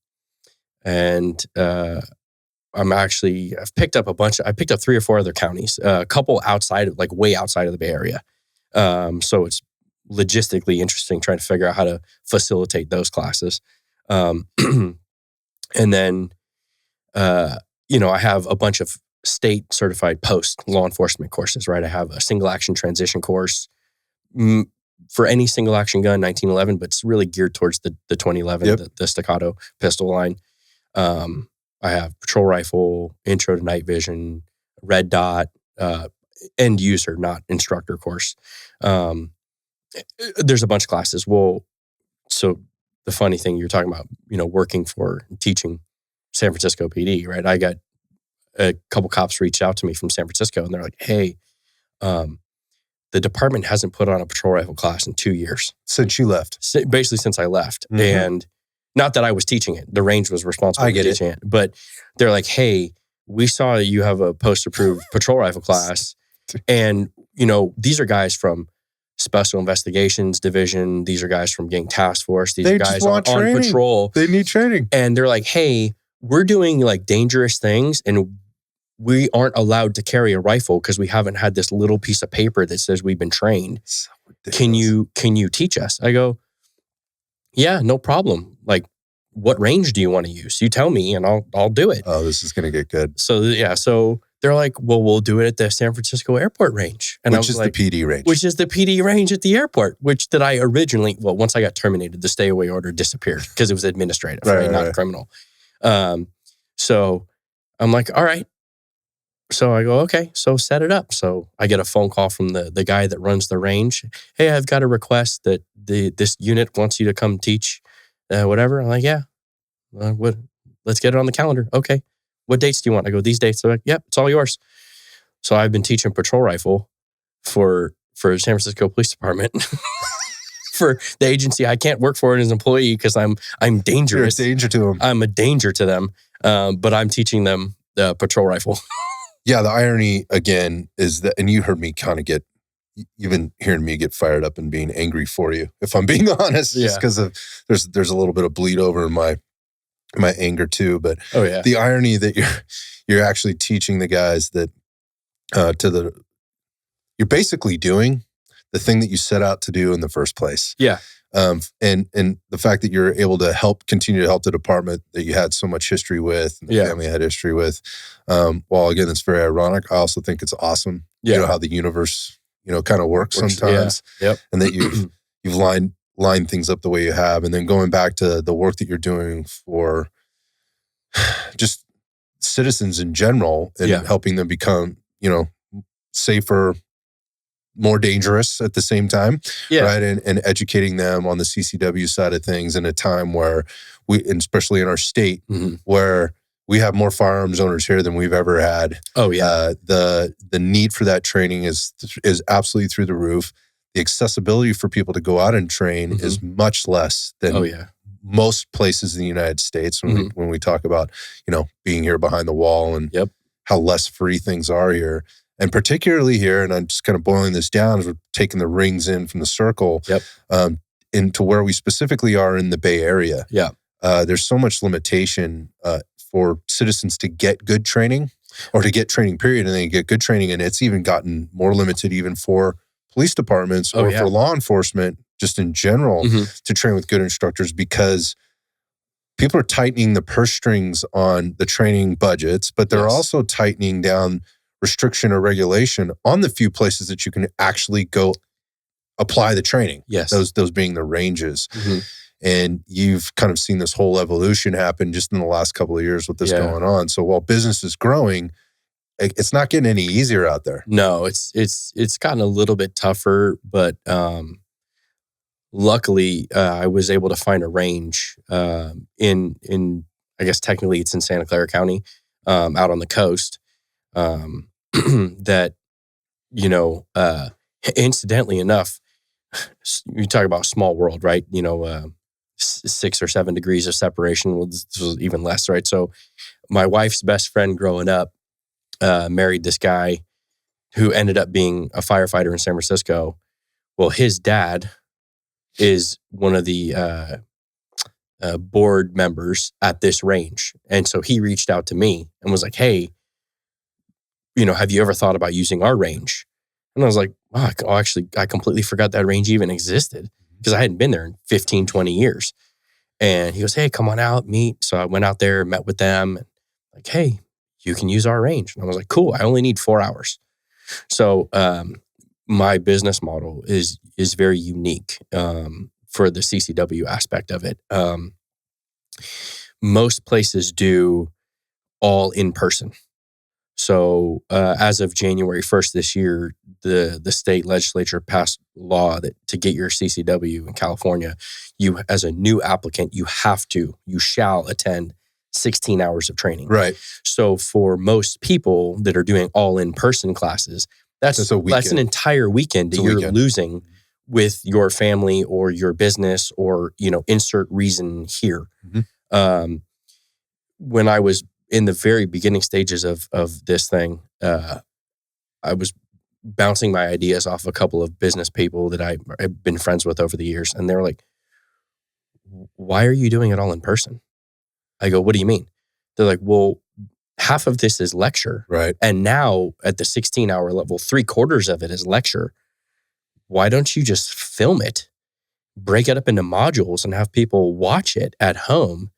picked up I picked up 3 or 4 other counties, a couple outside, like way outside of the Bay Area. So it's logistically interesting trying to figure out how to facilitate those classes. And then, I have a bunch of state certified post law enforcement courses, right? I have a single action transition course for any single action gun, 1911, but it's really geared towards the 2011, the staccato pistol line. I have patrol rifle, intro to night vision, red dot, end user, not instructor course. There's a bunch of classes. Well, so the funny thing you're talking about, working for teaching San Francisco PD, right? I got a couple cops reached out to me from San Francisco and they're like, hey, the department hasn't put on a patrol rifle class in 2 years. Since you left? Basically since I left. Mm-hmm. And not that I was teaching it. The range was responsible for teaching it. But they're like, hey, we saw you have a post-approved patrol rifle class. And, these are guys from Special Investigations Division. These are guys from Gang Task Force. These are guys on patrol. They need training. And they're like, hey, we're doing like dangerous things and we aren't allowed to carry a rifle because we haven't had this little piece of paper that says we've been trained. So can you teach us? I go, yeah, no problem. Like, what range do you want to use? You tell me and I'll do it. Oh, this is going to get good. So they're like, well, we'll do it at the San Francisco Airport range. And which is like, the PD range. Which is the PD range at the airport, which that I originally, once I got terminated, the stay away order disappeared because it was administrative, right? Not criminal. So I'm like, all right. So I go, okay, so set it up. So I get a phone call from the guy that runs the range. Hey, I've got a request that this unit wants you to come teach whatever. I'm like, yeah, let's get it on the calendar. Okay. What dates do you want? I go, these dates. They're like, yep, it's all yours. So I've been teaching patrol rifle for San Francisco Police Department for the agency I can't work for as an employee because I'm dangerous. You're a danger to them. I'm a danger to them, but I'm teaching them the patrol rifle. Yeah, the irony again is that, and you heard me kind of you've been hearing me get fired up and being angry for you, if I'm being honest, just because of there's a little bit of bleed over in my anger too. But the irony that you're actually teaching the guys that you're basically doing the thing that you set out to do in the first place. Yeah. And the fact that you're able to continue to help the department that you had so much history with, and the family had history with. While again, it's very ironic. I also think it's awesome. You know how the universe, kind of works sometimes, and that you've lined things up the way you have, and then going back to the work that you're doing for just citizens in general, and helping them become, safer, more dangerous at the same time, right? And educating them on the CCW side of things in a time where and especially in our state, where we have more firearms owners here than we've ever had. Oh yeah. The need for that training is absolutely through the roof. The accessibility for people to go out and train is much less than most places in the United States when we talk about, being here behind the wall and how less free things are here. And particularly here, and I'm just kind of boiling this down as we're taking the rings in from the circle into where we specifically are in the Bay Area. There's so much limitation for citizens to get good training, or to get training period, and then get good training. And it's even gotten more limited even for police departments or for law enforcement, just in general, to train with good instructors, because people are tightening the purse strings on the training budgets, but they're also tightening down restriction or regulation on the few places that you can actually go apply the training. Those being the ranges. And you've kind of seen this whole evolution happen just in the last couple of years with this going on. So while business is growing, it's not getting any easier out there. No, it's gotten a little bit tougher, but luckily I was able to find a range in I guess technically it's in Santa Clara County, out on the coast, that, incidentally enough, you talk about small world, right? 6 or 7 degrees of separation. Well, this was even less, right? So my wife's best friend growing up married this guy who ended up being a firefighter in San Francisco. Well, his dad is one of the board members at this range. And so he reached out to me and was like, hey, have you ever thought about using our range? And I was like, wow, actually, I completely forgot that range even existed, because I hadn't been there in 15, 20 years. And he goes, hey, come on out, meet. So I went out there, met with them, and like, hey, you can use our range. And I was like, cool, I only need 4 hours. So my business model is very unique for the CCW aspect of it. Most places do all in person. So as of January 1st this year, the state legislature passed law that to get your CCW in California, you, as a new applicant, you shall attend 16 hours of training. Right. So for most people that are doing all in-person classes, that's an entire weekend that you're losing with your family or your business, or, insert reason here. When I was in the very beginning stages of this thing, I was bouncing my ideas off a couple of business people that I've been friends with over the years. And they were like, why are you doing it all in person? I go, what do you mean? They're like, well, half of this is lecture. Right. And now at the 16-hour level, 3/4 of it is lecture. Why don't you just film it, break it up into modules, and have people watch it at home?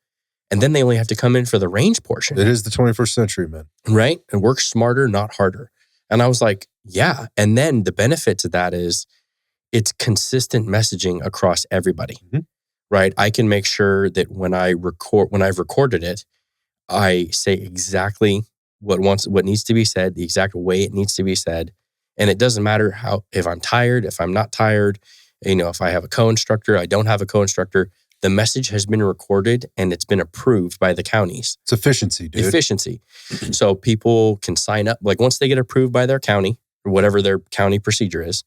And then they only have to come in for the range portion. It is the 21st century, man. Right? And work smarter, not harder. And I was like, yeah. And then the benefit to that is it's consistent messaging across everybody, right? I can make sure that when I've recorded it, I say exactly what needs to be said, the exact way it needs to be said. And it doesn't matter if I'm tired, if I'm not tired, if I have a co-instructor, I don't have a co-instructor. The message has been recorded and it's been approved by the counties. It's efficiency, dude. Efficiency. So people can sign up. Like once they get approved by their county, or whatever their county procedure is,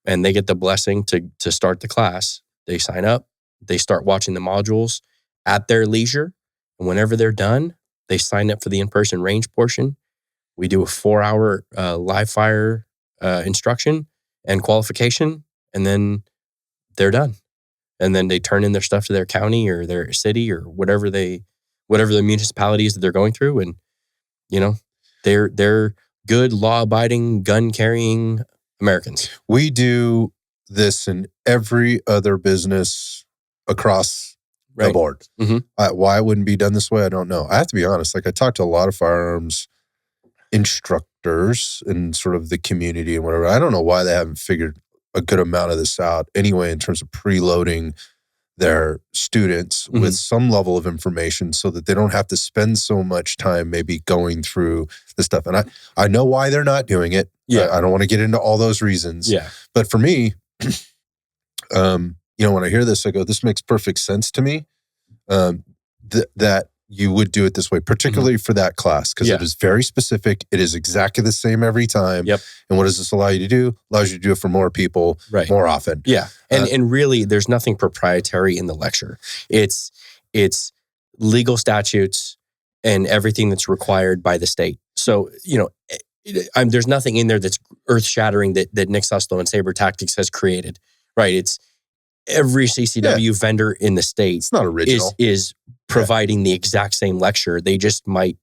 and they get the blessing to start the class, they sign up, they start watching the modules at their leisure. And whenever they're done, they sign up for the in-person range portion. We do a 4-hour live fire instruction and qualification, and then they're done. And then they turn in their stuff to their county or their city or whatever the municipality is that they're going through. And, they're good, law-abiding, gun-carrying Americans. We do this in every other business across the board. Mm-hmm. Why it wouldn't be done this way, I don't know. I have to be honest. Like, I talked to a lot of firearms instructors in sort of the community and whatever. I don't know why they haven't figured a good amount of this out anyway in terms of preloading their students with some level of information so that they don't have to spend so much time maybe going through the stuff. And I know why they're not doing it. Yeah. I don't want to get into all those reasons. Yeah. But for me, when I hear this, I go, this makes perfect sense to me. That you would do it this way, particularly for that class, because it is very specific. It is exactly the same every time. Yep. And what does this allow you to do? Allows you to do it for more people more often. Yeah. And really, there's nothing proprietary in the lecture. It's legal statutes and everything that's required by the state. So, there's nothing in there that's earth-shattering that Nick Suslow and Saber Tactics has created, right? It's every CCW vendor in the state. It's not original. Is providing the exact same lecture. They just might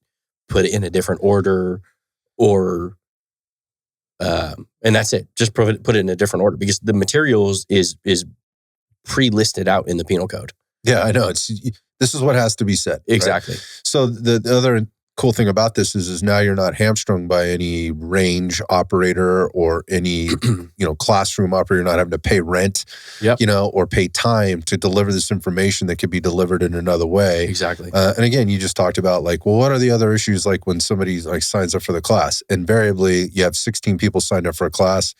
put it in a different order or, and that's it. Just put it in a different order because the materials is pre-listed out in the penal code. Yeah, I know. This is what has to be said. Exactly. Right? So the other cool thing about this is now you're not hamstrung by any range operator or any classroom operator. You're not having to pay rent, or pay time to deliver this information that could be delivered in another way. Exactly. And again, you just talked about what are the other issues like when somebody signs up for the class? Invariably, you have 16 people signed up for a class.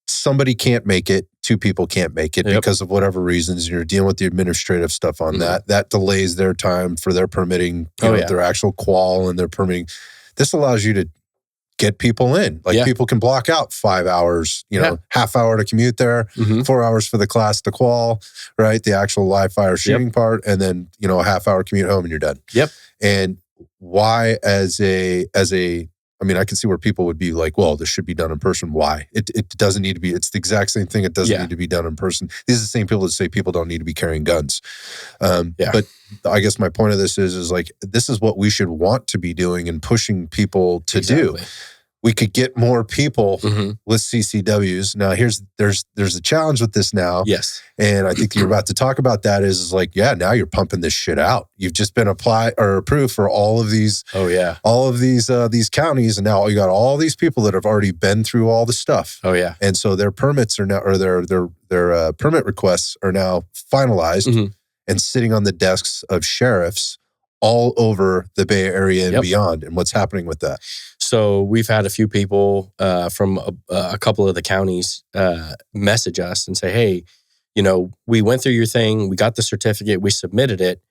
Somebody can't make it. 2 people can't make it because of whatever reasons. You're dealing with the administrative stuff on that. That delays their time for their permitting, their actual qual and their permitting. This allows you to get people in. People can block out 5 hours, half hour to commute there, 4 hours for the class to qual, right? The actual live fire shooting part, and then, a half hour commute home and you're done. Yep. And why I can see where people would be like, well, this should be done in person. Why? It doesn't need to be. It's the exact same thing. It doesn't need to be done in person. These are the same people that say people don't need to be carrying guns. But I guess my point of this is this is what we should want to be doing and pushing people to do. We could get more people with CCWs. Now, there's a challenge with this now. Yes. And I think you're about to talk about that is now you're pumping this shit out. You've just been applied or approved for all of these. Oh, yeah. All of these counties. And now you got all these people that have already been through all the stuff. Oh, yeah. And so their permits are now, or their permit requests are now finalized and sitting on the desks of sheriffs all over the Bay Area and beyond. And what's happening with that? So we've had a few people from a couple of the counties message us and say, hey, we went through your thing. We got the certificate. We submitted it.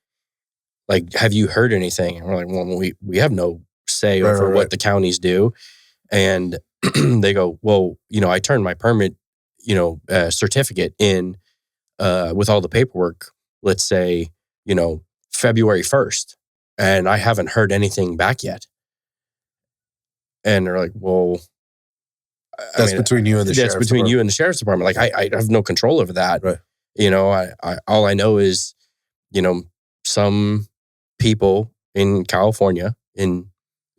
Have you heard anything? And we're like, well, we have no say over what the counties do. And they go, well, I turned my permit, certificate in with all the paperwork, let's say, February 1st, and I haven't heard anything back yet. And they're like, well, that's between you and the sheriff's department. That's between you and the sheriff's department. I have no control over that. Right. All I know is, some people in California in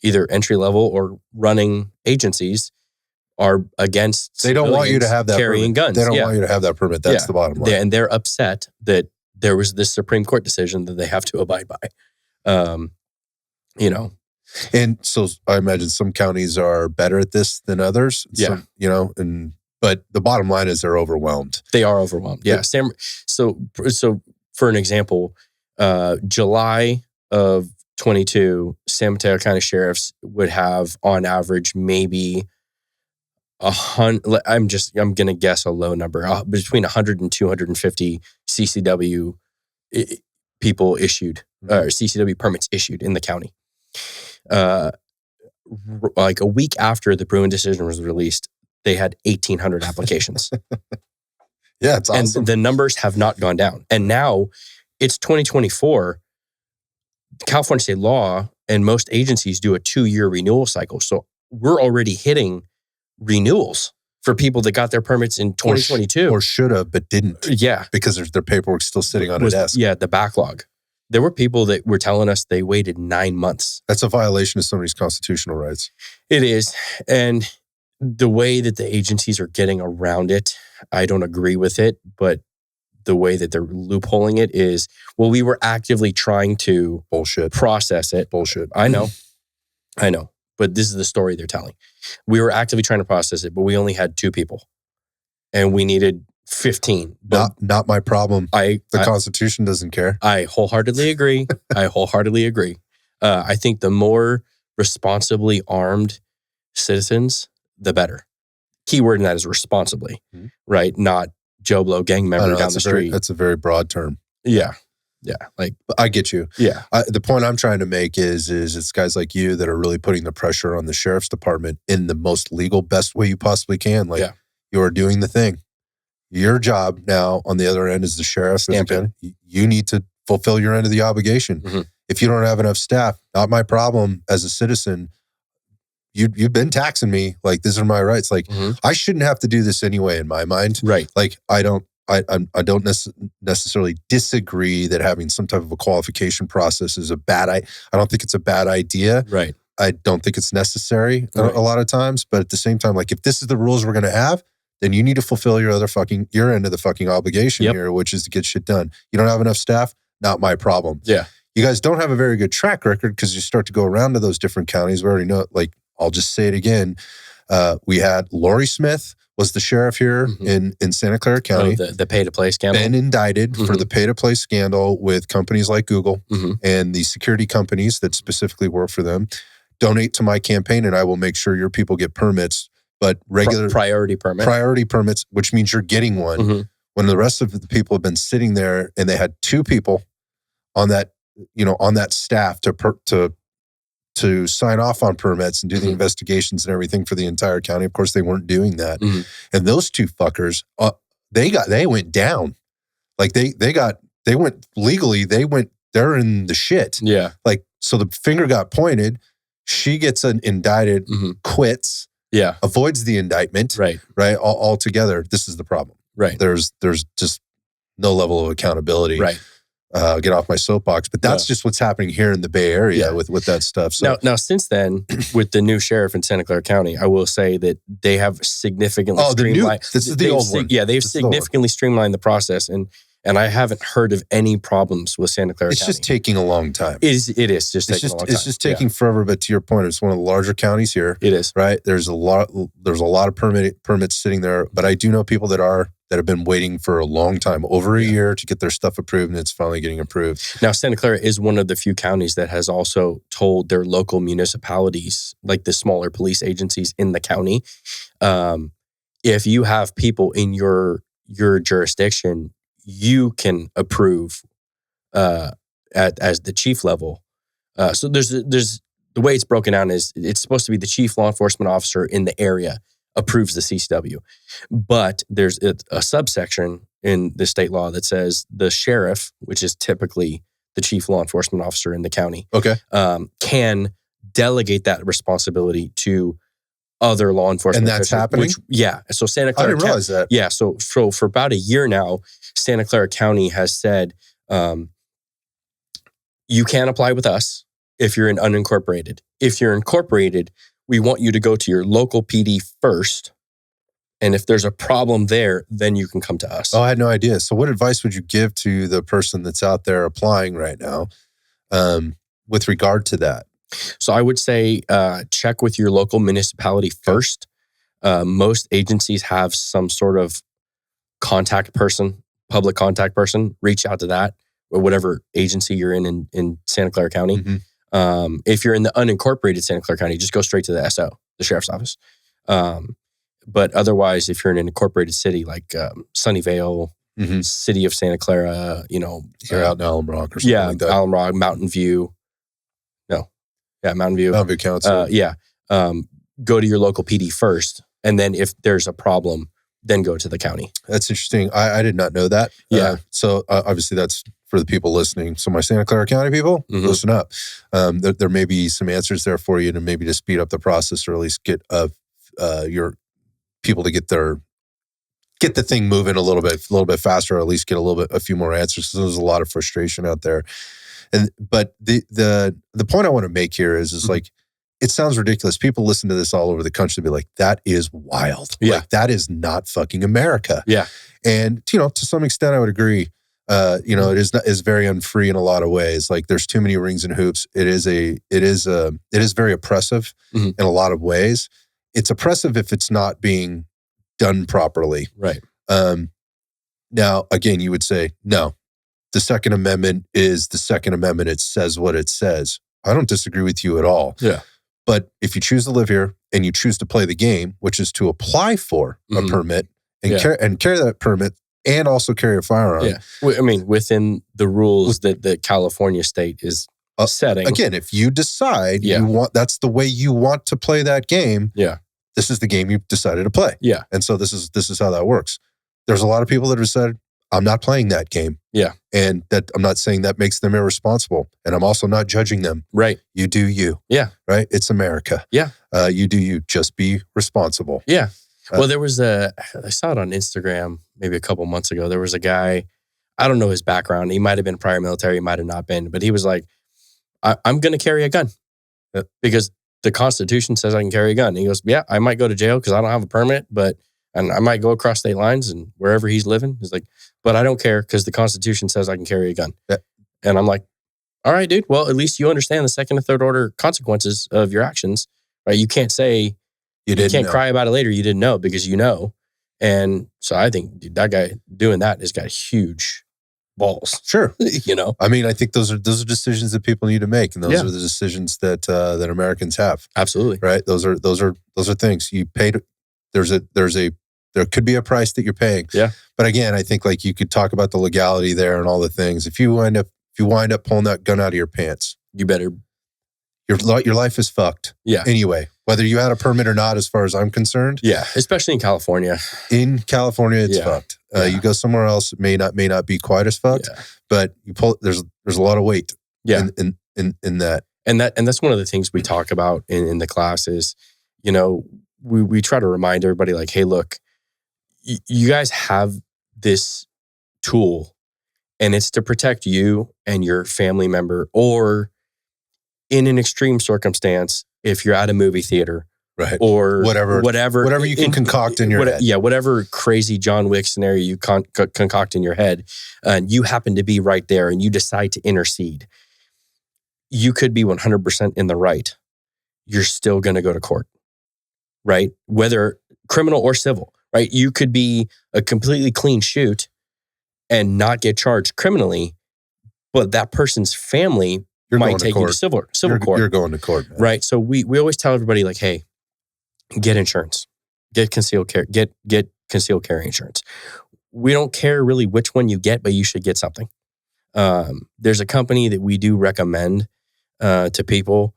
either entry level or running agencies are against. They don't want you to have that carrying permit. guns. They don't want you to have that permit. That's the bottom line. And they're upset that there was this Supreme Court decision that they have to abide by. And so I imagine some counties are better at this than others. Yeah. But the bottom line is they're overwhelmed. They are overwhelmed. Yeah. So for an example, July of 22, San Mateo County sheriffs would have on average maybe 100. I'm going to guess a low number, between 100 and 250 CCW people issued, or CCW permits issued in the county. Like a week after the Bruin decision was released, they had 1,800 applications. Yeah, it's awesome. And the numbers have not gone down. And now it's 2024. California state law and most agencies do a 2-year renewal cycle. So we're already hitting renewals for people that got their permits in 2022. Or should have, but didn't. Yeah. Because their paperwork still sitting on a desk. Yeah, the backlog. There were people that were telling us they waited 9 months. That's a violation of somebody's constitutional rights. It is. And the way that the agencies are getting around it, I don't agree with it, but the way that they're loopholing it is, well, we were actively trying to process it. Bullshit. I know. But this is the story they're telling. We were actively trying to process it, but we only had 2 people and we needed 15. Not my problem. The Constitution doesn't care. I wholeheartedly agree. I think the more responsibly armed citizens, the better. Keyword in that is responsibly, right? Not Joe Blow gang member down the street. That's a very broad term. Yeah. Yeah. Like, I get you. Yeah. The point I'm trying to make is it's guys like you that are really putting the pressure on the sheriff's department in the most legal, best way you possibly can. Like, you are doing the thing. Your job now on the other end is the sheriff. You need to fulfill your end of the obligation. Mm-hmm. If you don't have enough staff, not my problem as a citizen. You've been taxing me. Like, these are my rights. Like, I shouldn't have to do this anyway in my mind. Right. Like, I don't necessarily disagree that having some type of a qualification process is a bad. I don't think it's a bad idea. Right. I don't think it's necessary a lot of times. But at the same time, like, if this is the rules we're going to have, then you need to fulfill your end of the fucking obligation here, which is to get shit done. You don't have enough staff, not my problem. Yeah. You guys don't have a very good track record because you start to go around to those different counties. We already know, like, I'll just say it again. We had Lori Smith was the sheriff here in Santa Clara County. The pay-to-play scandal. Been indicted for the pay-to-play scandal with companies like Google and the security companies that specifically work for them. Donate to my campaign and I will make sure your people get permits, but regular priority permits, which means you're getting one. When the rest of the people have been sitting there and they had 2 people on that, on that staff to sign off on permits and do the investigations and everything for the entire county. Of course, they weren't doing that. And those 2 fuckers, they went down. Like they went legally, they're in the shit. Yeah. Like, so the finger got pointed. She gets indicted, quits. Yeah. Avoids the indictment. Right. Altogether. This is the problem. Right. There's just no level of accountability. Right. Get off my soapbox, but that's just what's happening here in the Bay Area with that stuff. So now since then, with the new sheriff in Santa Clara County, I will say that they have significantly streamlined. This is the old one. Yeah, they've significantly streamlined the process, and I haven't heard of any problems with Santa Clara County. It's just taking a long time. It is just taking a long time. It's just taking forever. But to your point, it's one of the larger counties here. It is, right. There's a lot of permits sitting there, but I do know people that have been waiting for a long time, over a year, to get their stuff approved, and it's finally getting approved. Now, Santa Clara is one of the few counties that has also told their local municipalities, like the smaller police agencies in the county, if you have people in your jurisdiction, you can approve as the chief level. So there's the way it's broken down is it's supposed to be the chief law enforcement officer in the area approves the CCW. But there's a subsection in the state law that says the sheriff, which is typically the chief law enforcement officer in the county, can delegate that responsibility to other law enforcement officials. And that's happening? So Santa Clara... I didn't realize that. Yeah, so for about a year now, Santa Clara County has said, you can apply with us if you're an unincorporated. If you're incorporated, we want you to go to your local PD first. And if there's a problem there, then you can come to us. Oh, I had no idea. So what advice would you give to the person that's out there applying right now with regard to that? So I would say check with your local municipality first. Most agencies have some sort of contact person, public contact person. Reach out to that, or whatever agency you're in Santa Clara County. If you're in the unincorporated Santa Clara County, just go straight to the SO, the sheriff's office. But otherwise, if you're in an incorporated city like Sunnyvale, city of Santa Clara, you're out in Alum Rock or something like that. Alum Rock, Mountain View. Mountain View. Mountain View Council. Go to your local PD first. And then if there's a problem, then go to the county. That's interesting. I did not know that. So obviously that's for the people listening. So my Santa Clara County people, listen up. There may be some answers there for you to maybe to speed up the process, or at least get your people to get the thing moving a little bit faster, or at least get a few more answers. So there's a lot of frustration out there. But the point I want to make here is like, it sounds ridiculous. People listen to this all over the country and be like, that is wild. Yeah. Like, that is not fucking America. Yeah. And, to some extent, I would agree. It is very unfree in a lot of ways. Like, there's too many rings and hoops. It is very oppressive in a lot of ways. It's oppressive if it's not being done properly. Right. Now, again, you would say, no, the Second Amendment is the Second Amendment. It says what it says. I don't disagree with you at all. Yeah. But if you choose to live here and you choose to play the game, which is to apply for a permit and carry that permit and also carry a firearm. Yeah. I mean, within the rules that the California state is setting. Again, if you decide that's the way you want to play that game. Yeah. This is the game you've decided to play. Yeah. And so this is how that works. There's a lot of people that have decided, I'm not playing that game. Yeah. And that I'm not saying that makes them irresponsible. And I'm also not judging them. Right. You do you. Yeah. Right? It's America. Yeah. You do you. Just be responsible. Yeah. Well, there was I saw it on Instagram maybe a couple months ago. There was a guy, I don't know his background. He might have been prior military, he might have not been, but he was like, I'm going to carry a gun because the Constitution says I can carry a gun. And he goes, yeah, I might go to jail because I don't have a permit, and I might go across state lines and wherever he's living. He's like, but I don't care because the Constitution says I can carry a gun. Yeah. And I'm like, all right, dude. Well, at least you understand the second and third order consequences of your actions, right? You can't say, you can't cry about it later. You didn't know because you know. And so I think that guy doing that has got huge balls. Sure. I mean, I think those are decisions that people need to make. And those are the decisions that Americans have. Absolutely. Right. Those are things you paid. There could be a price that you're paying. Yeah. But again, I think like you could talk about the legality there and all the things. If you wind up pulling that gun out of your pants, you better. Your life is fucked. Yeah. Anyway, whether you had a permit or not, as far as I'm concerned. Yeah. Especially in California. In California, it's fucked. You go somewhere else, it may not be quite as fucked. Yeah. But you pull. There's a lot of weight. Yeah. In that. And that's one of the things we talk about in the class is, we try to remind everybody like, hey, look, you guys have this tool and it's to protect you and your family member, or in an extreme circumstance, if you're at a movie theater, right, or whatever you can concoct in your head. Yeah, whatever crazy John Wick scenario you concoct in your head, and you happen to be right there and you decide to intercede, you could be 100% in the right. You're still going to go to court, right? Whether criminal or civil, right? You could be a completely clean shoot and not get charged criminally, but that person's family might take you to civil court. You're going to court, man. Right? So we always tell everybody like, hey, get insurance, get concealed carry insurance. We don't care really which one you get, but you should get something. There's a company that we do recommend to people.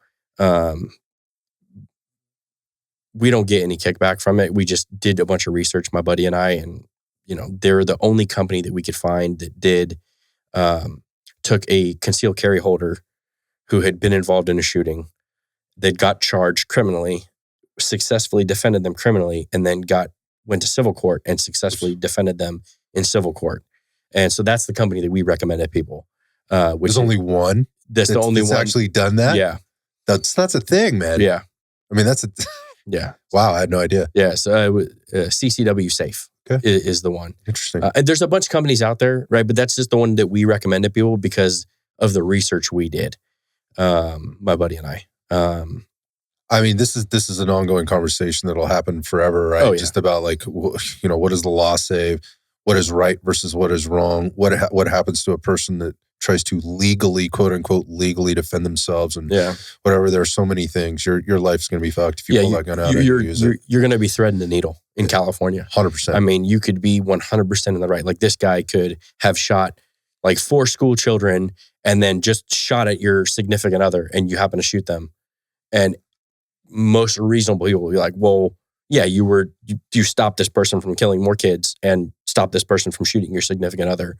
We don't get any kickback from it. We just did a bunch of research, my buddy and I, and they're the only company that we could find that took a concealed carry holder who had been involved in a shooting, that got charged criminally, successfully defended them criminally, and then went to civil court and successfully defended them in civil court. And so that's the company that we recommend to people. There's only one. That's the only one actually done that. Yeah, that's a thing, man. Yeah, I mean that's a. Yeah. Wow, I had no idea. Yeah, so CCW Safe is the one. Interesting. And there's a bunch of companies out there, right? But that's just the one that we recommend to people because of the research we did, my buddy and I. I mean, this is an ongoing conversation that'll happen forever, right? Oh, yeah. Just about like, what does the law say? What is right versus what is wrong? What happens to a person that tries to legally, quote unquote, legally defend themselves and whatever. There are so many things. Your life's going to be fucked if you pull that gun out and use it. You're going to be threading the needle in California. 100%. I mean, you could be 100% in the right. Like this guy could have shot like 4 school children and then just shot at your significant other and you happen to shoot them. And most reasonable people will be like, well, yeah, you stopped this person from killing more kids and stopped this person from shooting your significant other.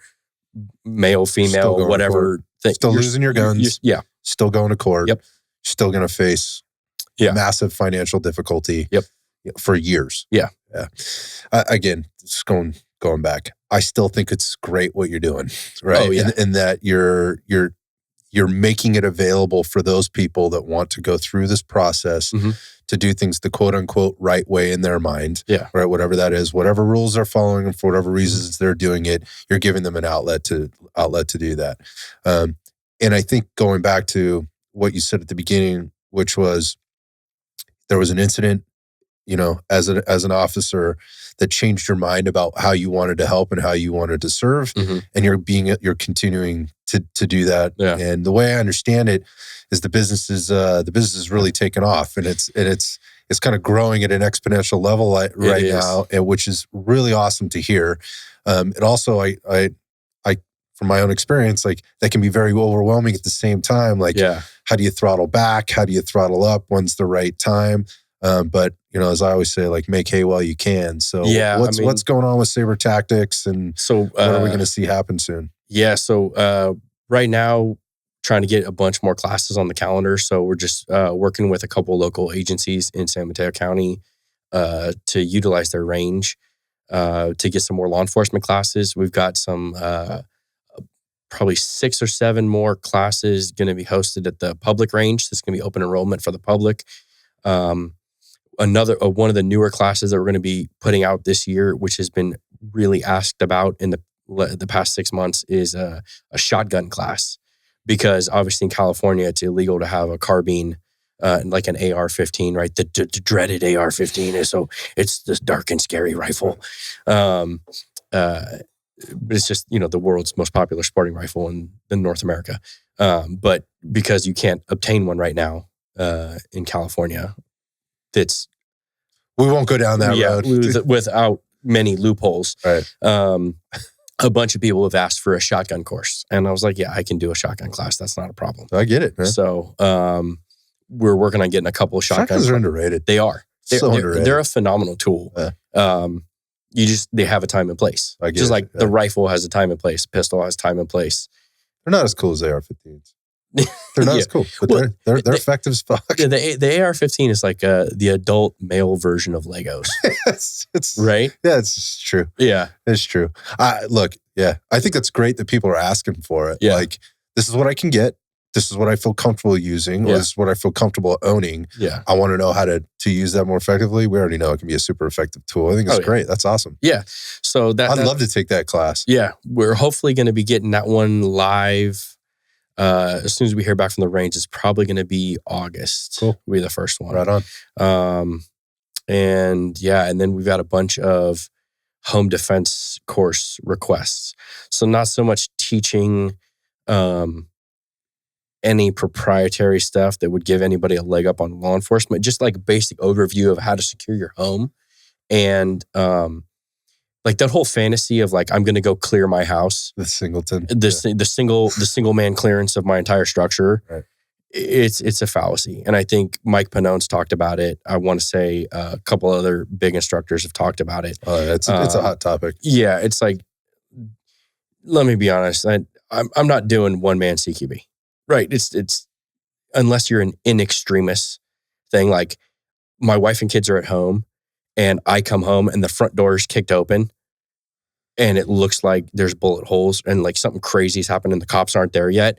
Male, female, whatever. Still losing your guns. Yeah. Still going to court. Yep. Still going to face massive financial difficulty. Yep. For years. Yeah. Yeah. Again, just going going back, I still think it's great what you're doing, right? Oh, yeah. In that you're making it available for those people that want to go through this process to do things the quote unquote right way in their mind. Yeah. Right. Whatever that is, whatever rules they're following and for whatever reasons they're doing it, you're giving them an outlet to do that. And I think going back to what you said at the beginning, which was there was an incident, you know, as an officer that changed your mind about how you wanted to help and how you wanted to serve. And you're continuing to do that. Yeah. And the way I understand it is the business is really taken off, and it's kind of growing at an exponential level right now, and which is really awesome to hear. And also I from my own experience, like that can be very overwhelming at the same time. Like, how do you throttle back? How do you throttle up? When's the right time? But you know, as I always say, like make hay while you can. So what's going on with Saber Tactics, and so what are we going to see happen soon? Yeah. So right now, trying to get a bunch more classes on the calendar. So we're just working with a couple local agencies in San Mateo County to utilize their range to get some more law enforcement classes. We've got some probably 6 or 7 more classes going to be hosted at the public range. That's going to be open enrollment for the public. Another one of the newer classes that we're going to be putting out this year, which has been really asked about in the past 6 months, is a shotgun class, because obviously in California it's illegal to have a carbine, like an AR-15, right? The dreaded AR-15 is it's this dark and scary rifle. But it's just, you know, the world's most popular sporting rifle in North America. But because you can't obtain one right now in California, we won't go down that road without many loopholes. Right. A bunch of people have asked for a shotgun course, and I was like, yeah, I can do a shotgun class. That's not a problem. I get it, man. So we're working on getting a couple of shotguns. Shotguns are underrated. They are. Underrated. They're a phenomenal tool. Yeah. They have a time and place. Just like the rifle has a time and place, pistol has time and place. They're not as cool as AR-15s. They're not as cool, but they're effective as fuck. Yeah, the AR-15 is like the adult male version of Legos. it's right. Yeah, it's true. Yeah, it's true. Look, yeah, I think that's great that people are asking for it. Yeah. Like, this is what I can get. This is what I feel comfortable using. Or this is what I feel comfortable owning. Yeah. I want to know how to use that more effectively. We already know it can be a super effective tool. I think it's great. That's awesome. Yeah. So I'd love to take that class. Yeah. We're hopefully going to be getting that one live. As soon as we hear back from the range, it's probably going to be August. Cool. Will be the first one. Right on. And then we've got a bunch of home defense course requests. So not so much teaching any proprietary stuff that would give anybody a leg up on law enforcement, just like basic overview of how to secure your home. And like that whole fantasy of like, I'm going to go clear my house. The singleton. The single man clearance of my entire structure. Right. It's a fallacy. And I think Mike Panone's talked about it. I want to say a couple other big instructors have talked about it. It's a hot topic. Yeah. It's like, let me be honest. I'm not doing one man CQB. Right. It's unless you're an in extremis thing, like my wife and kids are at home and I come home and the front door is kicked open and it looks like there's bullet holes and like something crazy's happened and the cops aren't there yet.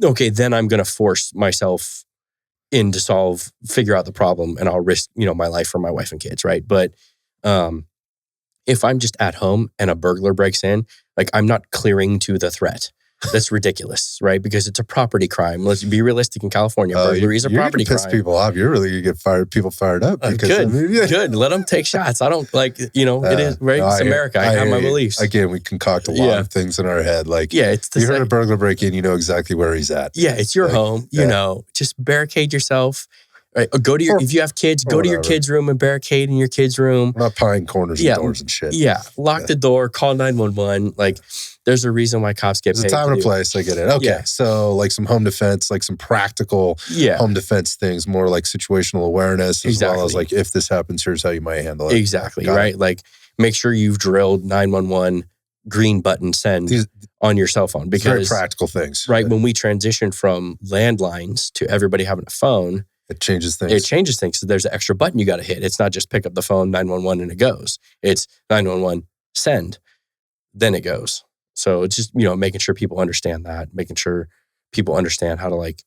Okay, then I'm going to force myself in to figure out the problem, and I'll risk, my life for my wife and kids. Right. But if I'm just at home and a burglar breaks in, like I'm not clearing to the threat. That's ridiculous, right? Because it's a property crime. Let's be realistic in California. Burglary is a property crime. You're going to piss people off. You're really going to get people fired up. Because, Good. Let them take shots. I don't it is, right? It's America. I have my beliefs. Again, we concoct a lot of things in our head. Like, it's you heard a burglar break in, you know exactly where he's at. Yeah, it's your home. Just barricade yourself. Right. Go to if you have kids, go to your kids' room and barricade in your kids' room. We're not prying corners and doors and shit. Yeah. Lock the door, call 911. Like, there's a reason why cops get paid. There's a time and a place. I get it. Okay. Yeah. So, like some home defense, like some practical home defense things, more like situational awareness, as well as like, if this happens, here's how you might handle it. Exactly. Right. Like, make sure you've drilled 911 green button send on your cell phone, because very practical things. Right. When we transition from landlines to everybody having a phone, it changes things. So there's an extra button you got to hit. It's not just pick up the phone, 911, and it goes. It's 911, send, then it goes. So it's just, making sure people understand that, making sure people understand how to like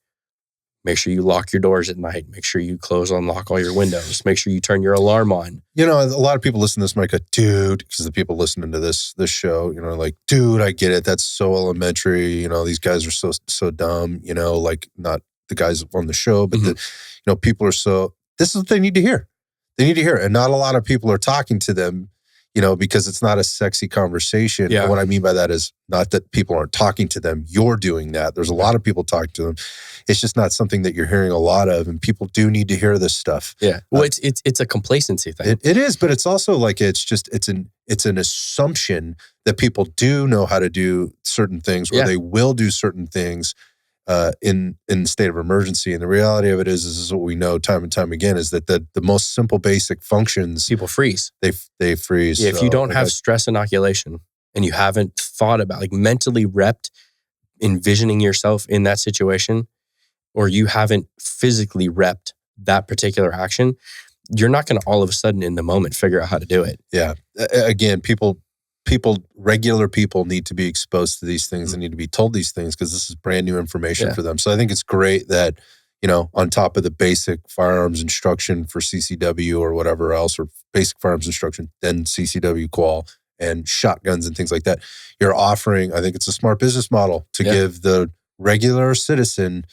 make sure you lock your doors at night, make sure you close and lock all your windows, make sure you turn your alarm on. You know, a lot of people listen to this might go, dude, because the people listening to this show, you know, like, dude, I get it. That's so elementary. You know, these guys are so dumb, you know, like not the guys on the show, but people are this is what they need to hear. They need to hear it. And not a lot of people are talking to them, you know, because it's not a sexy conversation. Yeah. And what I mean by that is not that people aren't talking to them. You're doing that. There's a lot of people talking to them. It's just not something that you're hearing a lot of. And people do need to hear this stuff. Yeah. Well, it's a complacency thing. It is, but it's also like, it's an assumption that people do know how to do certain things, or they will do certain things in the state of emergency. And the reality of it is what we know time and time again, is that the most simple basic functions, people freeze. They freeze. Yeah, if you don't have stress inoculation and you haven't thought about, like, mentally repped envisioning yourself in that situation, or you haven't physically repped that particular action, you're not going to all of a sudden in the moment figure out how to do it. Yeah. Again, regular people need to be exposed to these things and need to be told these things, because this is brand new information for them. So I think it's great that, you know, on top of the basic firearms instruction for CCW or whatever else, or basic firearms instruction, then CCW qual and shotguns and things like that, you're offering, I think it's a smart business model to give the regular citizen,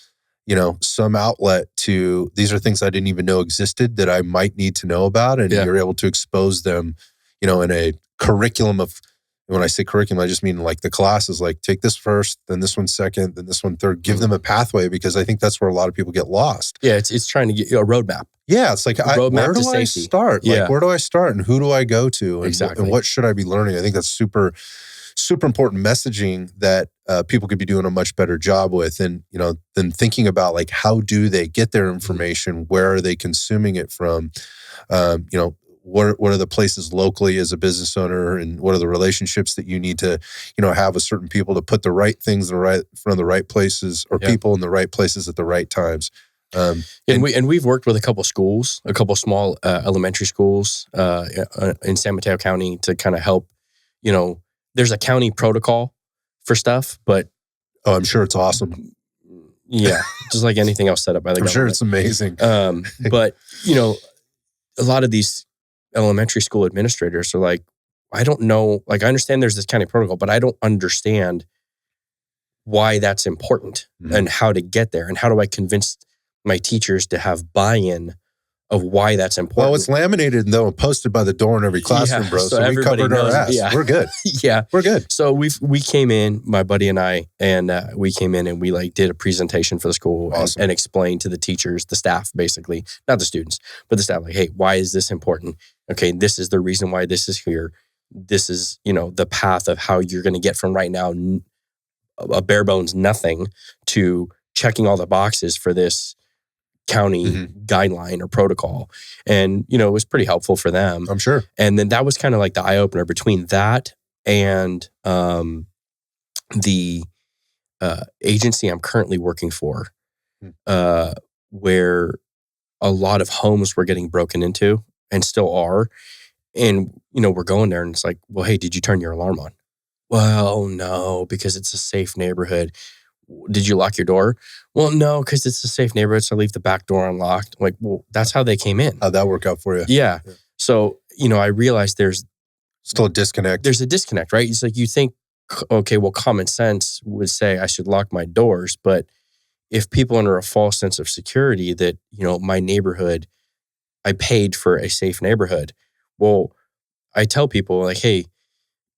you know, some outlet to, these are things I didn't even know existed that I might need to know about. And you're able to expose them, you know, in a curriculum of, when I say curriculum, I just mean like the classes, like take this first, then this one second, then this one third, give them a pathway, because I think that's where a lot of people get lost. Yeah. It's trying to get you a roadmap. Yeah. It's like, where do I start? Like, where do I start and who do I go to? And, and what should I be learning? I think that's super, super important messaging that people could be doing a much better job with. And, you know, then thinking about like, how do they get their information? Where are they consuming it from? You know, what are the places locally as a business owner, and what are the relationships that you need to, you know, have with certain people to put the right things in front of the right places, or people in the right places at the right times. And we've worked with a couple schools, a couple small elementary schools in San Mateo County to kind of help. You know, there's a county protocol for stuff, but I'm sure it's awesome. Yeah, just like anything else set up by the government. I'm sure it's amazing. But you know, a lot of these elementary school administrators are like, I don't know, like, I understand there's this county protocol, but I don't understand why that's important and how to get there, and how do I convince my teachers to have buy-in of why that's important. Well, it's laminated though and posted by the door in every classroom, bro. So we covered our ass. Yeah. We're good. We're good. So we came in, my buddy and I, and we came in and we like did a presentation for the school and explained to the teachers, the staff, basically, not the students, but the staff, like, hey, why is this important? Okay, this is the reason why this is here. This is, you know, the path of how you're going to get from right now a bare bones nothing to checking all the boxes for this county guideline or protocol. And, you know, it was pretty helpful for them, I'm sure. And then that was kind of like the eye opener between that and the agency I'm currently working for, where a lot of homes were getting broken into and still are. And, you know, we're going there and it's like, well, hey, did you turn your alarm on? Well, no, because it's a safe neighborhood. Did you lock your door? Well, no, because it's a safe neighborhood, so I leave the back door unlocked. I'm like, well, that's how they came in. How'd that work out for you? Yeah. So, you know, I realized there's still a disconnect. There's a disconnect, right? It's like you think, okay, well, common sense would say I should lock my doors. But if people are under a false sense of security that, you know, my neighborhood, I paid for a safe neighborhood. Well, I tell people like, hey,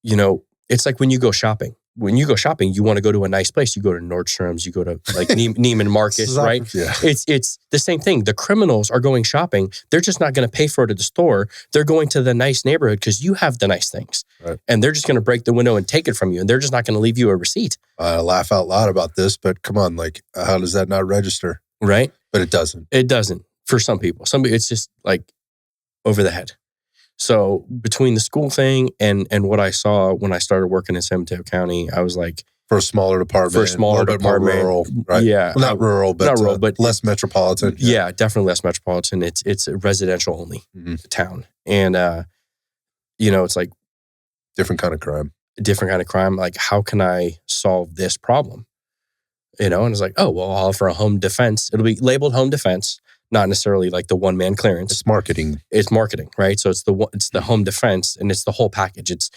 you know, it's like when you go shopping. When you go shopping, you want to go to a nice place. You go to Nordstrom's, you go to like Neiman Marcus, right? Yeah. It's the same thing. The criminals are going shopping. They're just not going to pay for it at the store. They're going to the nice neighborhood because you have the nice things. Right. And they're just going to break the window and take it from you. And they're just not going to leave you a receipt. I laugh out loud about this, but come on, like, how does that not register? Right. But it doesn't. It doesn't for some people. It's just like over the head. So between the school thing and what I saw when I started working in San Mateo County, I was like, for a smaller department, a little bit more rural, right? Yeah, well, not rural, but less metropolitan. Yeah, definitely less metropolitan. It's a residential only town, and you know, it's like different kind of crime. Like, how can I solve this problem? And it's like, oh, well, I'll offer a home defense. It'll be labeled home defense, not necessarily like the one-man clearance. It's marketing. It's marketing, right? So it's the home defense, and it's the whole package. It's,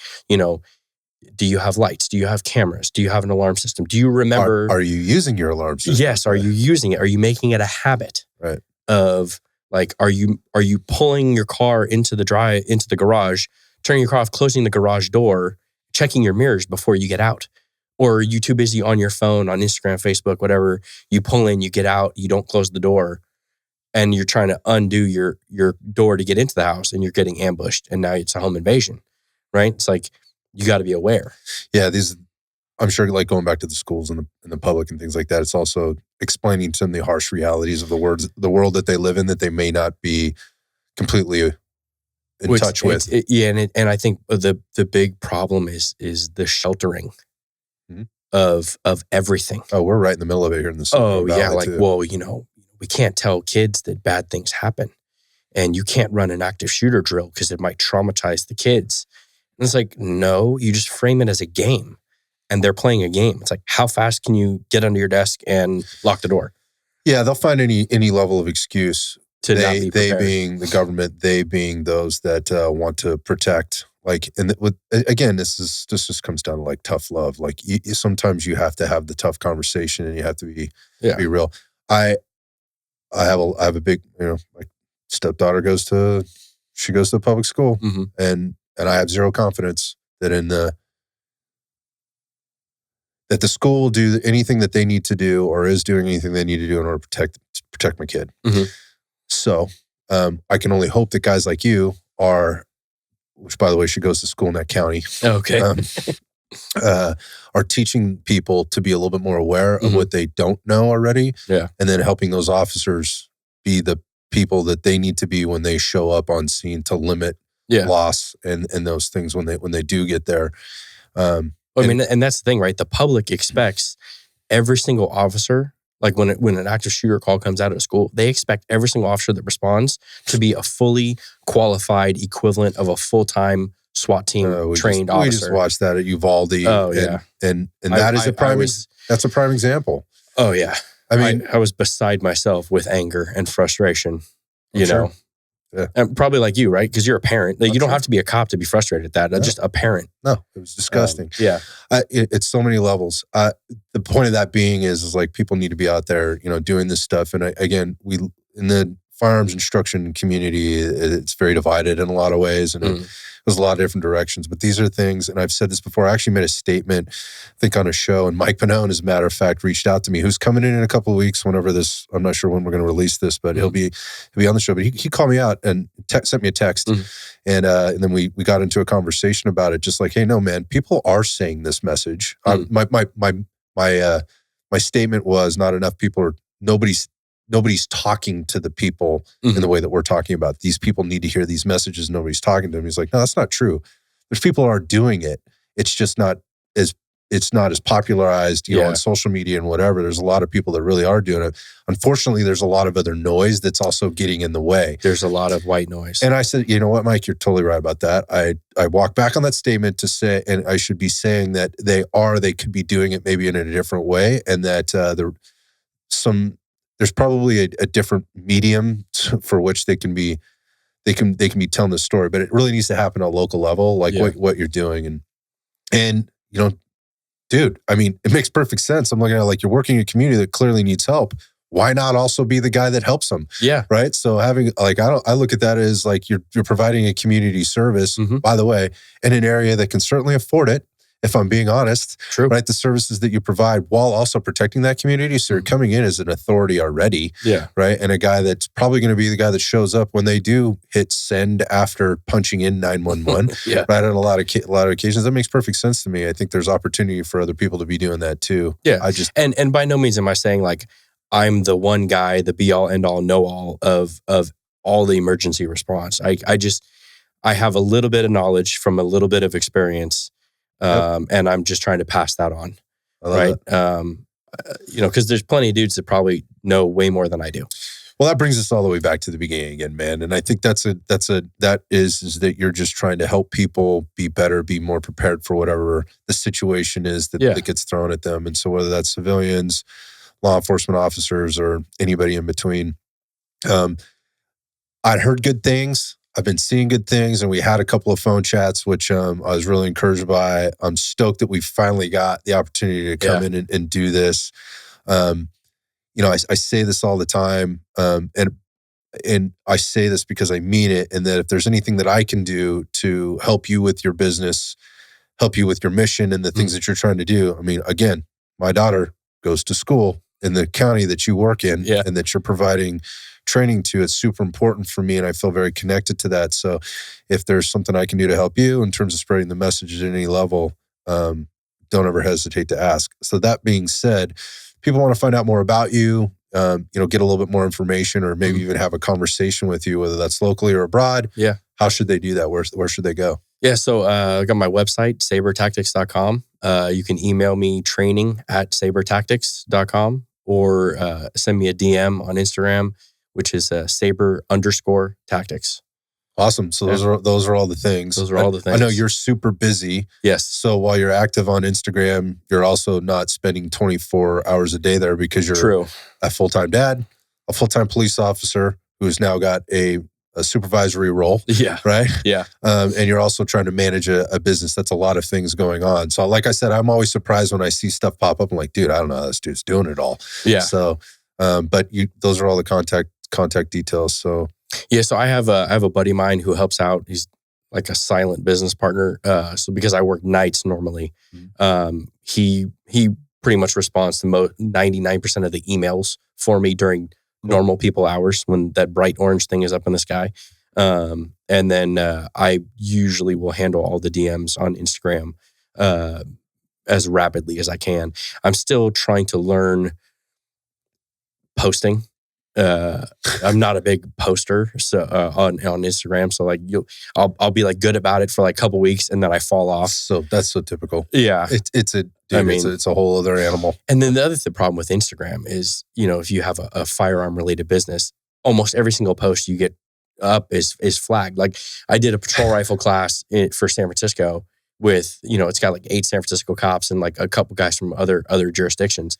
do you have lights? Do you have cameras? Do you have an alarm system? Do you remember? Are you using your alarm system? Yes. Are you using it? Are you making it a habit? Right. Of like, are you pulling your car into the garage, turning your car off, closing the garage door, checking your mirrors before you get out? Or are you too busy on your phone, on Instagram, Facebook, whatever? You pull in, you get out, you don't close the door, and you're trying to undo your door to get into the house, and you're getting ambushed, and now it's a home invasion, right? It's like, you got to be aware. Yeah, I'm sure, like going back to the schools and the public and things like that, it's also explaining to them the harsh realities of the world that they live in, that they may not be completely in touch with. And I think the big problem is the sheltering of everything. Oh, we're right in the middle of it here in the Silicon Valley too. Well, we can't tell kids that bad things happen, and you can't run an active shooter drill because it might traumatize the kids. And it's like, no, you just frame it as a game, and they're playing a game. It's like, how fast can you get under your desk and lock the door? Yeah, they'll find any level of excuse. They being the government, they being those that want to protect. Like, and again, this just comes down to like tough love. Like, sometimes you have to have the tough conversation, and you have to be real. I have a big, my stepdaughter goes to public school, and I have zero confidence that that the school will do anything that they need to do, or is doing anything they need to do in order to protect my kid. So I can only hope that guys like you are, which by the way, she goes to school in that county. Okay. Are teaching people to be a little bit more aware of what they don't know already. Yeah. And then helping those officers be the people that they need to be when they show up on scene to limit loss and those things when they do get there. And that's the thing, right? The public expects every single officer, like when an active shooter call comes out of a school, they expect every single officer that responds to be a fully qualified equivalent of a full-time SWAT team trained officer. We just watched that at Uvalde. Oh, yeah. And that's a prime example. Oh, yeah. I mean, I was beside myself with anger and frustration, you know. Yeah. And probably like you, right? Because you're a parent. You don't have to be a cop to be frustrated at that. No. Just a parent. No, it was disgusting. It's so many levels. The point of that being is like people need to be out there, doing this stuff. And again, in the firearms instruction community, it's very divided in a lot of ways, and it goes a lot of different directions. But these are things, and I've said this before. I actually made a statement, I think, on a show, and Mike Pannone, as a matter of fact, reached out to me. Who's coming in a couple of weeks? Whenever this, I'm not sure when we're going to release this, but he'll be on the show. But he called me out and sent me a text, and then we got into a conversation about it. Just like, hey, no, man, people are saying this message. My statement was not enough people are nobody's talking to the people in the way that we're talking about. These people need to hear these messages. Nobody's talking to them. He's like, no, that's not true. There's people who are doing it. It's just not as popularized, on social media and whatever. There's a lot of people that really are doing it. Unfortunately, there's a lot of other noise that's also getting in the way. There's a lot of white noise. And I said, you know what, Mike, you're totally right about that. I walked back on that statement to say, and I should be saying that they could be doing it maybe in a different way, and that there's probably a different medium for which they can be telling the story, but it really needs to happen at a local level, like what you're doing. And dude, I mean, it makes perfect sense. I'm looking at it like, you're working in a community that clearly needs help. Why not also be the guy that helps them? Yeah. Right. So having I look at that as like you're providing a community service, by the way, in an area that can certainly afford it. If I'm being honest, right? The services that you provide while also protecting that community. So you're coming in as an authority already, right? And a guy that's probably going to be the guy that shows up when they do hit send after punching in 911, right? On a lot of occasions, that makes perfect sense to me. I think there's opportunity for other people to be doing that too. Yeah, and by no means am I saying like I'm the one guy, the be all end all know all of all the emergency response. I have a little bit of knowledge from a little bit of experience. And I'm just trying to pass that on, right? Because there's plenty of dudes that probably know way more than I do. Well, that brings us all the way back to the beginning again, man. And I think that is that you're just trying to help people be better, be more prepared for whatever the situation is that gets thrown at them. And so whether that's civilians, law enforcement officers or anybody in between. I'd heard good things. I've been seeing good things, and we had a couple of phone chats, which I was really encouraged by. I'm stoked that we finally got the opportunity to come in and do this. I say this all the time, and I say this because I mean it, and that if there's anything that I can do to help you with your business, help you with your mission and the things that you're trying to do. I mean, again, my daughter goes to school in the county that you work in and that you're providing training to. It's super important for me, and I feel very connected to that. So if there's something I can do to help you in terms of spreading the message at any level, don't ever hesitate to ask. So that being said, people want to find out more about you, get a little bit more information, or maybe even have a conversation with you, whether that's locally or abroad. Yeah. How should they do that? Where should they go? Yeah. So I got my website, sabertactics.com. You can email me training@sabertactics.com, or send me a DM on Instagram, which is Saber_tactics. Awesome. So those are all the things. Those are all the things. I know you're super busy. Yes. So while you're active on Instagram, you're also not spending 24 hours a day there, because you're a full-time dad, a full-time police officer who's now got a supervisory role. Yeah. Right? Yeah. And you're also trying to manage a business. That's a lot of things going on. So like I said, I'm always surprised when I see stuff pop up. I'm like, dude, I don't know how this dude's doing it all. Yeah. So, but those are all the contact details. So yeah, so I have a buddy of mine who helps out. He's like a silent business partner. So because I work nights normally, he pretty much responds to 99% of the emails for me during normal people hours when that bright orange thing is up in the sky. And then I usually will handle all the DMs on Instagram as rapidly as I can. I'm still trying to learn posting. I'm not a big poster, so on Instagram. So like I'll be like good about it for like a couple weeks, and then I fall off. So that's so typical. Yeah, it's a whole other animal. And then the other problem with Instagram is, if you have a firearm related business, almost every single post you get up is flagged. Like I did a patrol rifle class for San Francisco with, it's got like 8 San Francisco cops and like a couple guys from other jurisdictions.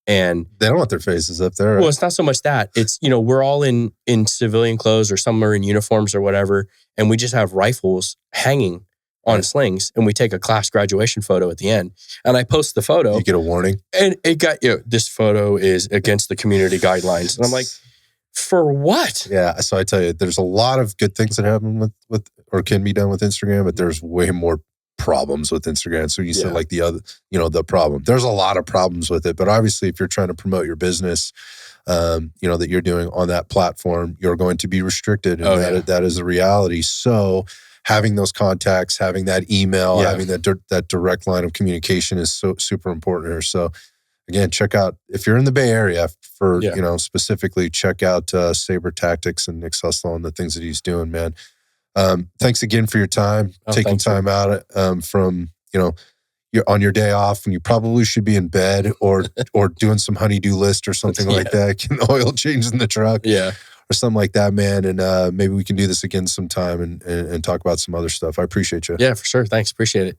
And they don't want their faces up there. Well, it's not so much that. It's, we're all in civilian clothes, or some are in uniforms or whatever. And we just have rifles hanging on slings, and we take a class graduation photo at the end. And I post the photo. You get a warning. And it got, this photo is against the community guidelines. And I'm like, for what? Yeah. So I tell you, there's a lot of good things that happen with or can be done with Instagram, but there's way more problems with Instagram. So you said like the other, the problem. There's a lot of problems with it, but obviously if you're trying to promote your business, that you're doing on that platform, you're going to be restricted, and that is the reality. So having those contacts, having that email, having that direct line of communication is so super important here. So again, check out, if you're in the Bay Area for, specifically check out Saber Tactics and Nick Suslow and the things that he's doing, man. Thanks again for your time, taking time out from, you're on your day off when you probably should be in bed or doing some honey-do list or something like that, getting the oil changed in the truck or something like that, man. And maybe we can do this again sometime and talk about some other stuff. I appreciate you. Yeah, for sure. Thanks. Appreciate it.